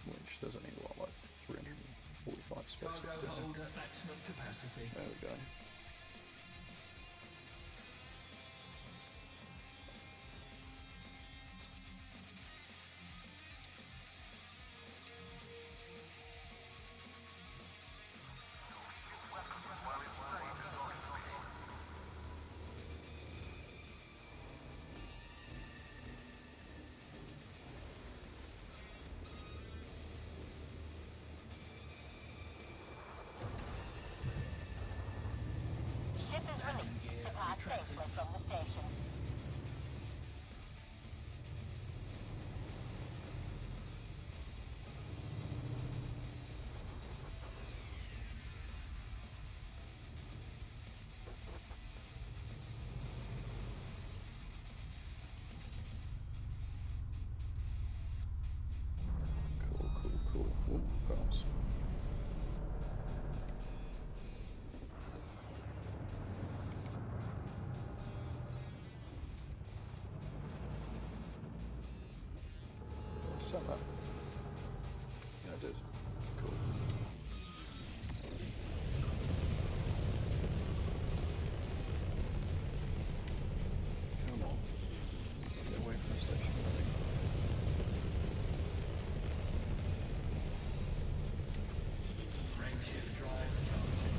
which there's only what, like 345 specs. Cargo hold at maximum capacity. There we go. Ship is released. Depart safely from the station. Cool. Ooh, bounce. Set that. Yeah, I did. Cool. Come on. Get away from the station already. Frameshift drive charging.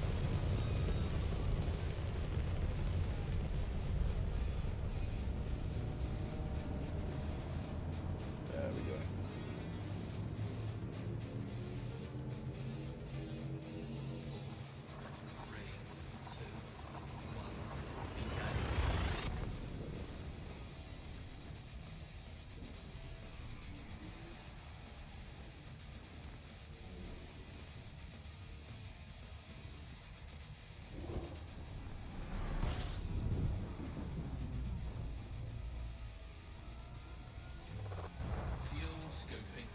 There we go. Three, two, one. Engage. Fuel scoping.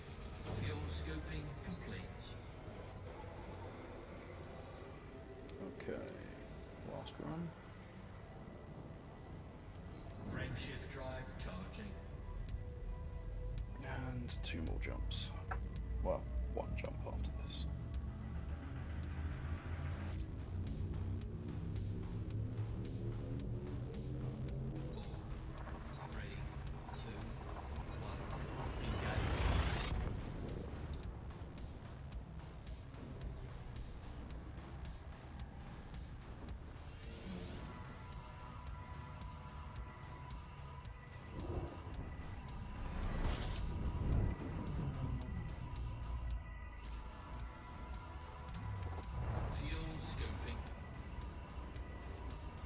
Fuel scoping complete. Okay. Last run. Frameshift drive charging. And 2 more jumps. Well, 1 jump after this. Three, two, one. Engage. Fuel scoping.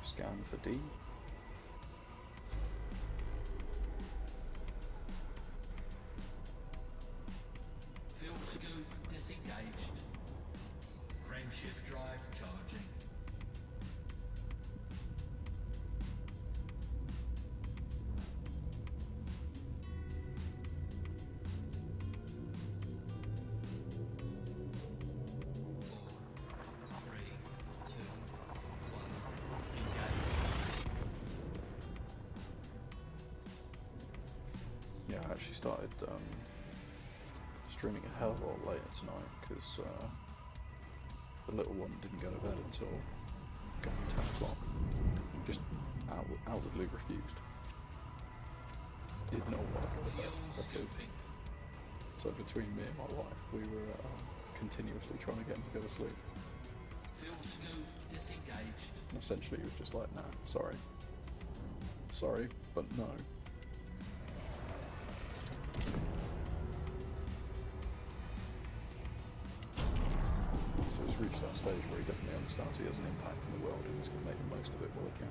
Scan for D. Frameshift drive charging. Three, two, one, engage. Yeah, I actually started streaming a hell of a lot later tonight because the little one didn't go to bed until 10 o'clock. Just outwardly refused. Did not want to go to bed Fuel at all. scooping. So between me and my wife, we were continuously trying to get him to go to sleep. Fuel scoop disengaged. And essentially he was just like, nah, sorry. Sorry, but no. So it's reached that stage where he definitely understands he has an impact in the world and he's going to make the most of it while he can.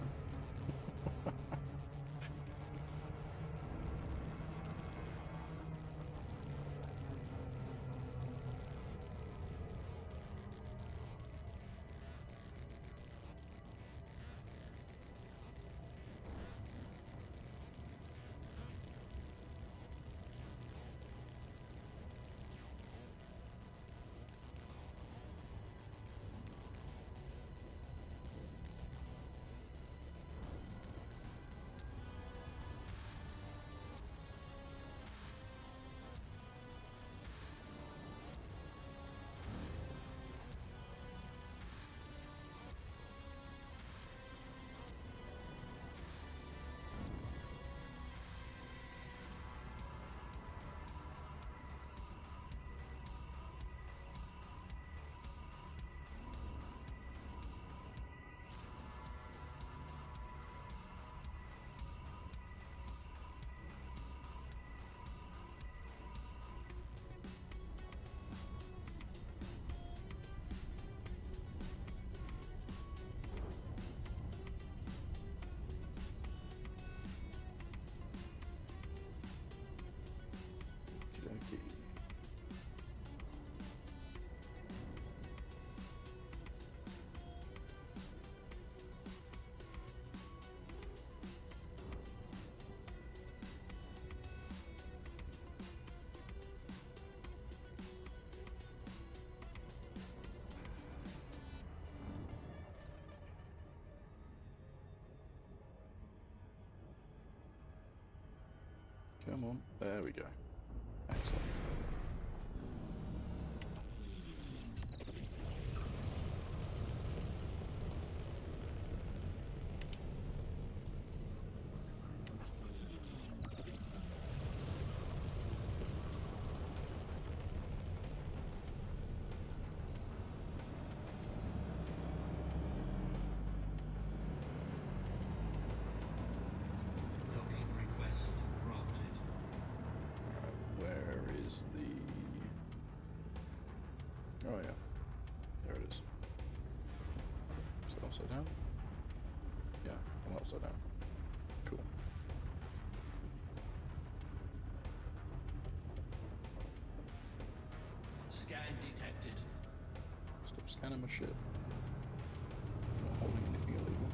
Okey-dokey. Come on, there we go. Excellent. Docking request granted. Alright, where is the... Oh yeah, there it is. Is that upside down? Yeah, I'm upside down. Cool. Scan detected. Stop scanning my shit. I'm not holding anything illegal.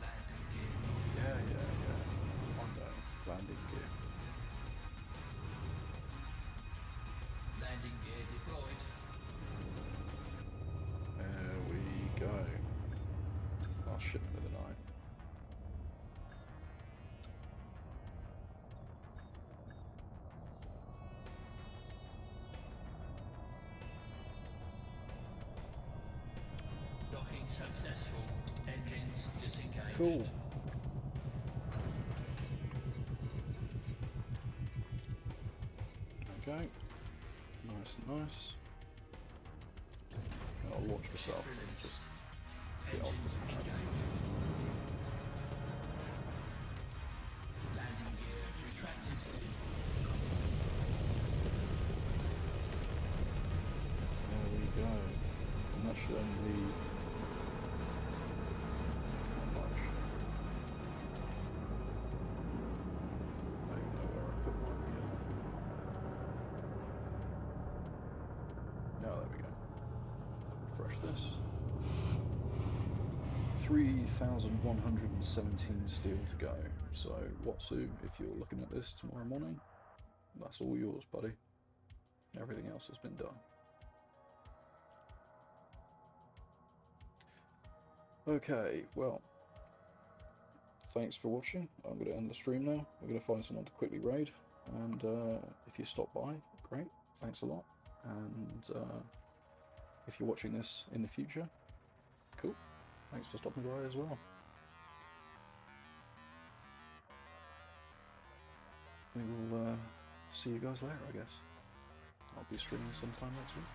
Landing gear. Yeah. Hondo. Landing gear. Landing gear deployed. There we go. Last shipment of the night. Docking successful. Engines disengaged. Cool. Okay. Nice and nice. I'll launch myself and Release. just get off Engines the engaged. Landing gear retracted. There we go. And that should only leave refresh this. 3,117 steel to go. So, Watsu, if you're looking at this tomorrow morning, that's all yours, buddy. Everything else has been done. Okay, well, thanks for watching. I'm going to end the stream now. We're going to find someone to quickly raid, and if you stop by, great, thanks a lot. And if you're watching this in the future, cool, thanks for stopping by as well. We will see you guys later, I guess. I'll be streaming sometime next week.